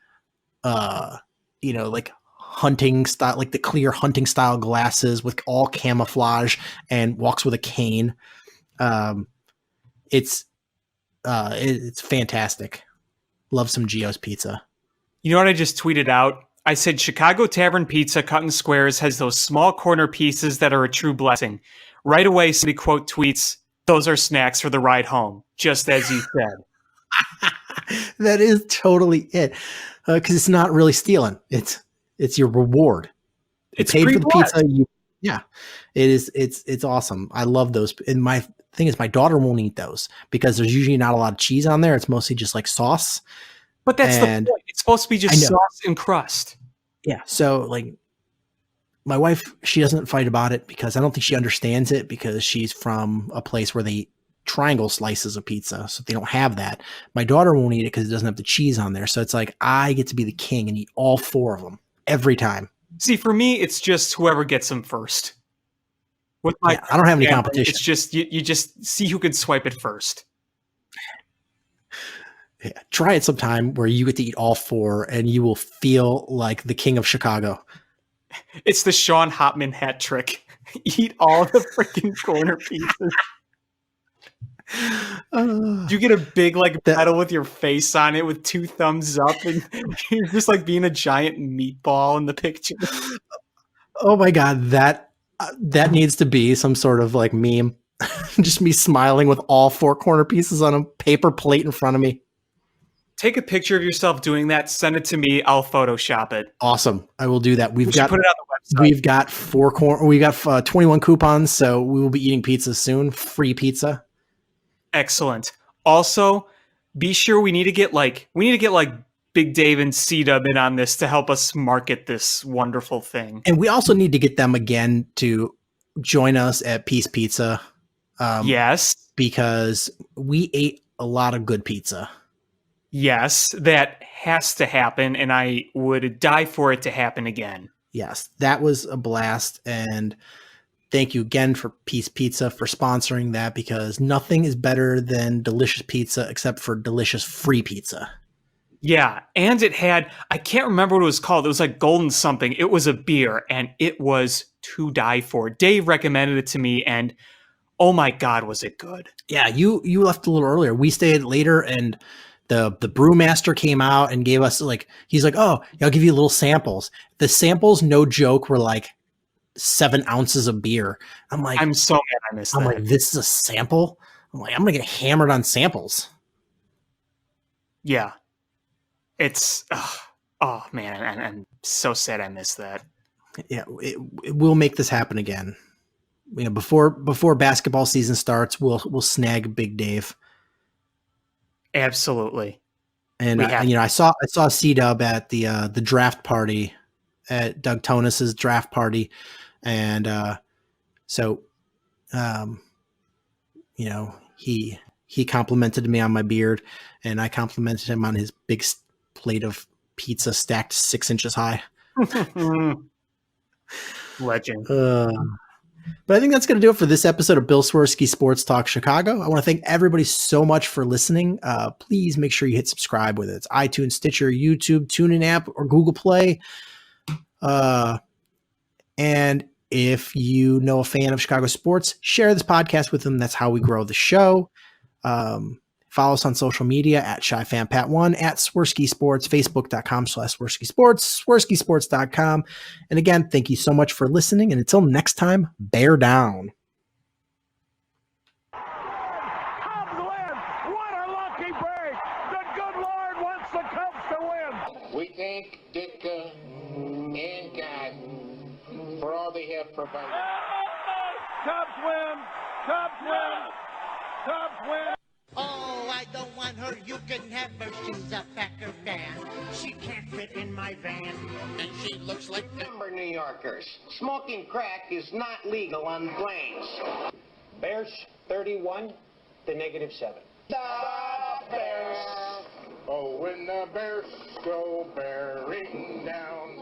C: hunting style, like the clear hunting style glasses with all camouflage, and walks with a cane. It's fantastic. Love some Gio's pizza.
D: You know what I just tweeted out? I said Chicago Tavern Pizza cut in squares has those small corner pieces that are a true blessing. Right away, somebody quote tweets, "Those are snacks for the ride home," just as you said.
C: That is totally it. Because it's not really stealing. It's your reward.
D: It's
C: paid for the
D: pre-blessed.
C: pizza. Yeah, it is. It's awesome. I love those. And my thing is, my daughter won't eat those because there's usually not a lot of cheese on there. It's mostly just like sauce.
D: But that's the
C: And
D: point. It's supposed to be
C: I
D: just
C: know.
D: sauce and crust.
C: Yeah. So like, my wife, she doesn't fight about it because I don't think she understands it because she's from a place where they eat triangle slices of pizza, so they don't have that. My daughter won't eat it because it doesn't have the cheese on there. So it's like I get to be the king and eat all 4 of them every time.
D: See, for me, it's just whoever gets them first. With my
C: I don't have any
D: family,
C: competition.
D: It's just you just see who can swipe it first.
C: Yeah, try it sometime where you get to eat all 4 and you will feel like the king of Chicago.
D: It's the Sean Hopman hat trick. Eat all the freaking corner pieces. You get a big like medal with your face on it with 2 thumbs up, and you're just like being a giant meatball in the picture.
C: Oh my god, that needs to be some sort of like meme. Just me smiling with all 4 corner pieces on a paper plate in front of me.
D: Take a picture of yourself doing that. Send it to me. I'll Photoshop it.
C: Awesome, I will do that.
D: We should put it on the website.
C: We've got 21 coupons, so we will be eating pizza soon. Free pizza.
D: Excellent. Also, be sure we need to get like Big Dave and C-Dub in on this to help us market this wonderful thing.
C: And we also need to get them again to join us at Peace Pizza.
D: Yes.
C: Because we ate a lot of good pizza.
D: Yes, that has to happen, and I would die for it to happen again.
C: Yes, that was a blast, and thank you again for Peace Pizza for sponsoring that, because nothing is better than delicious pizza except for delicious free pizza.
D: Yeah, and it had, I can't remember what it was called. It was like Golden something. It was a beer, and it was to die for. Dave recommended it to me, and oh my God, was it good.
C: Yeah, you left a little earlier. We stayed later, and the brewmaster came out and gave us he's like, oh, I'll give you little samples. The samples, no joke, were like 7 ounces of beer. I'm like,
D: I'm so mad I missed that.
C: I'm like, this is a sample? I'm like, I'm going to get hammered on samples.
D: Yeah. It's, oh man, I'm so sad I missed that.
C: Yeah, it will make this happen again. You know, before basketball season starts, we'll snag Big Dave.
D: Absolutely.
C: And I saw C-Dub at the draft party at Doug Tonus's draft party, and he complimented me on my beard, and I complimented him on his big plate of pizza stacked 6 inches high.
D: Legend.
C: But I think that's going to do it for this episode of Bill Swerski Sports Talk Chicago. I want to thank everybody so much for listening. Please make sure you hit subscribe, whether it's iTunes, Stitcher, YouTube, TuneIn app, or Google Play. And if you know a fan of Chicago sports, share this podcast with them. That's how we grow the show. Follow us on social media at ShyFanPat1, at Swerski Sports, Facebook.com/Swerski Sports, SwerskiSports.com. And again, thank you so much for listening. And until next time, bear down.
E: Cubs win! What a lucky break! The good Lord wants the Cubs to win!
F: We thank Ditka and God for all they have provided.
E: Cubs win! Cubs win! Cubs win!
G: Oh, I don't want her. You can have her. She's a Packer fan. She can't fit in my van.
F: And she looks like number New Yorkers. Smoking crack is not legal on planes.
H: Bears 31 to -7.
F: The Bears.
E: Oh, when the Bears go bearing down